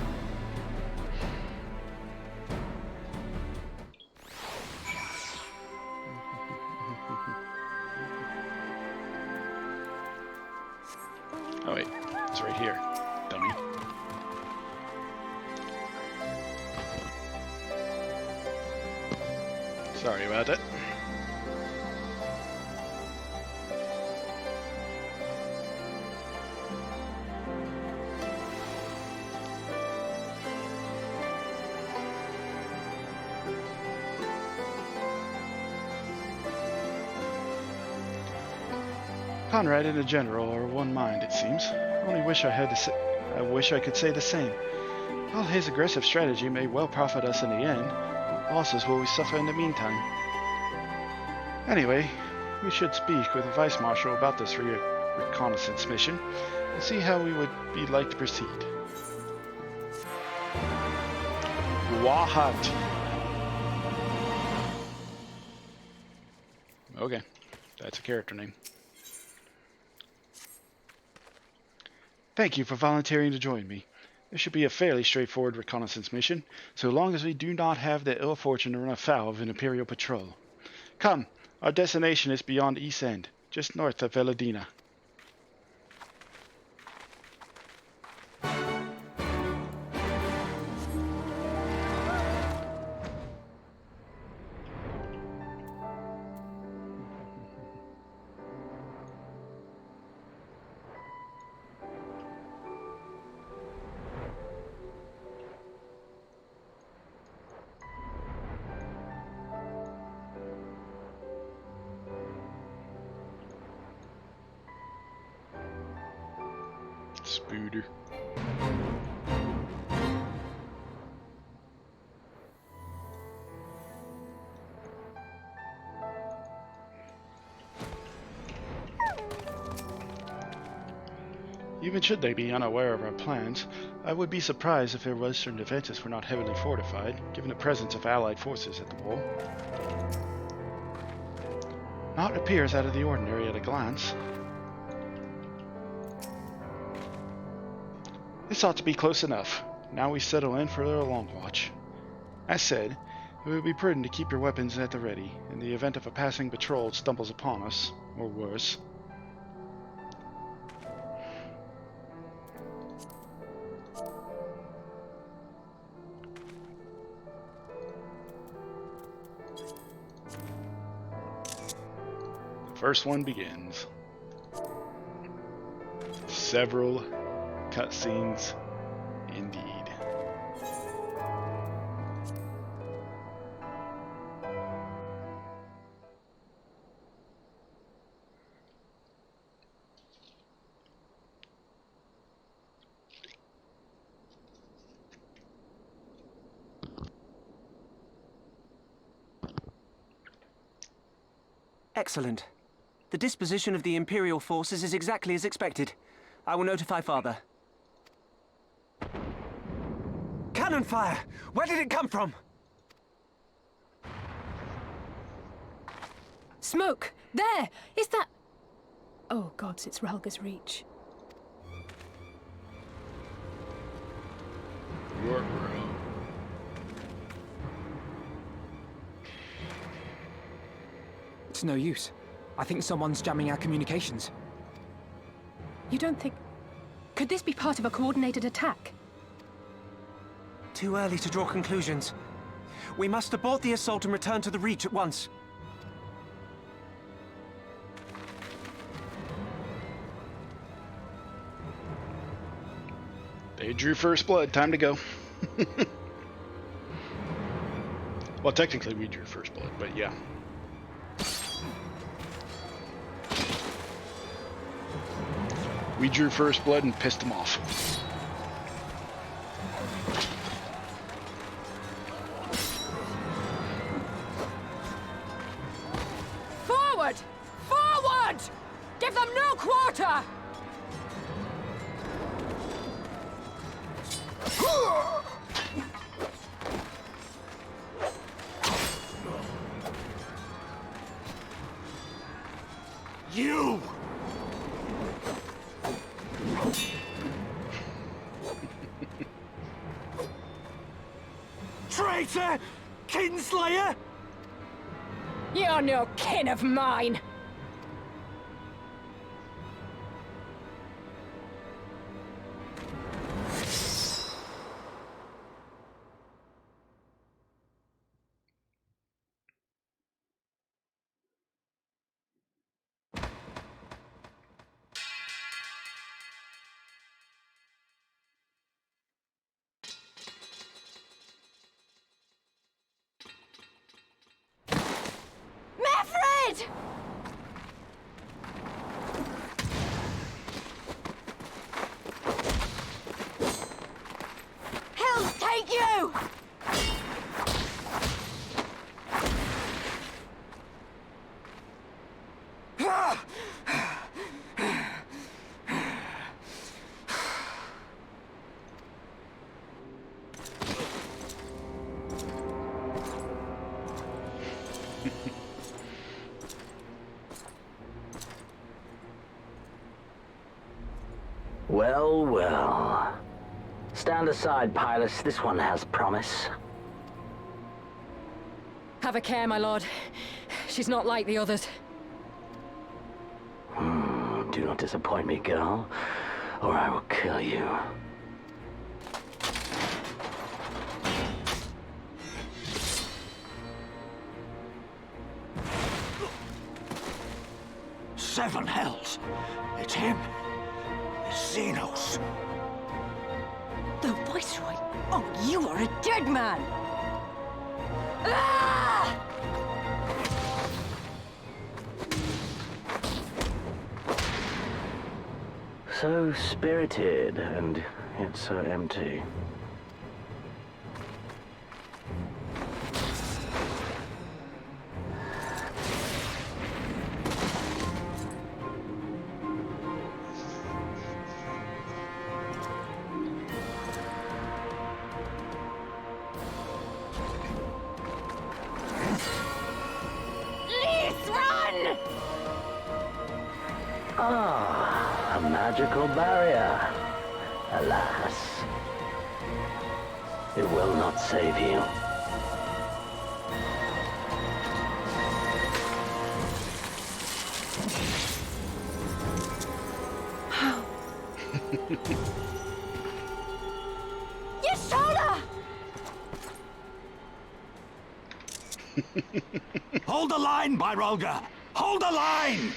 Oh wait, it's right here, dummy. Sorry about that. Conrad and the General are one mind, it seems. I only wish I wish I could say the same. While his aggressive strategy may well profit us in the end, what losses will we suffer in the meantime? Anyway, we should speak with the Vice Marshal about this reconnaissance mission and see how we would be like to proceed. Wahati. Okay, that's a character name. Thank you for volunteering to join me. This should be a fairly straightforward reconnaissance mission, so long as we do not have the ill fortune to run afoul of an Imperial patrol. Come, our destination is beyond East End, just north of Veladina. Spooder. Even should they be unaware of our plans, I would be surprised if their western defenses were not heavily fortified, given the presence of Allied forces at the wall. Naught appears out of the ordinary at a glance. This ought to be close enough. Now we settle in for a long watch. As said, it would be prudent to keep your weapons at the ready, in the event of a passing patrol stumbles upon us, or worse. The first one begins. Several cutscenes, indeed. Excellent. The disposition of the Imperial forces is exactly as expected. I will notify Father. Cannon fire! Where did it come from? Smoke! There! Is that... Oh, gods, it's Ralga's Reach. It's no use. I think someone's jamming our communications. You don't think... Could this be part of a coordinated attack? Too early to draw conclusions. We must abort the assault and return to the Reach at once. They drew first blood. Time to go. Well, technically we drew first blood, but yeah. We drew first blood and pissed them off. Forward! Forward! Give them no quarter! You! Traitor! Kinslayer! You're no kin of mine! dead! Hells take you! Well, well. Stand aside, Pilus. This one has promise. Have a care, my lord. She's not like the others. Do not disappoint me, girl, or I will kill you. Seven hells! It's him! It's Xenos! The Viceroy? Oh, you are a dead man! Ah! So spirited, and yet so empty. Ah, a magical barrier. Alas, it will not save you. Your shoulder! Hold the line, Byrolga! Hold the line!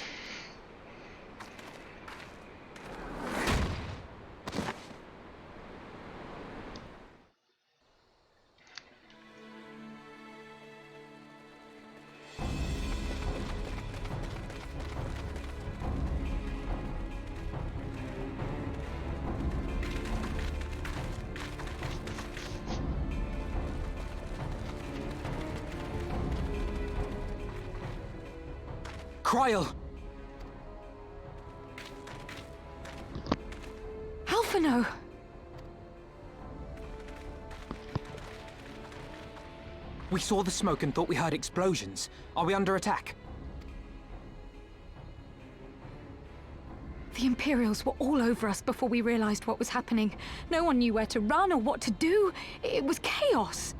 Kryl! Alphino! We saw the smoke and thought we heard explosions. Are we under attack? The Imperials were all over us before we realized what was happening. No one knew where to run or what to do. It was chaos.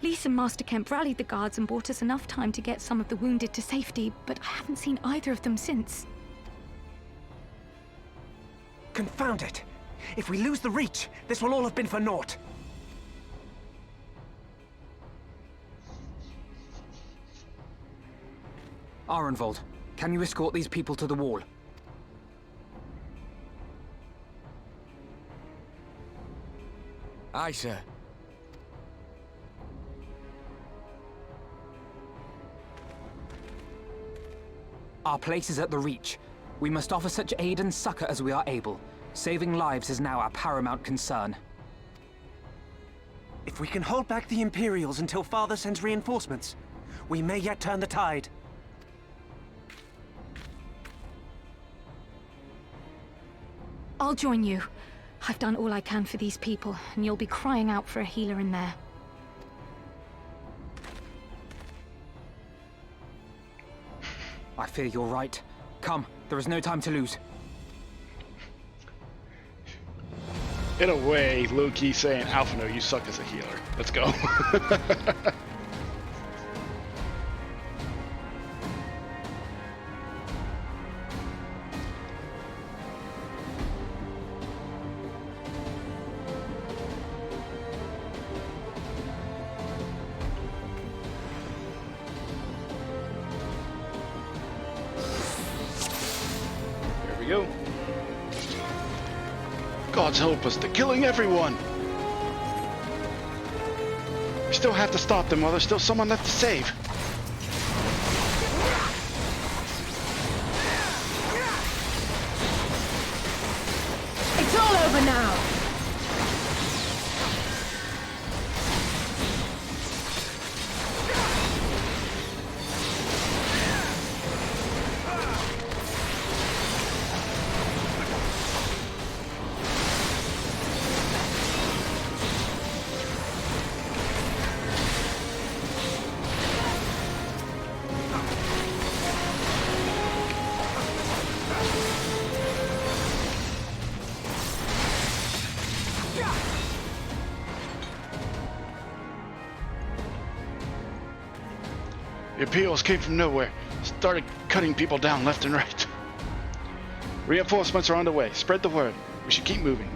Lise and Master Kemp rallied the guards and bought us enough time to get some of the wounded to safety, but I haven't seen either of them since. Confound it! If we lose the Reach, this will all have been for naught. Arenvold, can you escort these people to the wall? Aye, sir. Our place is at the Reach. We must offer such aid and succor as we are able. Saving lives is now our paramount concern. If we can hold back the Imperials until Father sends reinforcements, we may yet turn the tide. I'll join you. I've done all I can for these people, and you'll be crying out for a healer in there. I fear you're right. Come, there is no time to lose. In a way, low-key saying, Alphino, you suck as a healer. Let's go. Go. Gods help us, they're killing everyone! We still have to stop them while there's still someone left to save. The Imperials came from nowhere, started cutting people down left and right. Reinforcements are on the way. Spread the word. We should keep moving.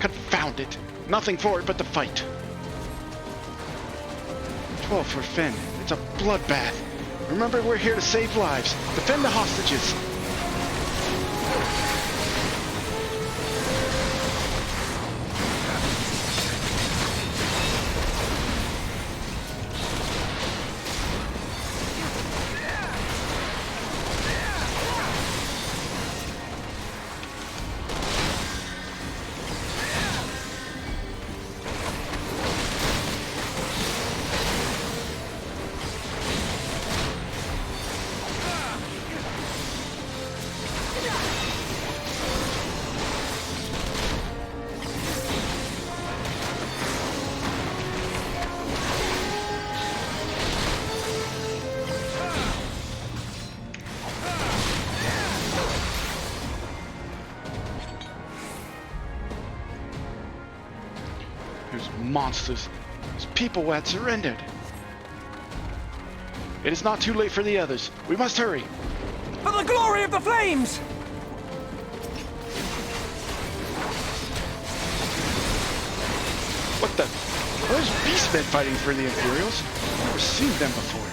Confound it. Nothing for it but to fight. 12 for Finn. It's a bloodbath. Remember, we're here to save lives. Defend the hostages. Monsters. Those people who had surrendered. It is not too late for the others. We must hurry. For the glory of the flames! What the? Are those beastmen fighting for the Imperials? I've never seen them before.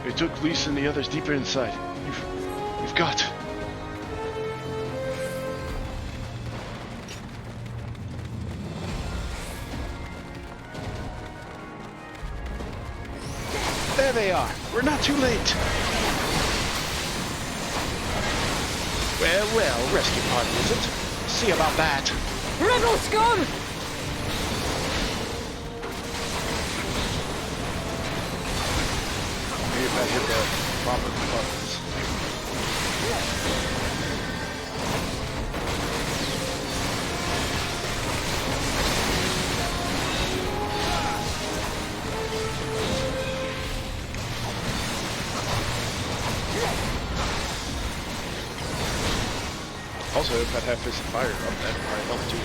They took Lisa and the others deeper inside. You've got... There they are. We're not too late. Well, rescue party, is it? See about that. Rebel scum! Maybe if I hit the proper buttons. Also, if that half fist fire up, that'd probably help too.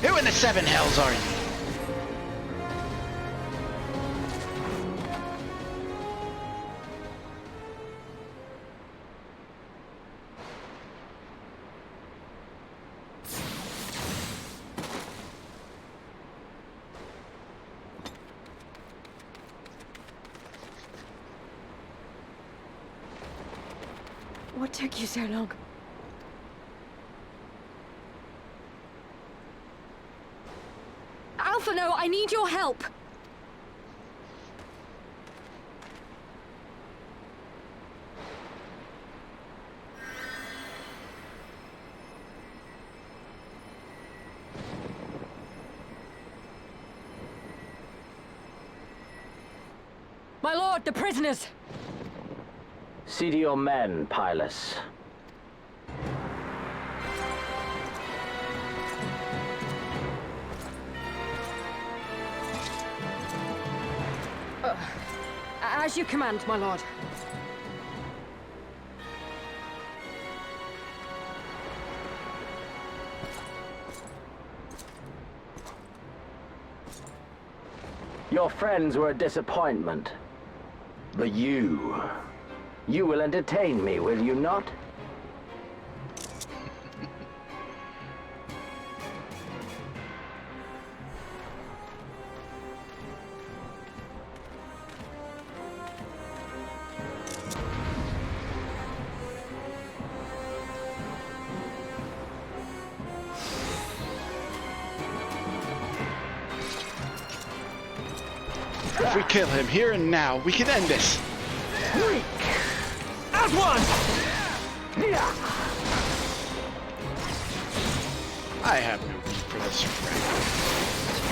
Who in the seven hells are you? What took you so long? Alpha, no, I need your help. My lord, the prisoners! See to your men, Pylus. As you command, my lord. Your friends were a disappointment. But you will entertain me, will you not? If we kill him here and now, we can end this. As one! I have no need for this wreck.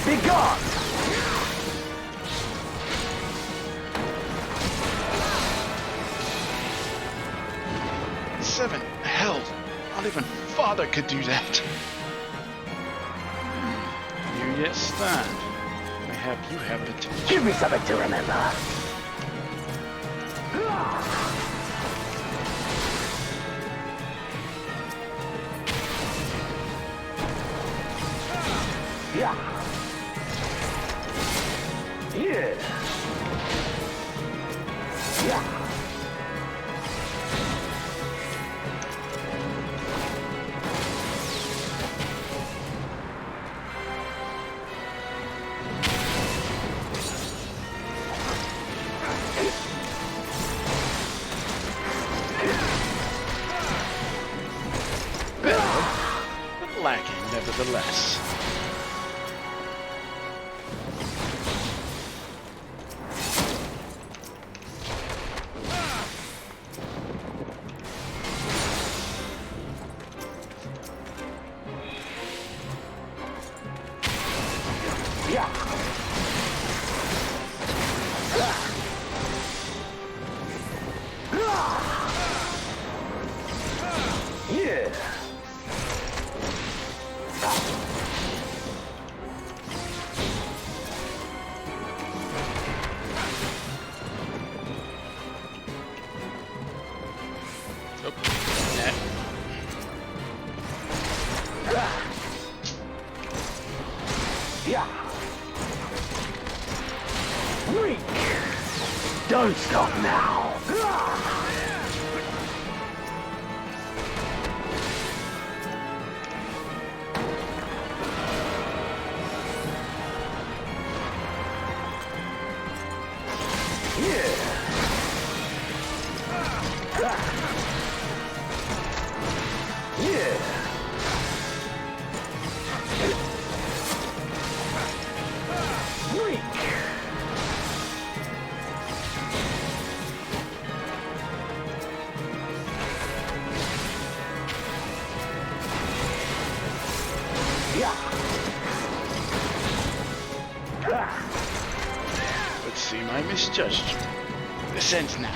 Be gone! 7. Hell, not even Father could do that. You yet stand. Mayhap you have potential. Give me something to remember. Yeah. Yeah. Yeah. But lacking nevertheless. Don't stop now. But see, I misjudged you. This ends now.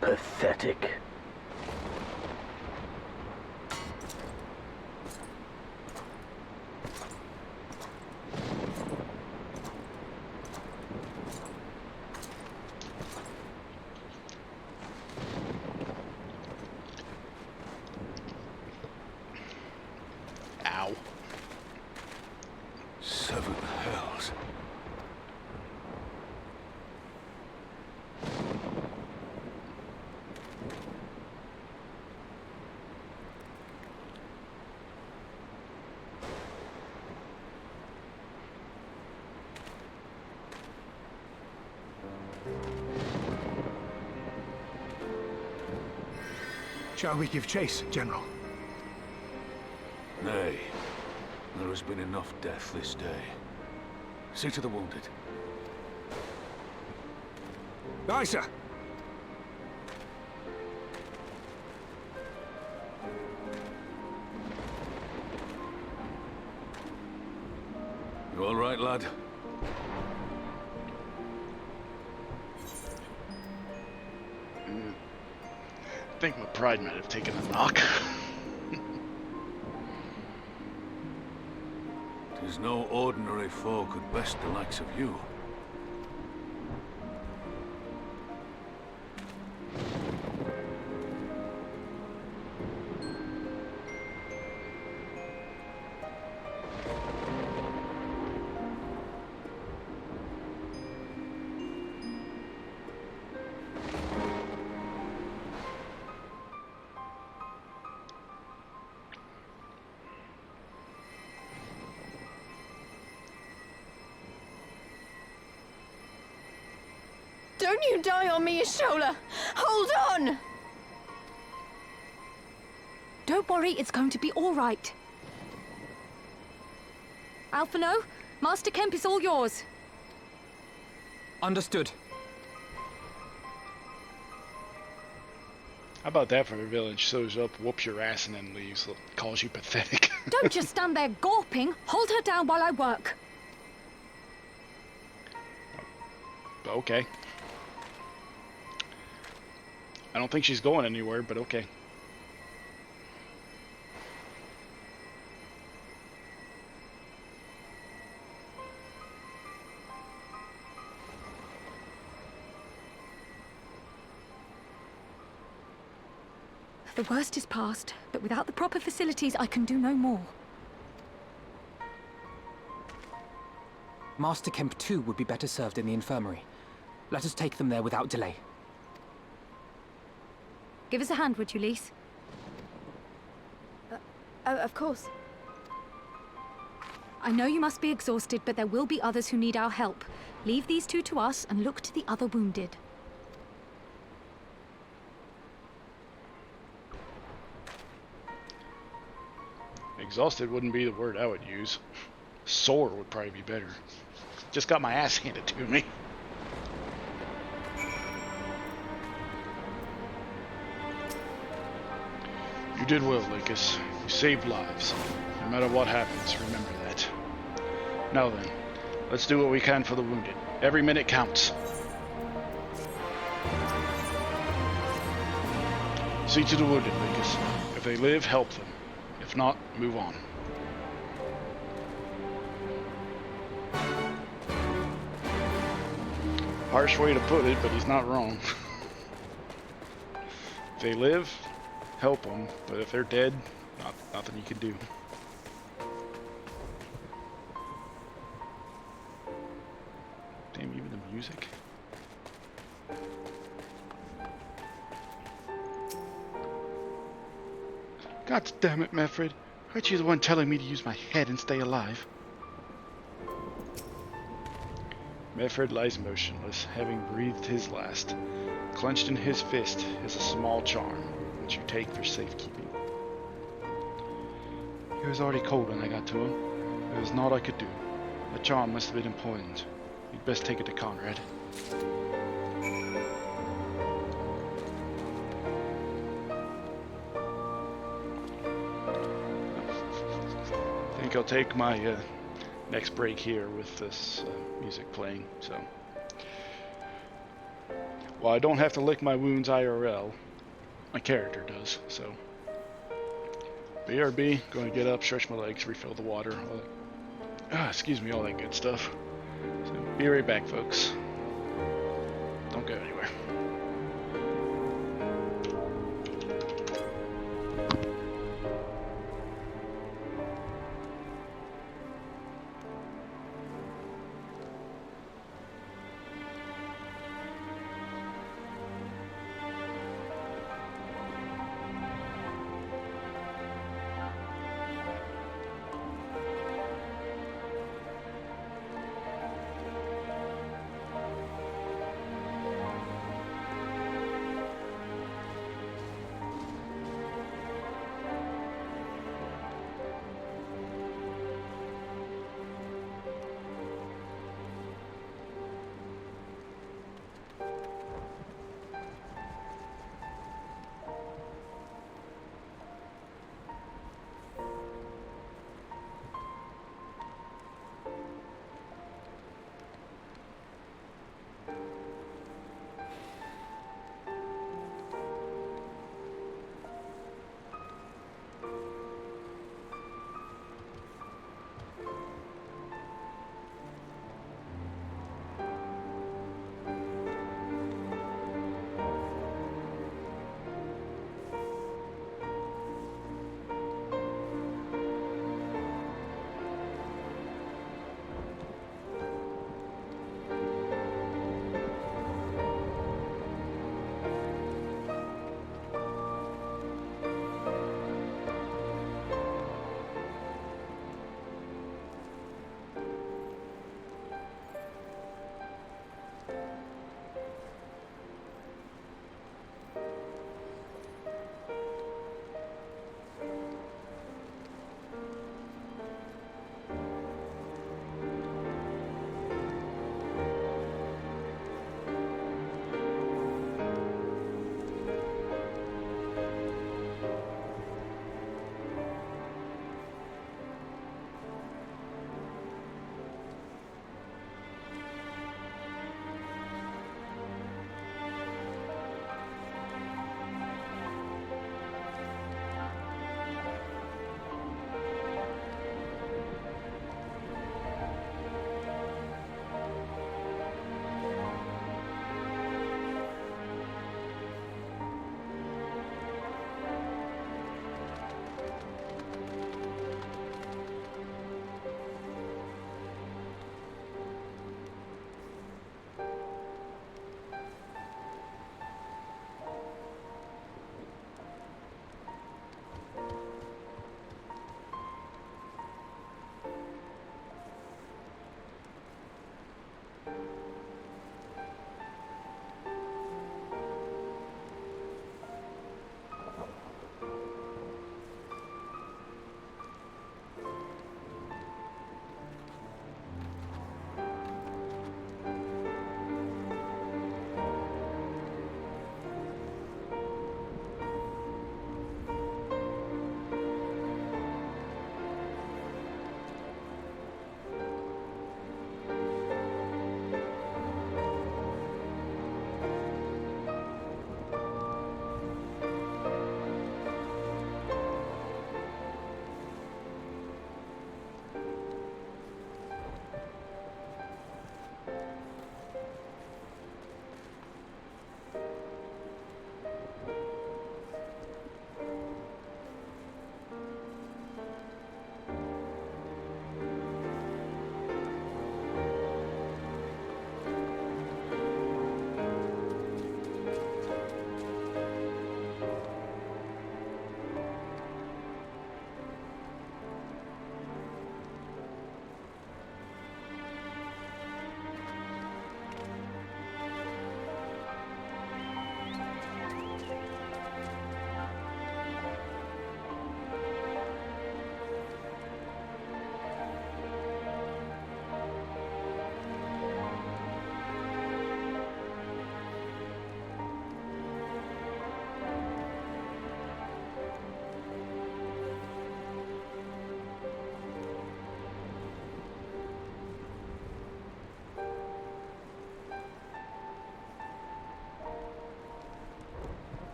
Pathetic. Ow. 7 hells. Shall we give chase, General? Nay. There has been enough death this day. See to the wounded. Aye, sir. You all right, lad? I think my pride might have taken a knock. 'Tis 'Tis no ordinary foe could best the likes of you. Don't you die on me, Ashola! Hold on! Don't worry, it's going to be all right. Alphino, Master Kemp is all yours. Understood. How about that for a village? Shows up, whoops your ass, and then leaves. Calls you pathetic. Don't just stand there gawping. Hold her down while I work. Okay. I don't think she's going anywhere, but okay. The worst is past, but without the proper facilities, I can do no more. Master Kemp too would be better served in the infirmary. Let us take them there without delay. Give us a hand, would you, Lise? Of course. I know you must be exhausted, but there will be others who need our help. Leave these two to us and look to the other wounded. Exhausted wouldn't be the word I would use. Sore would probably be better. Just got my ass handed to me. You did well, Lucas. You saved lives. No matter what happens, remember that. Now then, let's do what we can for the wounded. Every minute counts. See to the wounded, Lucas. If they live, help them. If not, move on. Harsh way to put it, but he's not wrong. If they live, help them, but if they're dead, nothing you can do. Damn, even the music. God damn it, Meffred. Aren't you the one telling me to use my head and stay alive? Meffred lies motionless, having breathed his last. Clenched in his fist is a small charm, which you take for safekeeping. He was already cold when I got to him. There was naught I could do. The charm must have been important. You'd best take it to Conrad. I think I'll take my next break here with this music playing, so. Well, I don't have to lick my wounds IRL. My character does, so. BRB, going to get up, stretch my legs, refill the water, excuse me, all that good stuff. So, be right back, folks. Don't go anywhere.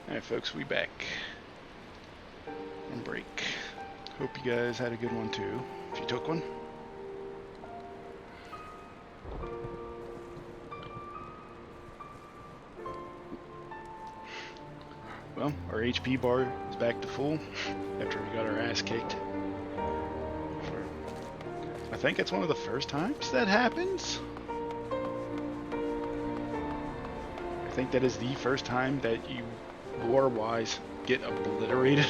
Alright folks, we back. On break. Hope you guys had a good one too, if you took one. Well, our HP bar is back to full after we got our ass kicked. I think it's one of the first times that happens. I think that is the first time that you, lore-wise, get obliterated.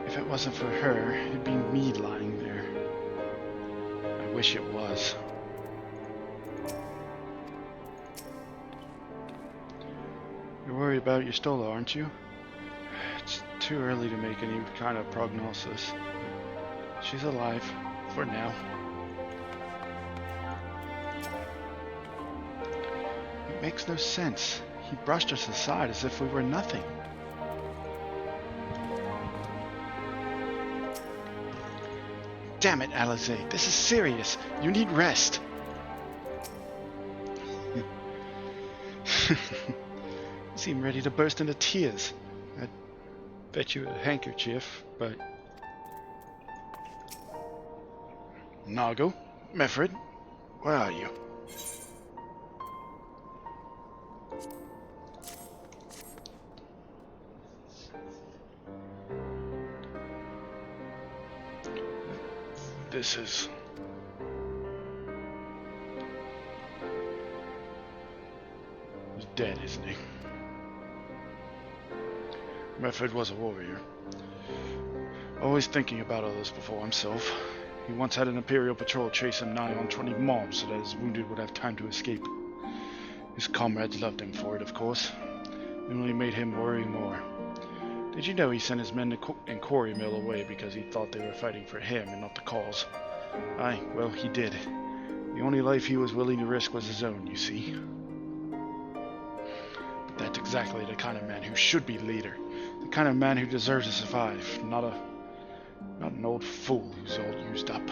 If it wasn't for her, it'd be me lying there. I wish it was. You're worried about your Stola, aren't you? It's too early to make any kind of prognosis. She's alive, for now. It makes no sense. He brushed us aside as if we were nothing. Damn it, Alizé, this is serious. You need rest. You seem ready to burst into tears. I'd bet you a handkerchief, but... Nago? Meffred? Where are you? This is... He's dead, isn't he? Meffred was a warrior. Always thinking about others before himself. He once had an Imperial patrol chase him nigh on 20 mobs so that his wounded would have time to escape. His comrades loved him for it, of course. It only made him worry more. Did you know he sent his men in Quarry Mill away because he thought they were fighting for him and not the cause? Aye, well, he did. The only life he was willing to risk was his own, you see. But that's exactly the kind of man who should be leader. The kind of man who deserves to survive, not an old fool who's all used up.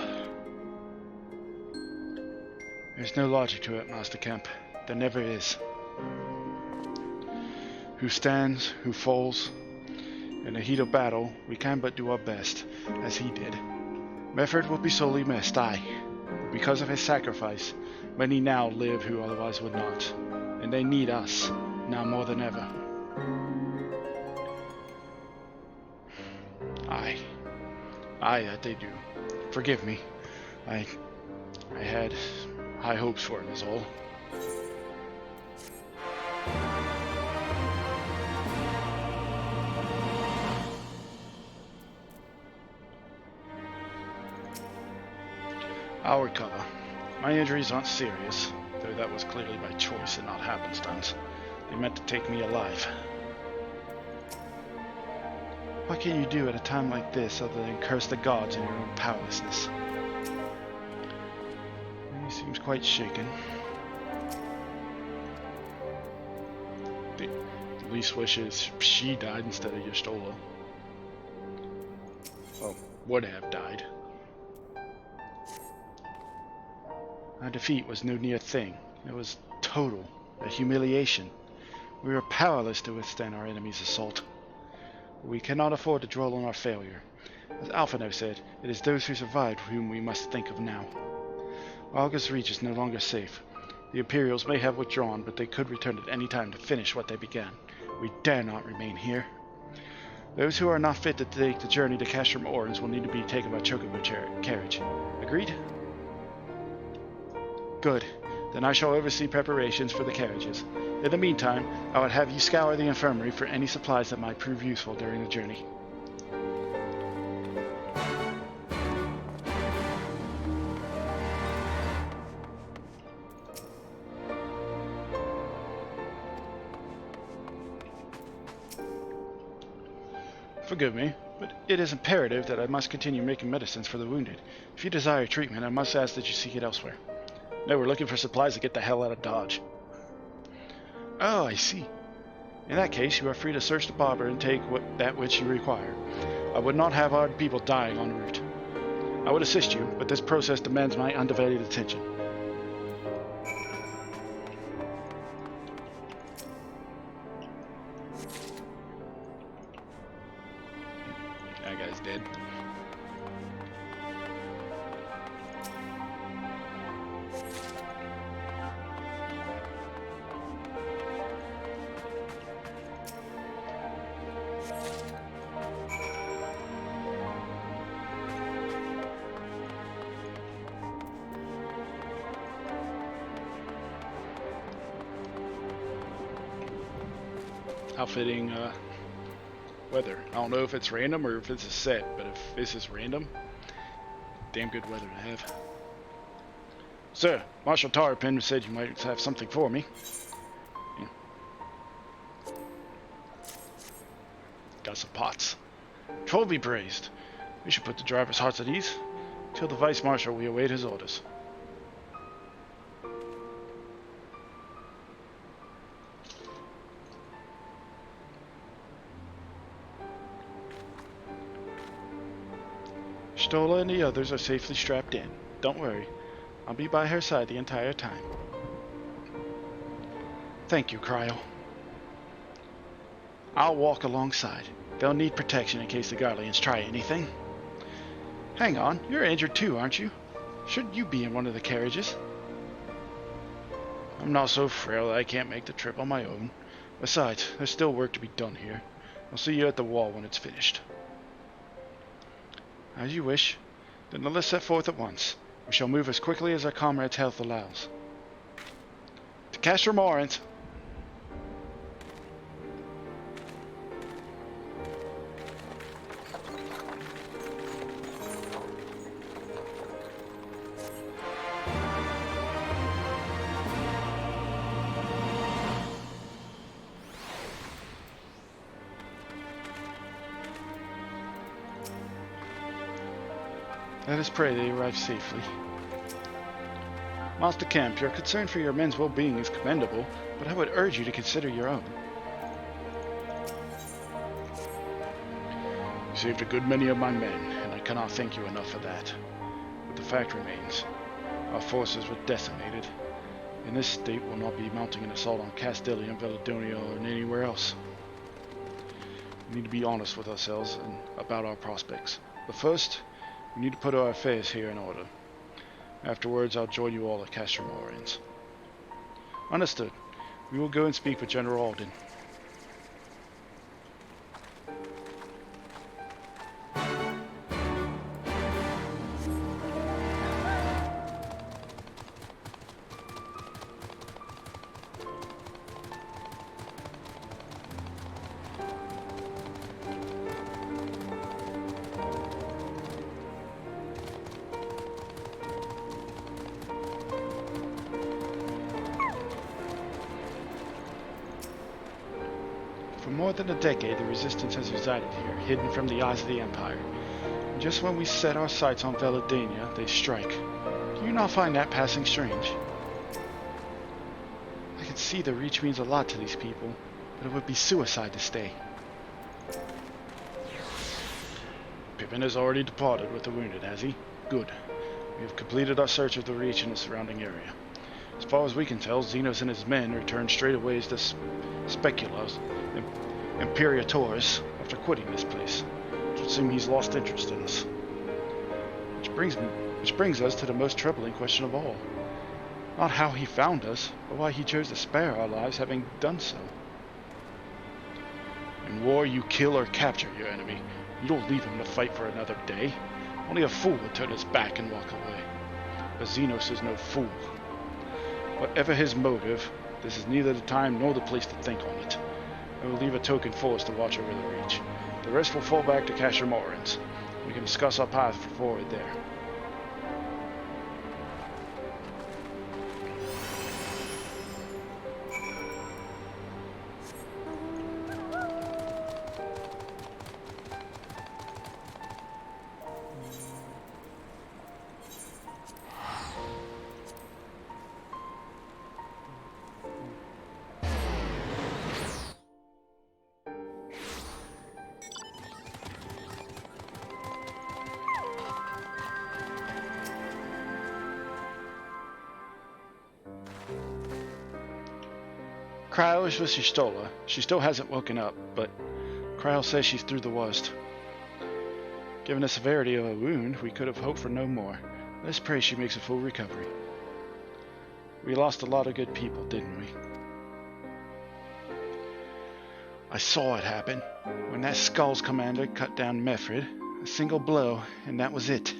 There's no logic to it, Master Kemp. There never is. Who stands, who falls. In the heat of battle, we can but do our best, as he did. Meffred will be sorely missed, aye. But because of his sacrifice, many now live who otherwise would not. And they need us, now more than ever. Aye, that they do. Forgive me. I had high hopes for him is all. I'll recover. My injuries aren't serious, though that was clearly by choice and not happenstance. They meant to take me alive. What can you do at a time like this other than curse the gods in your own powerlessness? He seems quite shaken. The least wish is she died instead of Y'shtola. Well, would have died. Our defeat was no near thing. It was total, a humiliation. We were powerless to withstand our enemy's assault. We cannot afford to dwell on our failure. As Alphino said, it is those who survived whom we must think of now. August Reach is no longer safe. The Imperials may have withdrawn, but they could return at any time to finish what they began. We dare not remain here. Those who are not fit to take the journey to Castrum Orens will need to be taken by Chocobo carriage. Agreed? Good. Then I shall oversee preparations for the carriages. In the meantime, I would have you scour the infirmary for any supplies that might prove useful during the journey. Forgive me, but it is imperative that I must continue making medicines for the wounded. If you desire treatment, I must ask that you seek it elsewhere. No, we're looking for supplies to get the hell out of Dodge. Oh, I see. In that case, you are free to search the barber and take that which you require. I would not have our people dying en route. I would assist you, but this process demands my undivided attention. That guy's dead. Outfitting weather. I don't know if it's random or if it's a set, but if this is random, damn good weather to have. Sir, Marshal Tarpin said you might have something for me. Yeah. Got some pots. Troll be praised. We should put the driver's hearts at ease. Till the Vice Marshal, we await his orders. Stola and the others are safely strapped in. Don't worry. I'll be by her side the entire time. Thank you, Cryo. I'll walk alongside. They'll need protection in case the Guardians try anything. Hang on, you're injured too, aren't you? Shouldn't you be in one of the carriages? I'm not so frail that I can't make the trip on my own. Besides, there's still work to be done here. I'll see you at the wall when it's finished. As you wish. Then let us set forth at once. We shall move as quickly as our comrades' health allows. To Castor Morant. Let us pray they arrive safely. Master Kemp, your concern for your men's well-being is commendable, but I would urge you to consider your own. You saved a good many of my men, and I cannot thank you enough for that. But the fact remains, our forces were decimated, and this state will not be mounting an assault on Castilia and Veladonia or anywhere else. We need to be honest with ourselves and about our prospects. But first, we need to put our affairs here in order. Afterwards, I'll join you all at Castor Morans. Understood. We will go and speak with General Alden. For more than a decade, the Resistance has resided here, hidden from the eyes of the Empire. And just when we set our sights on Veladania, they strike. Do you not find that passing strange? I can see the Reach means a lot to these people, but it would be suicide to stay. Pippin has already departed with the wounded, has he? Good. We have completed our search of the Reach and the surrounding area. As far as we can tell, Xenos and his men returned straight away to Speculos, Imperator's, after quitting this place. It would seem he's lost interest in us. Which brings us to the most troubling question of all. Not how he found us, but why he chose to spare our lives having done so. In war, you kill or capture your enemy. You don't leave him to fight for another day. Only a fool would turn his back and walk away. But Xenos is no fool. Whatever his motive, this is neither the time nor the place to think on it. I will leave a token force to watch over the Reach. The rest will fall back to Castor Morans. We can discuss our path forward there. Cryo is with Shistola. She still hasn't woken up, but Cryo says she's through the worst. Given the severity of her wound, we could have hoped for no more. Let's pray she makes a full recovery. We lost a lot of good people, didn't we? I saw it happen. When that Skull's commander cut down Mefrid, a single blow, and that was it.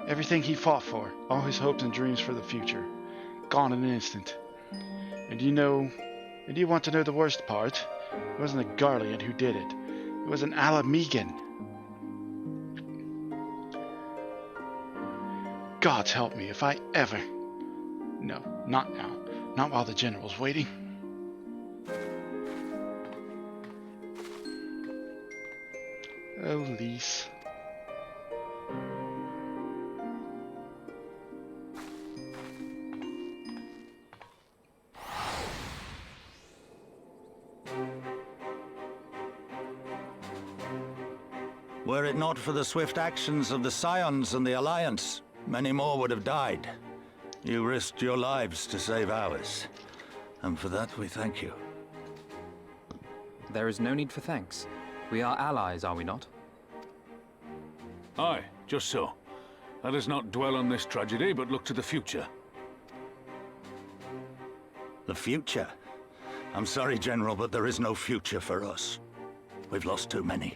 Everything he fought for, all his hopes and dreams for the future, gone in an instant. And you want to know the worst part? It wasn't a Garlean who did it. It was an Alamegan. Gods help me if I ever... No, not now. Not while the general's waiting. Oh, Lise. Were it not for the swift actions of the Scions and the Alliance, many more would have died. You risked your lives to save ours, and for that we thank you. There is no need for thanks. We are allies, are we not? Aye, just so. Let us not dwell on this tragedy, but look to the future. The future? I'm sorry, General, but there is no future for us. We've lost too many.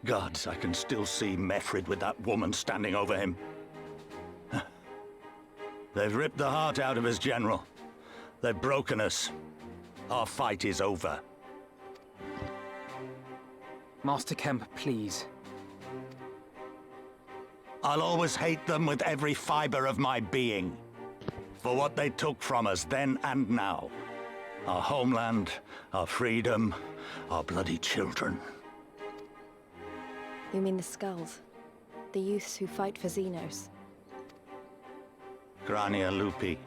Gods, I can still see Mefrid with that woman standing over him. They've ripped the heart out of us, General. They've broken us. Our fight is over. Master Kemp, please. I'll always hate them with every fiber of my being. For what they took from us then and now. Our homeland, our freedom, our bloody children. You mean the Skulls? The youths who fight for Xenos? Grania Lupi,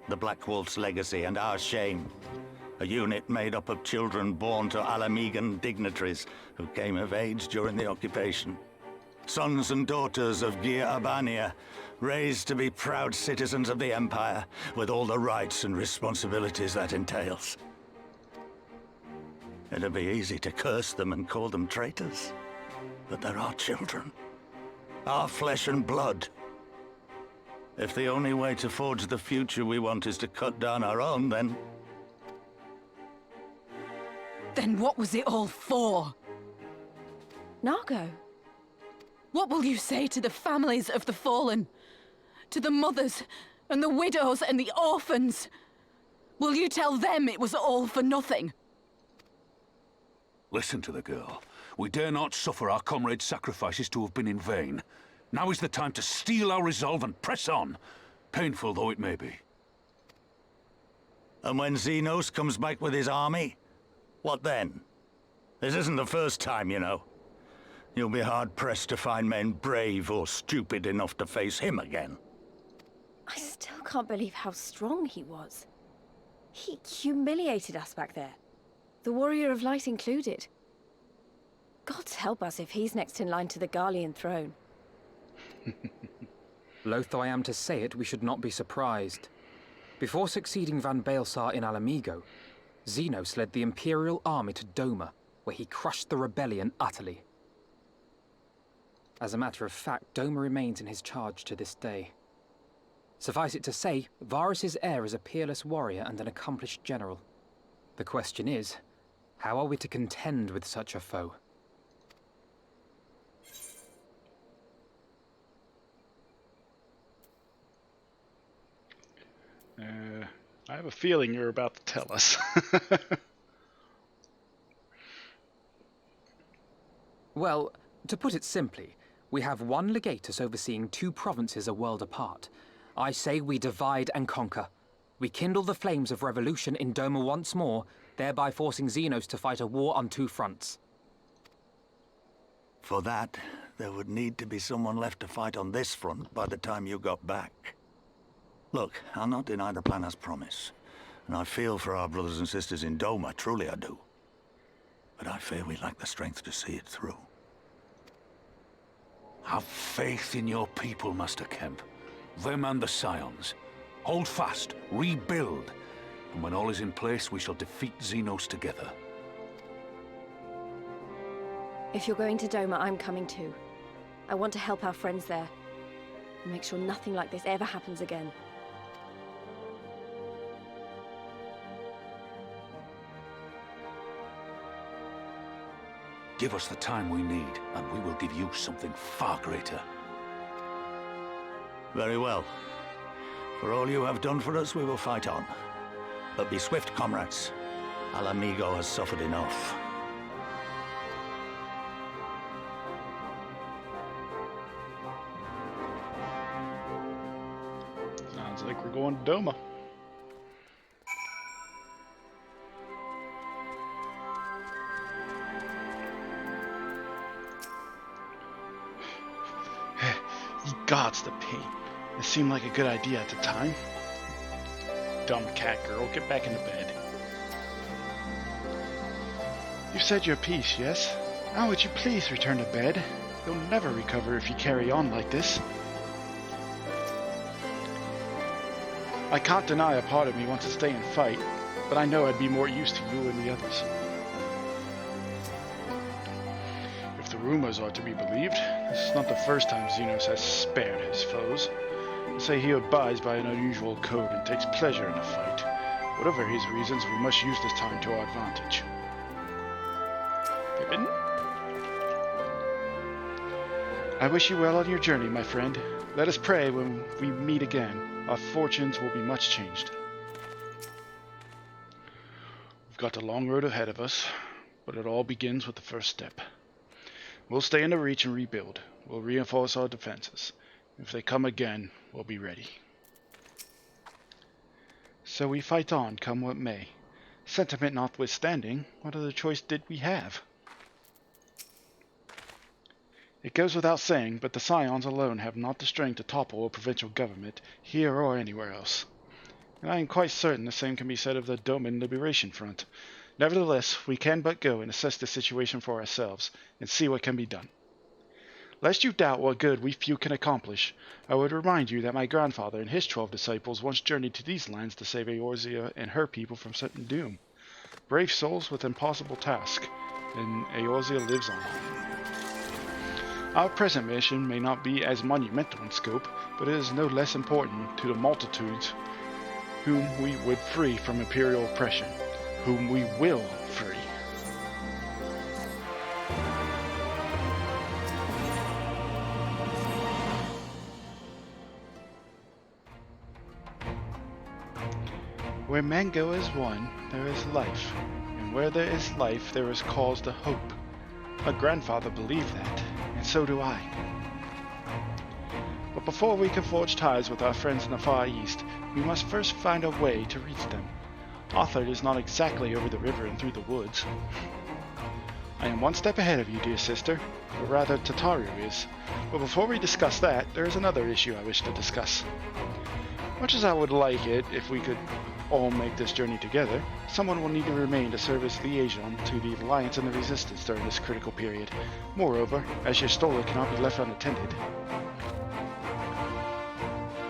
the Black Wolf's legacy and our shame. A unit made up of children born to Alamegan dignitaries who came of age during the occupation. Sons and daughters of Gir Abania, raised to be proud citizens of the Empire, with all the rights and responsibilities that entails. It'd be easy to curse them and call them traitors. But they're our children. Our flesh and blood. If the only way to forge the future we want is to cut down our own, then... Then what was it all for? Nargo? What will you say to the families of the fallen? To the mothers, and the widows, and the orphans? Will you tell them it was all for nothing? Listen to the girl. We dare not suffer our comrades' sacrifices to have been in vain. Now is the time to steel our resolve and press on, painful though it may be. And when Xenos comes back with his army, what then? This isn't the first time, you know. You'll be hard-pressed to find men brave or stupid enough to face him again. I still can't believe how strong he was. He humiliated us back there. The Warrior of Light included. Gods help us if he's next in line to the Garlean throne. Loath though I am to say it, we should not be surprised. Before succeeding Van Baelsar in Alamigo, Xenos led the Imperial army to Doma, where he crushed the rebellion utterly. As a matter of fact, Doma remains in his charge to this day. Suffice it to say, Varus's heir is a peerless warrior and an accomplished general. The question is, how are we to contend with such a foe? I have a feeling you're about to tell us. Well, to put it simply, we have one legatus overseeing two provinces a world apart. I say we divide and conquer. We kindle the flames of revolution in Doma once more, thereby forcing Xenos to fight a war on two fronts. For that, there would need to be someone left to fight on this front by the time you got back. Look, I'll not deny the plan as promised. And I feel for our brothers and sisters in Doma, truly I do. But I fear we lack the strength to see it through. Have faith in your people, Master Kemp. Them and the Scions. Hold fast, rebuild. And when all is in place, we shall defeat Xenos together. If you're going to Doma, I'm coming too. I want to help our friends there. And make sure nothing like this ever happens again. Give us the time we need, and we will give you something far greater. Very well. For all you have done for us, we will fight on. But be swift, comrades. Alamigo has suffered enough. Sounds like we're going to Doma. Ye gods, the pain. It seemed like a good idea at the time. Dumb cat girl, get back into bed. You've said your piece, yes? Now would you please return to bed? You'll never recover if you carry on like this. I can't deny a part of me wants to stay and fight, but I know I'd be more use to you and the others. If the rumors are to be believed, this is not the first time Xenos has spared his foes. They say he abides by an unusual code and takes pleasure in a fight. Whatever his reasons, we must use this time to our advantage. Pippin? I wish you well on your journey, my friend. Let us pray when we meet again, our fortunes will be much changed. We've got a long road ahead of us, but it all begins with the first step. We'll stay in the Reach and rebuild. We'll reinforce our defenses. If they come again, we'll be ready. So we fight on, come what may. Sentiment notwithstanding, what other choice did we have? It goes without saying, but the Scions alone have not the strength to topple a provincial government, here or anywhere else. And I am quite certain the same can be said of the Doman Liberation Front. Nevertheless, we can but go and assess the situation for ourselves, and see what can be done. Lest you doubt what good we few can accomplish, I would remind you that my grandfather and his 12 disciples once journeyed to these lands to save Eorzea and her people from certain doom. Brave souls with impossible task, and Eorzea lives on. Our present mission may not be as monumental in scope, but it is no less important to the multitudes whom we would free from imperial oppression, whom we will free. Where men go as one, there is life, and where there is life, there is cause to hope. My grandfather believed that, and so do I. But before we can forge ties with our friends in the Far East, we must first find a way to reach them. Arthur is not exactly over the river and through the woods. I am one step ahead of you, dear sister, or rather Tataru is. But before we discuss that, there is another issue I wish to discuss. Much as I would like it if we could all make this journey together, someone will need to remain to serve as liaison to the Alliance and the Resistance during this critical period. Moreover, as your Stola cannot be left unattended,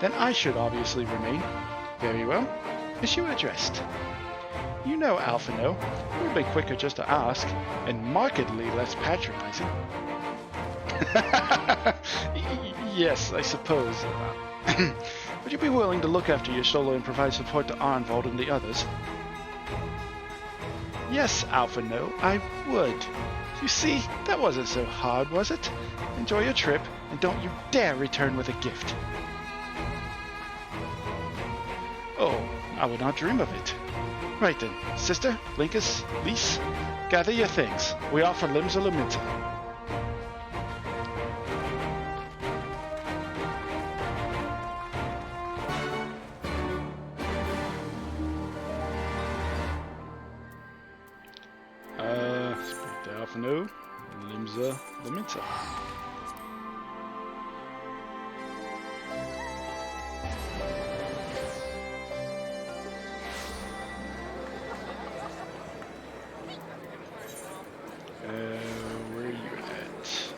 then I should obviously remain. Very well. Issue addressed. You know, Alphino, it would be quicker just to ask, and markedly less patronizing. Yes, I suppose. Would you be willing to look after your Stola and provide support to Arnvald and the others? Yes, Alphino, I would. You see, that wasn't so hard, was it? Enjoy your trip, and don't you dare return with a gift. Oh, I would not dream of it. Right then, sister, Linkus, Lise, gather your things. We offer Limsa Laminta. Speak to Alphino, Limsa Laminta. Where are you at?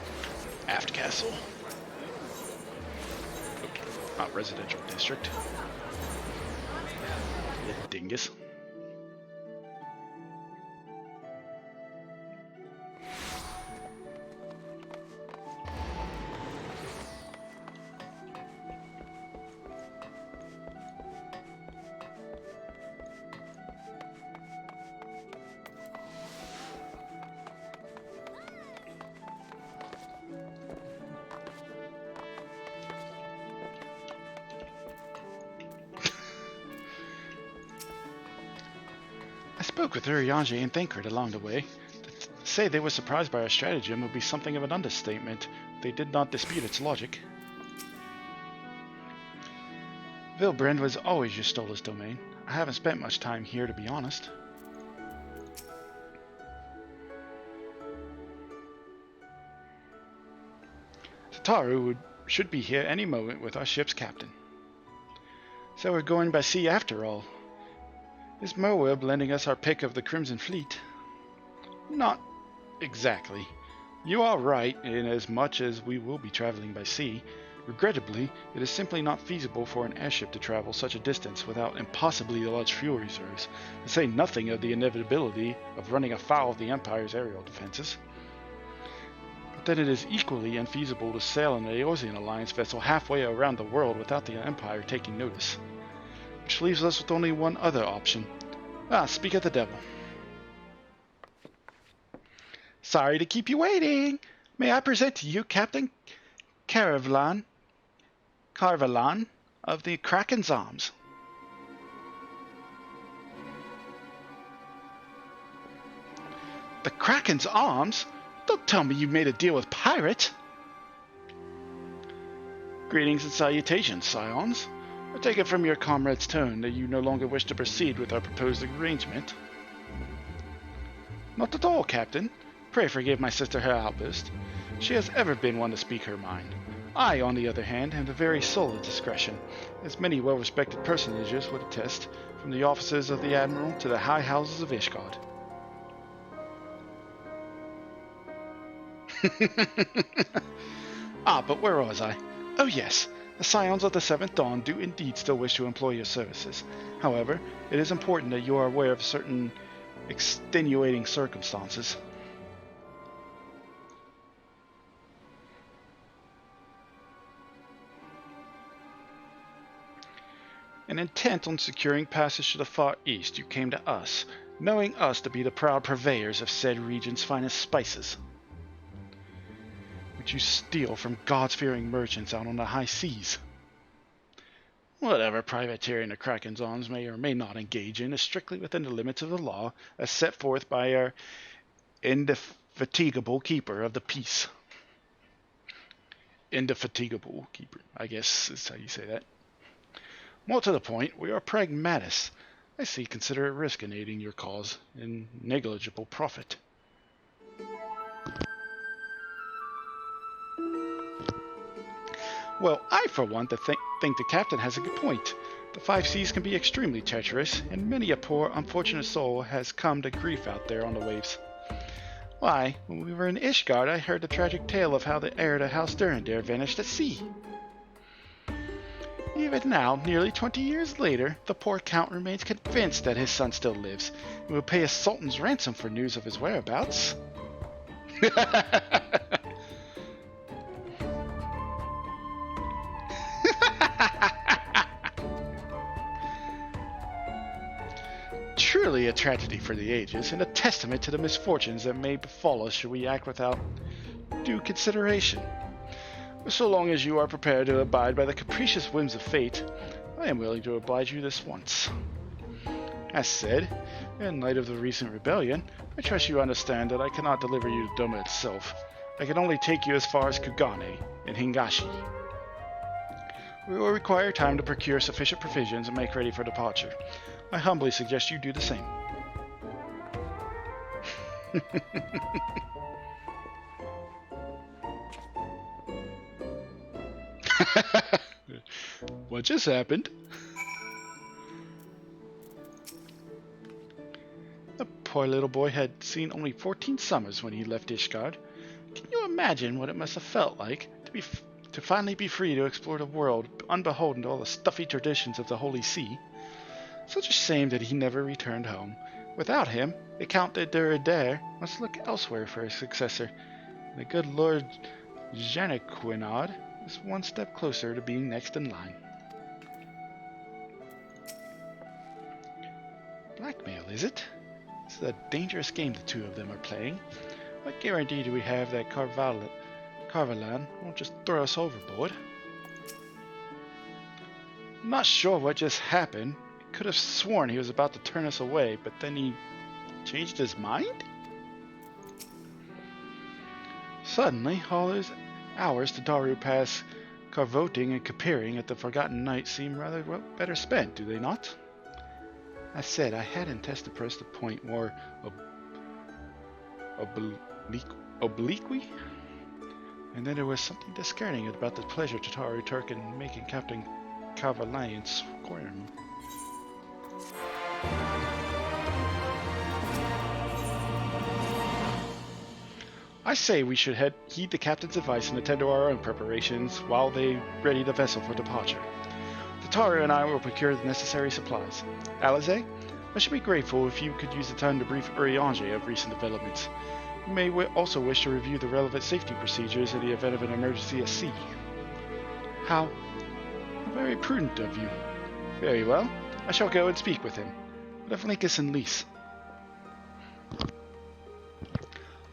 Aft Castle. Okay, not residential district. You dingus. spoke with Urianger and Thancred along the way. To say they were surprised by our stratagem would be something of an understatement. They did not dispute its logic. Vilbrand was always your Stolas domain. I haven't spent much time here, to be honest. Tataru should be here any moment with our ship's captain. So we're going by sea after all. Is Merweb lending us our pick of the Crimson Fleet? Not exactly. You are right in as much as we will be traveling by sea. Regrettably, it is simply not feasible for an airship to travel such a distance without impossibly large fuel reserves, to say nothing of the inevitability of running afoul of the Empire's aerial defenses. But then it is equally unfeasible to sail an Eorzean Alliance vessel halfway around the world without the Empire taking notice. Which leaves us with only one other option. Speak of the devil. Sorry to keep you waiting. May I present to you Captain Caravalan of the Kraken's Arms. The Kraken's Arms? Don't tell me you made a deal with pirates! Greetings and salutations, Scions. I take it from your comrade's tone that you no longer wish to proceed with our proposed arrangement. Not at all, Captain. Pray forgive my sister her outburst. She has ever been one to speak her mind. I, on the other hand, am the very soul of discretion, as many well-respected personages would attest, from the officers of the Admiral to the high houses of Ishgard. But where was I? Oh yes, the Scions of the Seventh Dawn do indeed still wish to employ your services. However, it is important that you are aware of certain extenuating circumstances. And intent on securing passage to the Far East, you came to us, knowing us to be the proud purveyors of said region's finest spices, which you steal from God-fearing merchants out on the high seas. Whatever privateering the Kraken's Arms may or may not engage in is strictly within the limits of the law, as set forth by our indefatigable keeper of the peace. Indefatigable keeper, I guess is how you say that. More to the point, we are pragmatists. I see considerate risk in aiding your cause, and negligible profit. Well, I for one think the captain has a good point. The five seas can be extremely treacherous, and many a poor, unfortunate soul has come to grief out there on the waves. Why, when we were in Ishgard, I heard the tragic tale of how the heir to House Durandare vanished at sea. Even now, nearly 20 years later, the poor Count remains convinced that his son still lives, and will pay a sultan's ransom for news of his whereabouts. Truly a tragedy for the ages, and a testament to the misfortunes that may befall us should we act without due consideration. So long as you are prepared to abide by the capricious whims of fate, I am willing to oblige you this once. As said, in light of the recent rebellion, I trust you understand that I cannot deliver you to Doma itself. I can only take you as far as Kugane and Hingashi. We will require time to procure sufficient provisions and make ready for departure. I humbly suggest you do the same. What just happened? The poor little boy had seen only 14 summers when he left Ishgard. Can you imagine what it must have felt like to finally be free to explore the world, unbeholden to all the stuffy traditions of the Holy See? Such a shame that he never returned home. Without him, the Count de Durandare must look elsewhere for his successor. The good Lord Janequinard is one step closer to being next in line. Blackmail, is it? This is a dangerous game the two of them are playing. What guarantee do we have that Carvalan won't just throw us overboard? I'm not sure what just happened. I could have sworn he was about to turn us away, but then he changed his mind? Suddenly, all those hours Tataru pass carvoting and capeering at the Forgotten Night seem rather well better spent, do they not? I said I hadn't tested press the point more obliquely, and then there was something disconcerting about the pleasure Tataru took in making Captain Cavalian squirm. I say we should heed the captain's advice and attend to our own preparations while they ready the vessel for departure. Tataru and I will procure the necessary supplies. Alize, I should be grateful if you could use the time to brief Urianger of recent developments. You may also wish to review the relevant safety procedures in the event of an emergency at sea. How very prudent of you. Very well, I shall go and speak with him. But of Linkus and Lys.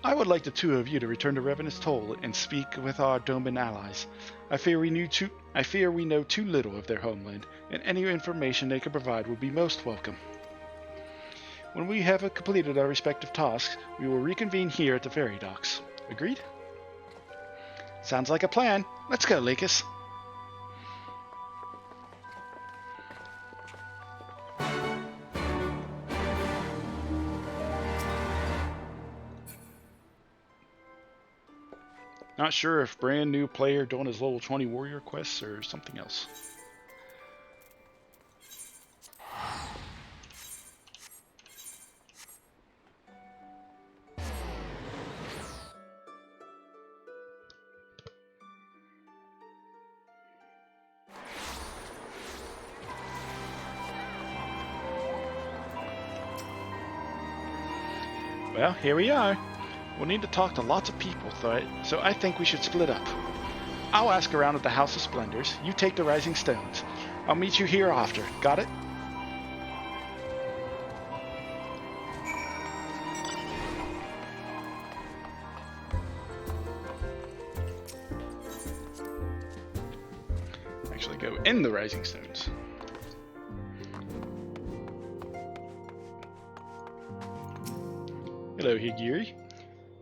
I would like the two of you to return to Revenant's Toll and speak with our Doman allies. I fear we know too little of their homeland, and any information they can provide would be most welcome. When we have completed our respective tasks, we will reconvene here at the ferry docks. Agreed? Sounds like a plan. Let's go, Linkus. Not sure if brand new player doing his level 20 warrior quests or something else. Well, here we are. We'll need to talk to lots of people, so I think we should split up. I'll ask around at the House of Splendors. You take the Rising Stones. I'll meet you here after. Got it? Actually go in the Rising Stones. Hello, Higiri.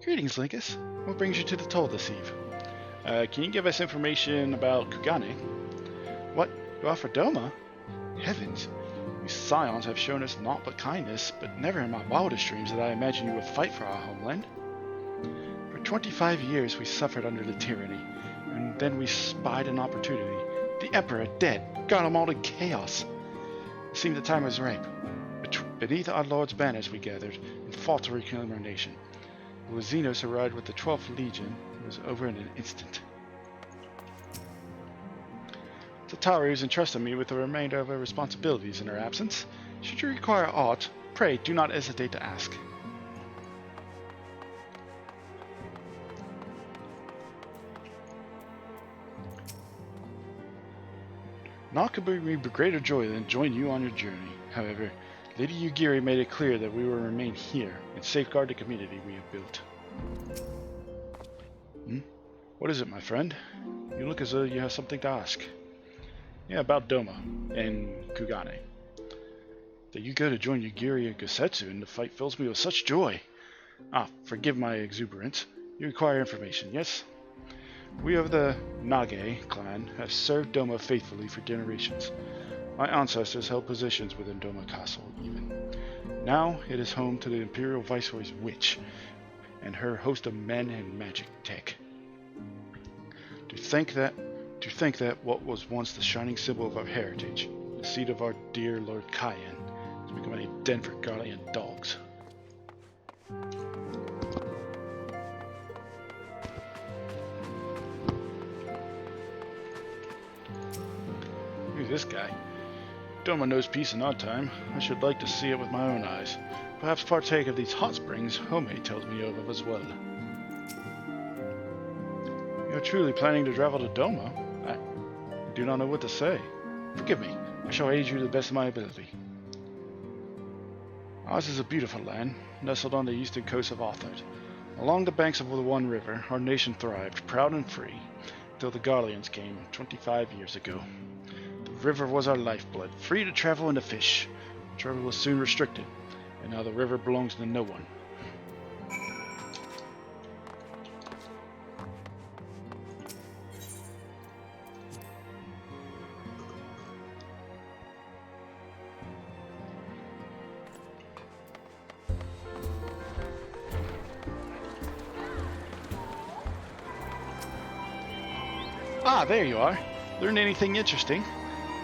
Greetings, Linkus. What brings you to the Toll this eve? Can you give us information about Kugane? What? You offer Doma? Heavens, you scions have shown us naught but kindness, but never in my wildest dreams did I imagine you would fight for our homeland. For 25 years we suffered under the tyranny, and then we spied an opportunity. The Emperor dead, got them all to chaos. It seemed the time was ripe. Beneath our Lord's banners we gathered, and fought to reclaim our nation. When Xenos arrived with the 12th Legion, it was over in an instant. Tataru has entrusted me with the remainder of her responsibilities in her absence. Should you require aught, pray do not hesitate to ask. Naught could bring me greater joy than join you on your journey. However, Lady Yugiri made it clear that we will remain here and safeguard the community we have built. What is it, my friend? You look as though you have something to ask. Yeah, about Doma and Kugane. That you go to join Yugiri and Gosetsu in the fight fills me with such joy. Forgive my exuberance. You require information, yes? We of the Nage clan have served Doma faithfully for generations. My ancestors held positions within Doma Castle, even. Now it is home to the Imperial Viceroy's witch and her host of men and magic tech. To think that what was once the shining symbol of our heritage, the seat of our dear Lord Cayenne, has become a den for Garlean dogs. Who's this guy? Doma knows peace in our time. I should like to see it with my own eyes. Perhaps partake of these hot springs Home tells me of as well. You're truly planning to travel to Doma? I do not know what to say. Forgive me. I shall aid you to the best of my ability. Ours is a beautiful land, nestled on the eastern coast of Arthart. Along the banks of the One River, our nation thrived, proud and free, till the Garleans came 25 years ago. The river was our lifeblood, free to travel and to fish. Travel was soon restricted, And now the river belongs to no one. Ah, there you are. Learn anything interesting?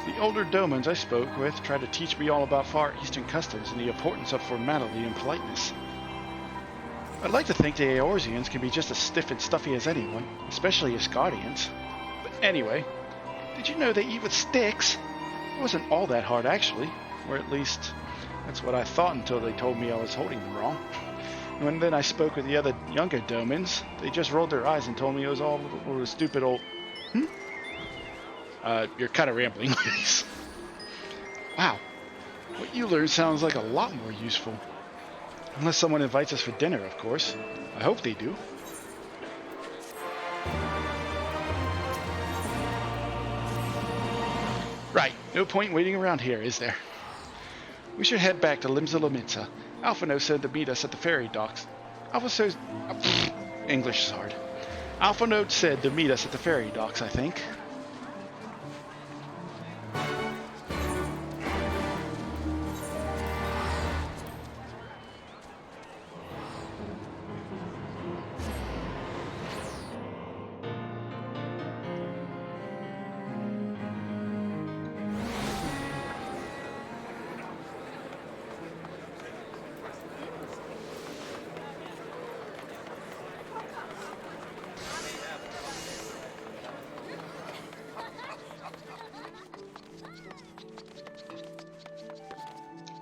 The older domans I spoke with tried to teach me all about Far Eastern customs and the importance of formality and politeness. I'd like to think the Eorzeans can be just as stiff and stuffy as anyone, especially as Guardians. But anyway, did you know they eat with sticks? It wasn't all that hard actually, or at least that's what I thought until they told me I was holding them wrong. And then I spoke with the other younger domans, they just rolled their eyes and told me it was all a stupid old... You're kind of rambling, Luis. Wow, what you learned sounds like a lot more useful. Unless someone invites us for dinner, of course. I hope they do. Right, no point waiting around here, is there? We should head back to Limsa. Alphino said to meet us at the ferry docks. English is hard. Alphino said to meet us at the ferry docks, I think.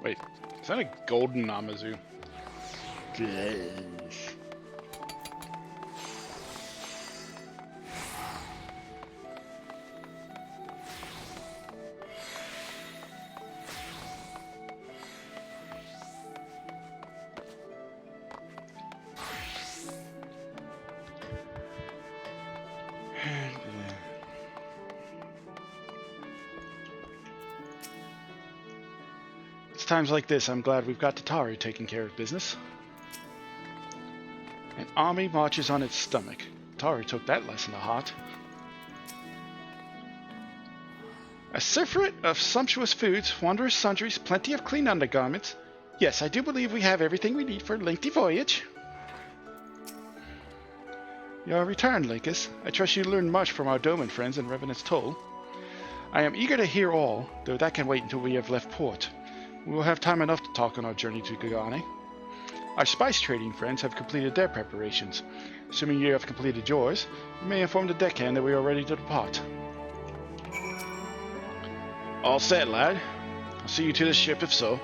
Wait, is that a golden Namazu? Times like this, I'm glad we've got Tataru taking care of business. An army marches on its stomach. Tataru took that lesson to heart. A surfeit of sumptuous foods, wondrous sundries, plenty of clean undergarments. Yes, I do believe we have everything we need for a lengthy voyage. Your return, Linkus. I trust you learned much from our Doman friends in Revenant's Toll. I am eager to hear all, though that can wait until we have left port. We will have time enough to talk on our journey to Gagane. Our spice trading friends have completed their preparations. Assuming you have completed yours, you may inform the deckhand that we are ready to depart. All set, lad. I'll see you to the ship if so.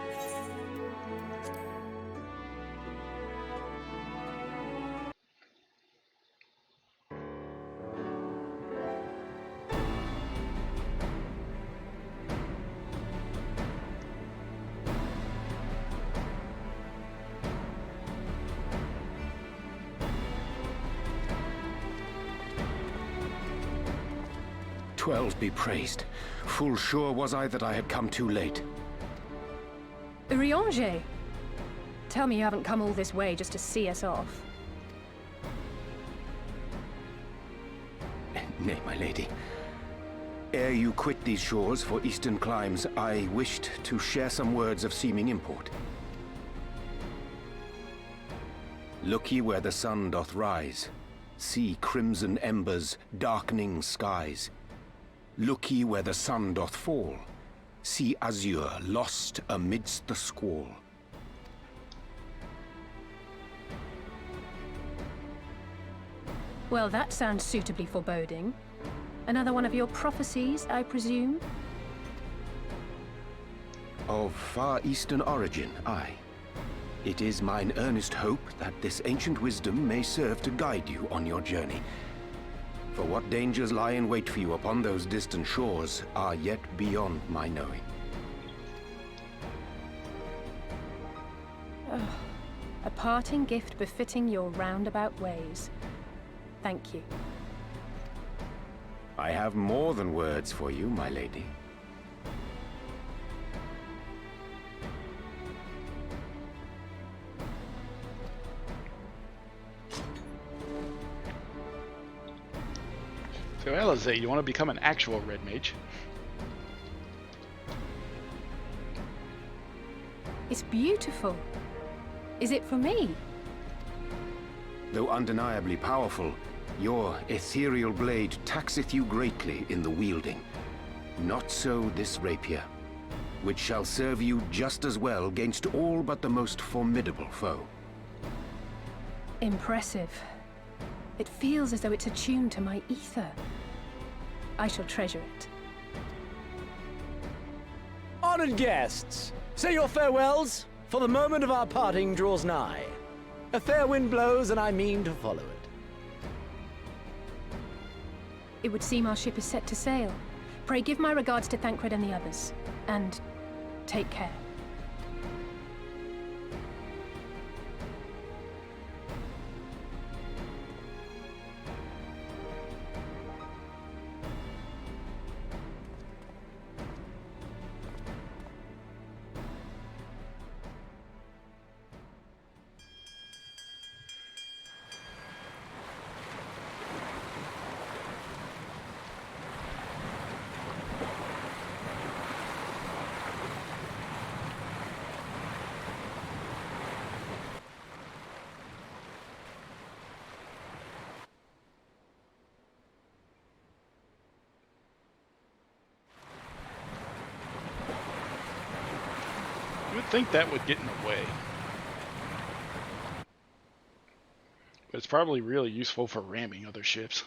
Twelve be praised. Full sure was I that I had come too late. Urianger! Tell me you haven't come all this way just to see us off. Nay, my lady. Ere you quit these shores for eastern climes, I wished to share some words of seeming import. Look ye where the sun doth rise. See crimson embers, darkening skies. Look ye where the sun doth fall. See azure lost amidst the squall. Well, that sounds suitably foreboding. Another one of your prophecies, I presume? Of far eastern origin, aye. It is mine earnest hope that this ancient wisdom may serve to guide you on your journey. For what dangers lie in wait for you upon those distant shores are yet beyond my knowing. A parting gift befitting your roundabout ways. Thank you. I have more than words for you, my lady. So Alizé, you want to become an actual red mage? It's beautiful. Is it for me? Though undeniably powerful, your ethereal blade taxeth you greatly in the wielding. Not so this rapier, which shall serve you just as well against all but the most formidable foe. Impressive. It feels as though it's attuned to my ether. I shall treasure it. Honored guests, say your farewells, for the moment of our parting draws nigh. A fair wind blows, and I mean to follow it. It would seem our ship is set to sail. Pray give my regards to Thancred and the others. And take care. You would think that would get in the way. But it's probably really useful for ramming other ships.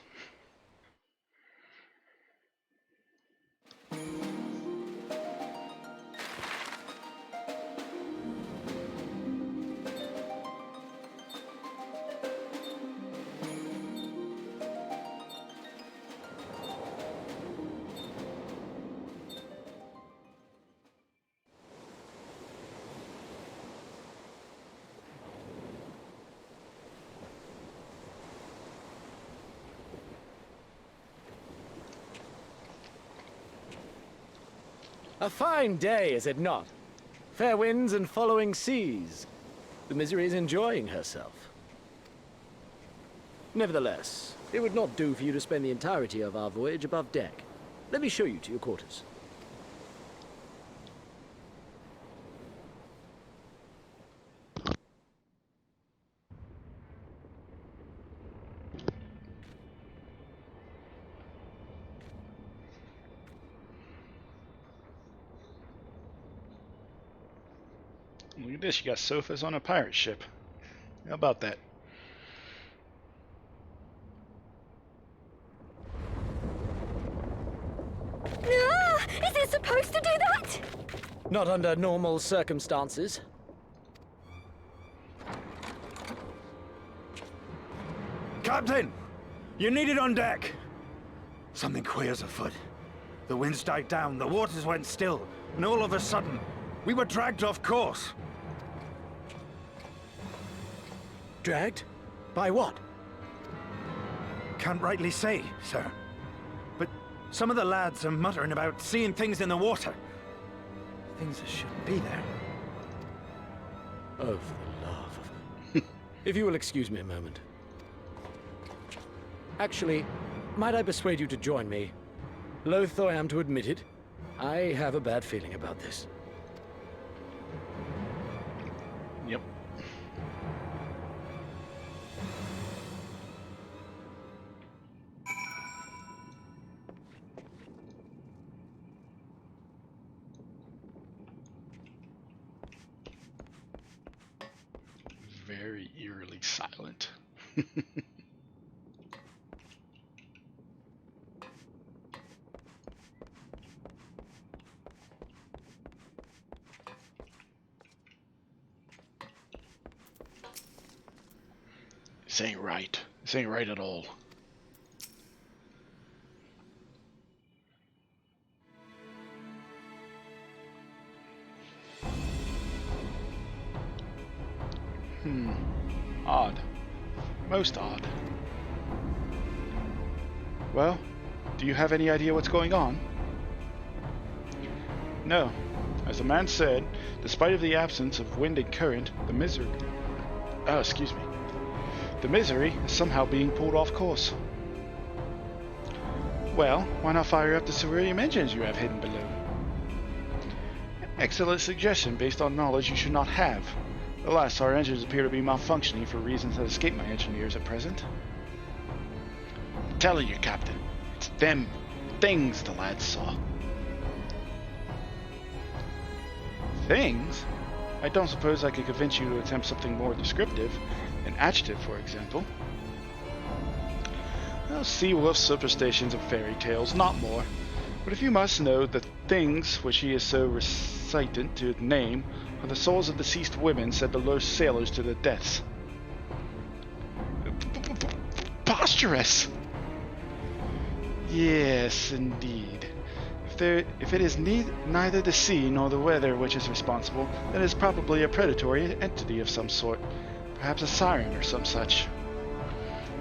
A fine day, is it not? Fair winds and following seas. The Misery is enjoying herself. Nevertheless, it would not do for you to spend the entirety of our voyage above deck. Let me show you to your quarters. Look at this, you got sofas on a pirate ship. How about that? Ah! Is it supposed to do that? Not under normal circumstances. Captain! You need it on deck! Something queer's afoot. The winds died down, the waters went still, and all of a sudden, we were dragged off course. Dragged? By what? Can't rightly say, sir. But some of the lads are muttering about seeing things in the water. Things that shouldn't be there. Oh, for the love of... If you will excuse me a moment. Actually, might I persuade you to join me? Loath though I am to admit it, I have a bad feeling about this. Yep. Very eerily silent. This ain't right. This ain't right at all. Odd. Most odd. Well, do you have any idea what's going on? No. As the man said, despite of the absence of wind and current, the Misery is somehow being pulled off course. Well, why not fire up the cerium engines you have hidden below? Excellent suggestion based on knowledge you should not have. Alas, our engines appear to be malfunctioning for reasons that escape my engineers at present. I'm telling you, Captain, it's them things the lads saw. Things? I don't suppose I could convince you to attempt something more descriptive. An adjective, for example. Well, sea wolf superstitions and fairy tales, not more. But if you must know, the things which he is so recitant to name are the souls of deceased women said to lure sailors to their deaths. Preposterous! Yes, indeed. If it is neither the sea nor the weather which is responsible, then it is probably a predatory entity of some sort. Perhaps a siren or some such.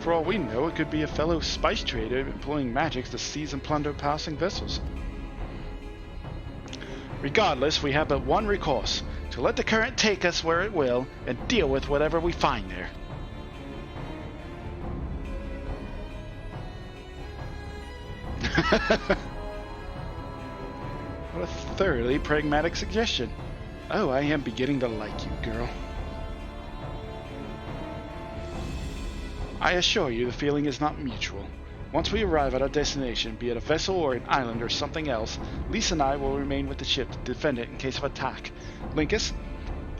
For all we know, it could be a fellow spice trader employing magics to seize and plunder passing vessels. Regardless, we have but one recourse, to let the current take us where it will, and deal with whatever we find there. What a thoroughly pragmatic suggestion. Oh, I am beginning to like you, girl. I assure you the feeling is not mutual. Once we arrive at our destination, be it a vessel or an island or something else, Lisa and I will remain with the ship to defend it in case of attack. Linkus,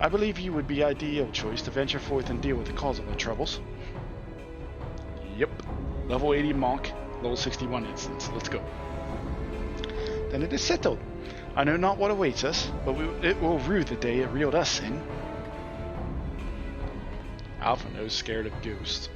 I believe you would be ideal choice to venture forth and deal with the cause of our troubles. Yep. Level 80 Monk, level 61 Instance. Let's go. Then it is settled. I know not what awaits us, but it will rue the day it reeled us in. Alpha knows scared of ghosts.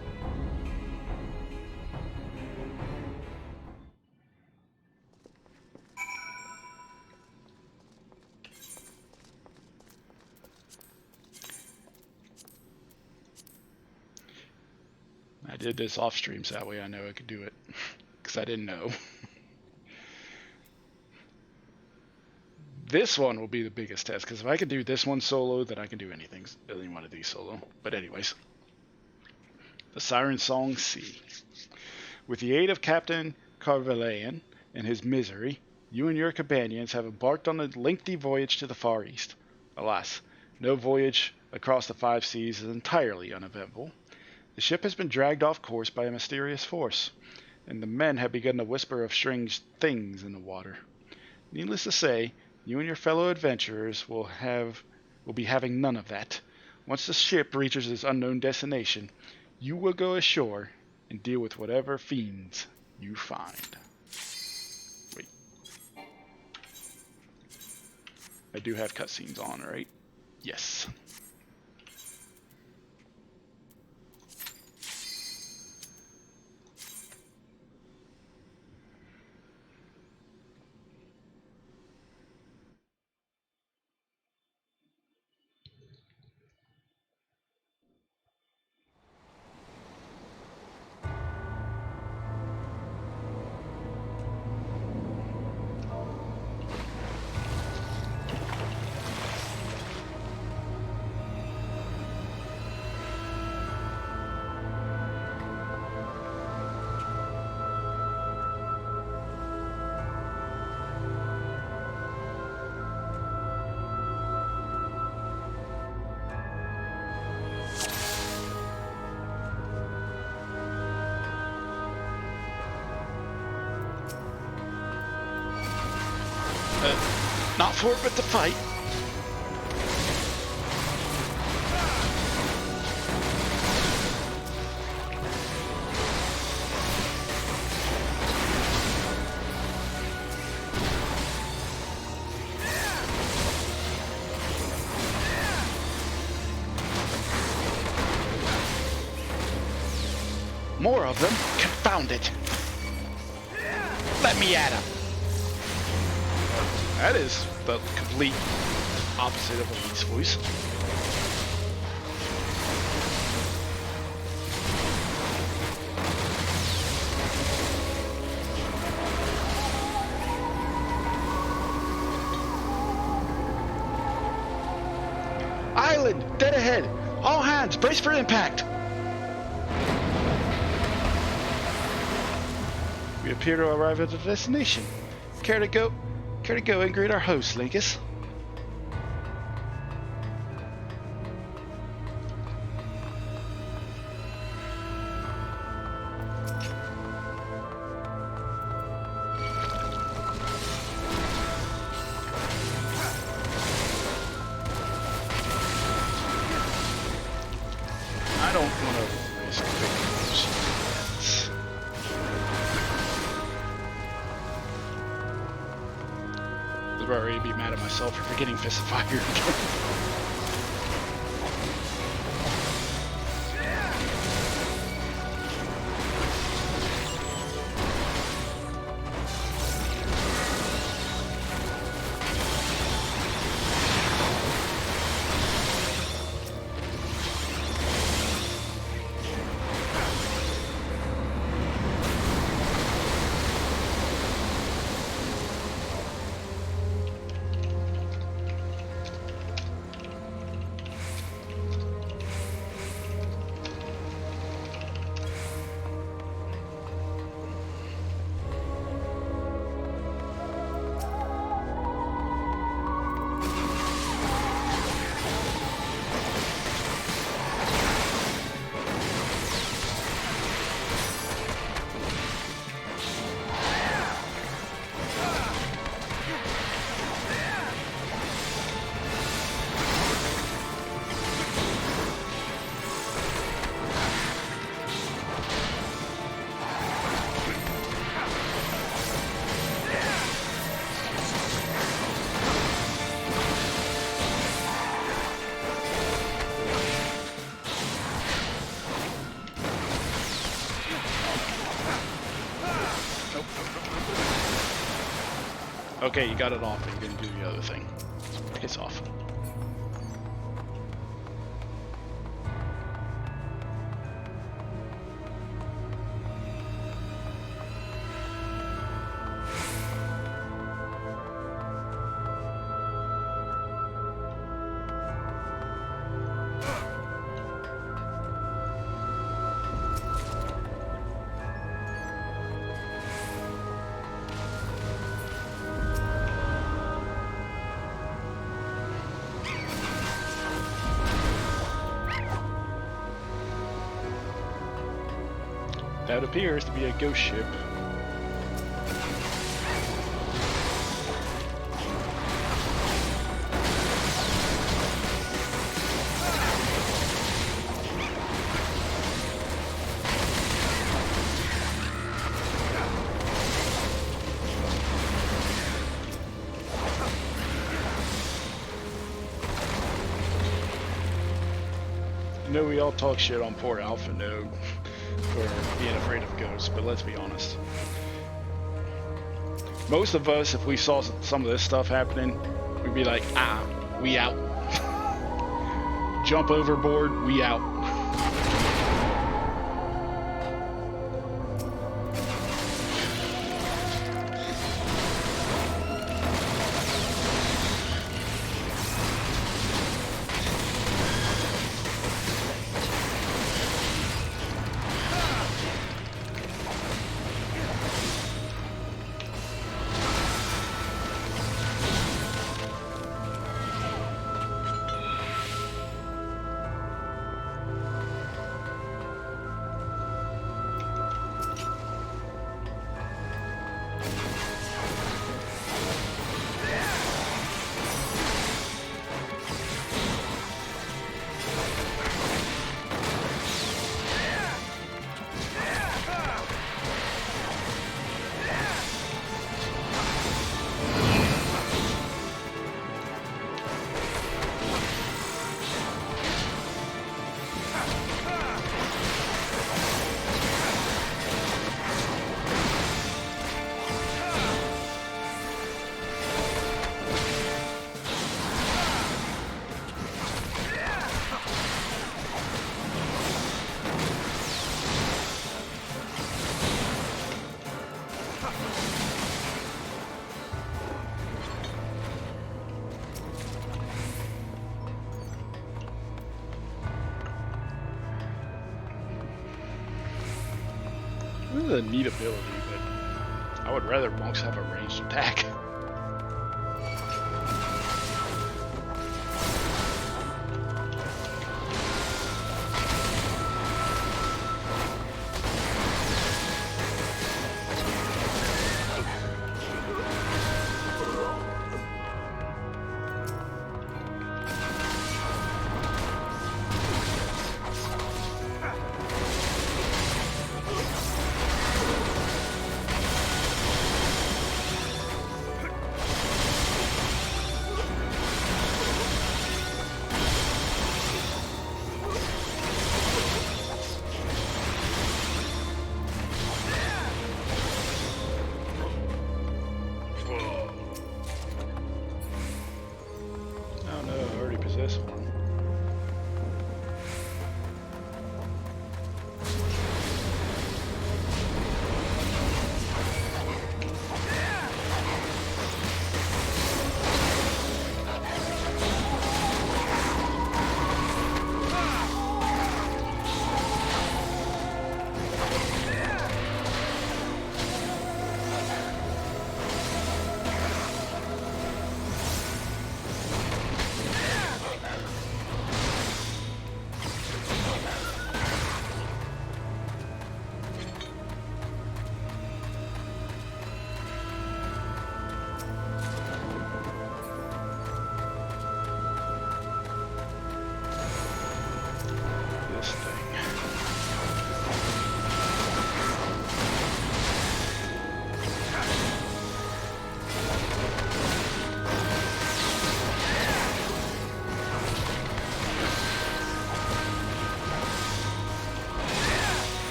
I did this off stream so that way I know I could do it. Because I didn't know. This one will be the biggest test, because if I can do this one solo, then I can do anything, any one of these solo. But anyways. The Siren Song C. With the aid of Captain Carvelayan and his misery, you and your companions have embarked on a lengthy voyage to the Far East. Alas, no voyage across the 5 seas is entirely uneventful. The ship has been dragged off course by a mysterious force, and the men have begun to whisper of strange things in the water. Needless to say, you and your fellow adventurers will be having none of that. Once the ship reaches its unknown destination, you will go ashore and deal with whatever fiends you find. Wait. I do have cutscenes on, right? Yes. Not for it, but to fight. More of them? Confound it. Let me at him. That is the complete opposite of Elite's voice. Island! Dead ahead! All hands, brace for impact! We appear to arrive at a destination. Care to go and greet our host, Linkus? I don't want to risk picking those rats. I was already be mad at myself for forgetting Fist of Fire again. Okay, you got it off, but you didn't do the other thing. Piss off. That appears to be a ghost ship. You know, we all talk shit on poor Alpha Node for being afraid of ghosts, but let's be honest. Most of us, if we saw some of this stuff happening, we'd be like, we out. Jump overboard, we out. This is a neat ability, but I would rather monks have a ranged attack. This one.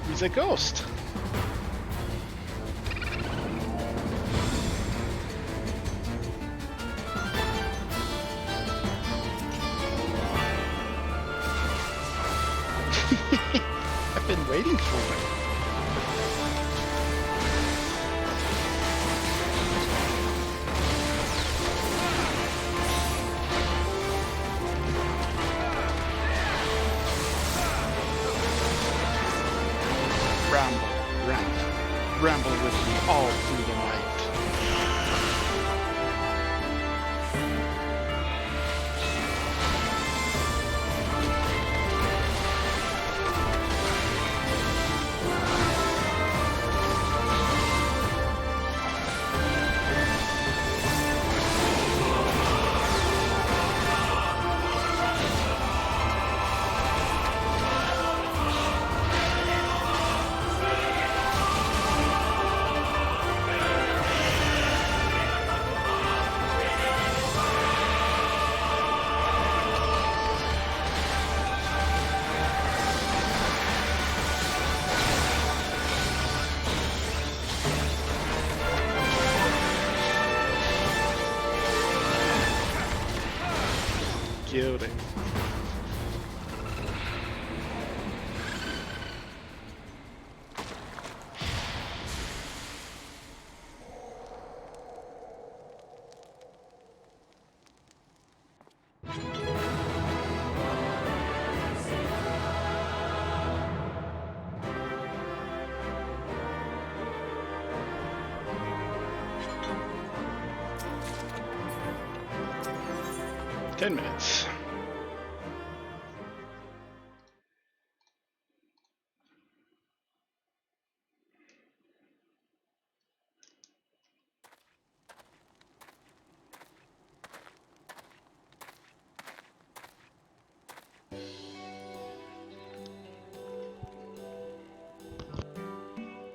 He's a ghost. I've been waiting for it. Ramble with me all through the night. Killed it. Ten minutes.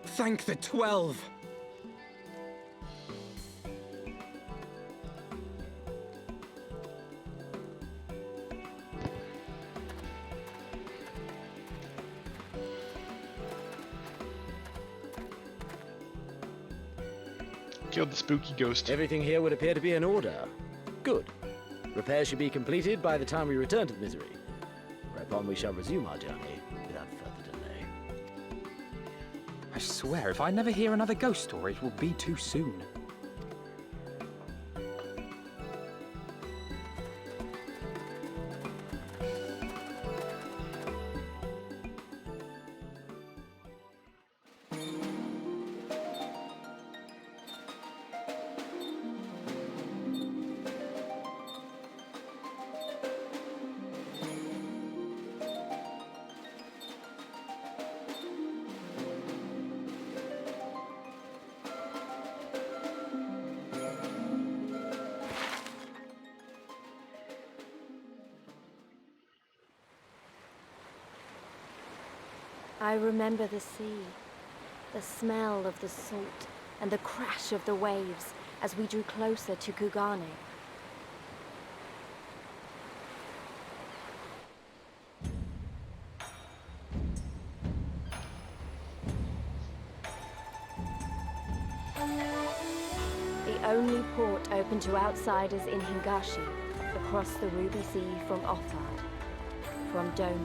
Thank the 12! Killed the spooky ghost. Everything here would appear to be in order. Good. Repairs should be completed by the time we return to the Misery, whereupon we shall resume our journey without further delay. I swear, if I never hear another ghost story, it will be too soon. I remember the sea, the smell of the salt, and the crash of the waves as we drew closer to Kugane. The only port open to outsiders in Hingashi, across the Ruby Sea from Offard, from Doma.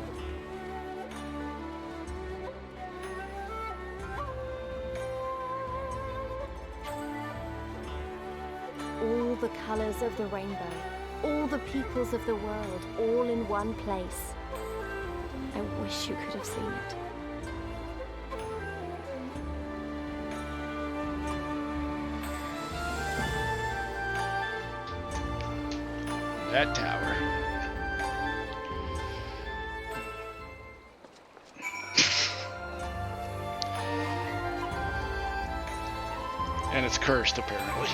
All the colors of the rainbow, all the peoples of the world, all in one place. I wish you could have seen it. That tower. And it's cursed, apparently.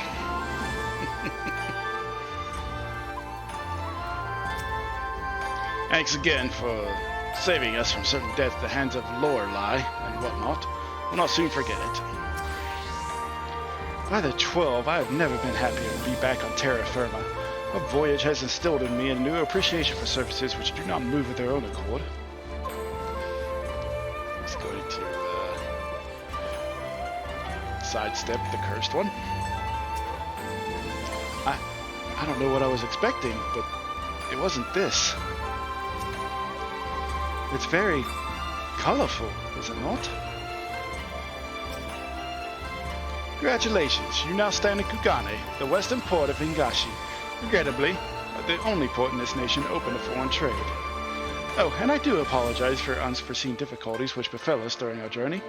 Thanks again for saving us from certain death at the hands of Lorelei and whatnot. We'll not soon forget it. By the 12, I have never been happier to be back on terra firma. A voyage has instilled in me a new appreciation for surfaces which do not move of their own accord. Let's go to sidestep the cursed one. I don't know what I was expecting, but it wasn't this. It's very colorful, is it not? Congratulations, you now stand in Kugane, the western port of Hingashi. Regrettably, the only port in this nation open to foreign trade. Oh, and I do apologize for unforeseen difficulties which befell us during our journey.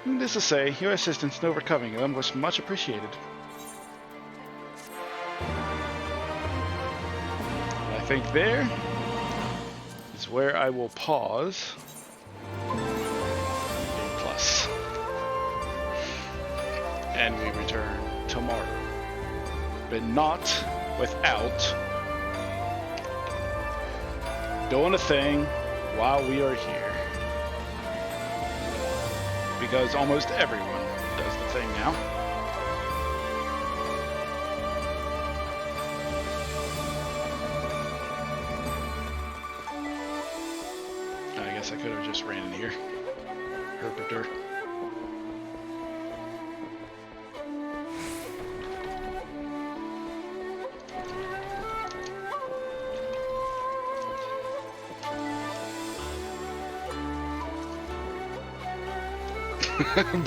Needless to say, your assistance in overcoming them was much appreciated. I think there is where I will pause. Plus. And we return tomorrow. But not without doing a thing while we are here. Because almost everyone does the thing now. I guess I could have just ran in here. Herpeter.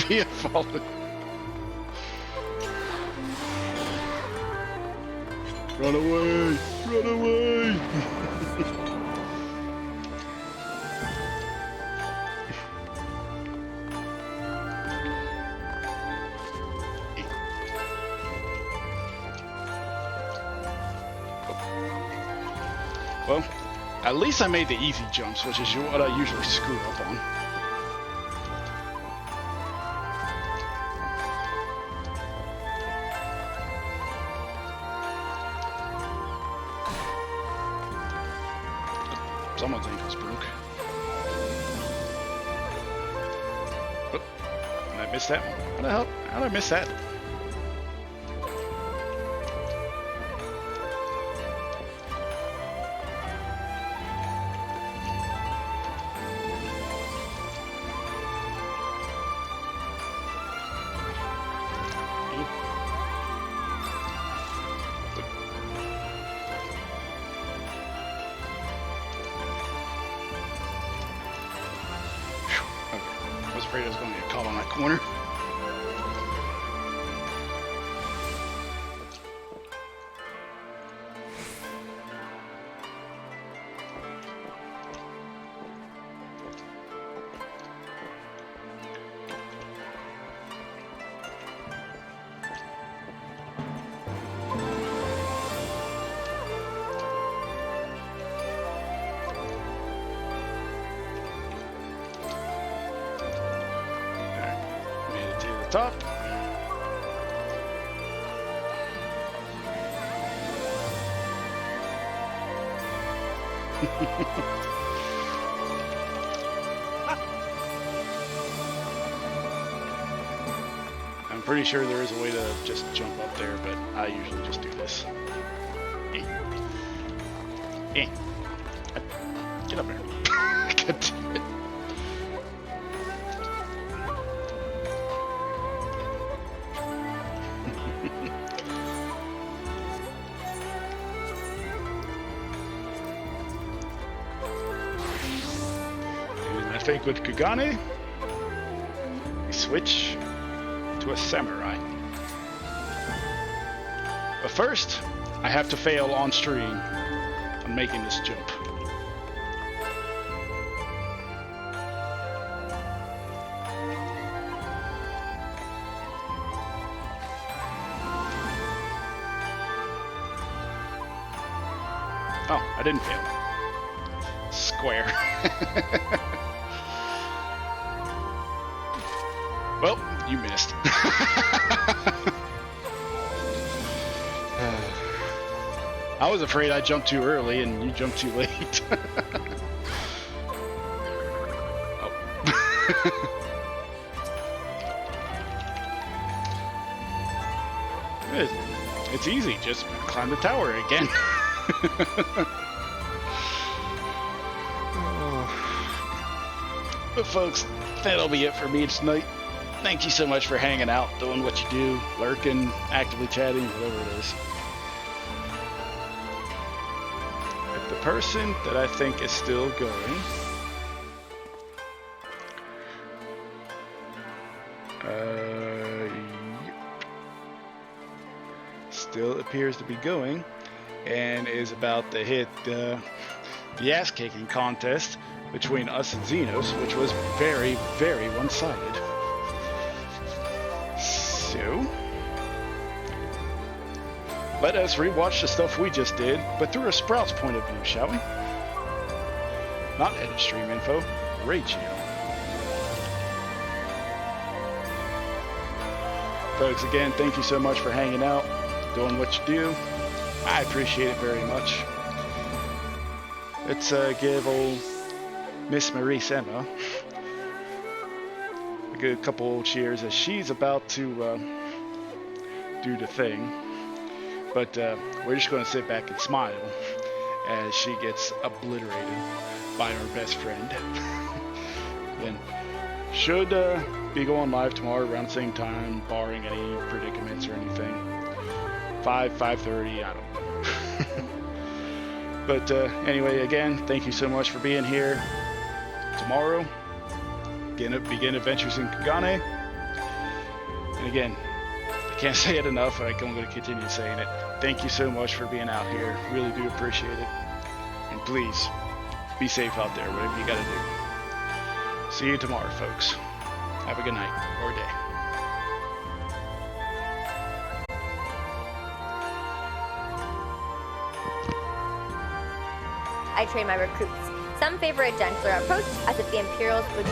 Be a fallen. Run away! Run away! Well, at least I made the easy jumps, which is what I usually screw up on. Someone's ankle's broke. Oh, I missed that one. How the hell? How did I miss that? I was afraid I was going to get caught on that corner. Top. I'm pretty sure there is a way to just jump up there, but I usually just do this. Get up there. God damn it. I think with Kugane, we switch to a samurai. But first, I have to fail on stream on making this jump. Oh, I didn't fail. Square. Well, you missed. I was afraid I jumped too early and you jumped too late. Oh. It's easy, just climb the tower again. But folks, that'll be it for me tonight. Thank you so much for hanging out, doing what you do, lurking, actively chatting, whatever it is. If the person that I think is still going, still appears to be going, and is about to hit the ass-kicking contest between us and Xenos, which was very, very one-sided. So, let us rewatch the stuff we just did, but through a Sprout's point of view, shall we? Not edit stream info, raid channel. Folks, again, thank you so much for hanging out, doing what you do. I appreciate it very much. Let's give old Miss Maurice Emma a couple cheers as she's about to do the thing. But we're just going to sit back and smile as she gets obliterated by our best friend. And should be going live tomorrow around the same time, barring any predicaments or anything. 5:30, I don't know. But anyway, again, thank you so much for being here. Tomorrow, begin adventures in Kugane. And again, I can't say it enough, but I'm going to continue saying it. Thank you so much for being out here. Really do appreciate it. And please, be safe out there, whatever you got to do. See you tomorrow, folks. Have a good night or day. I train my recruits. Some favor a gentler approach, as if the Imperials would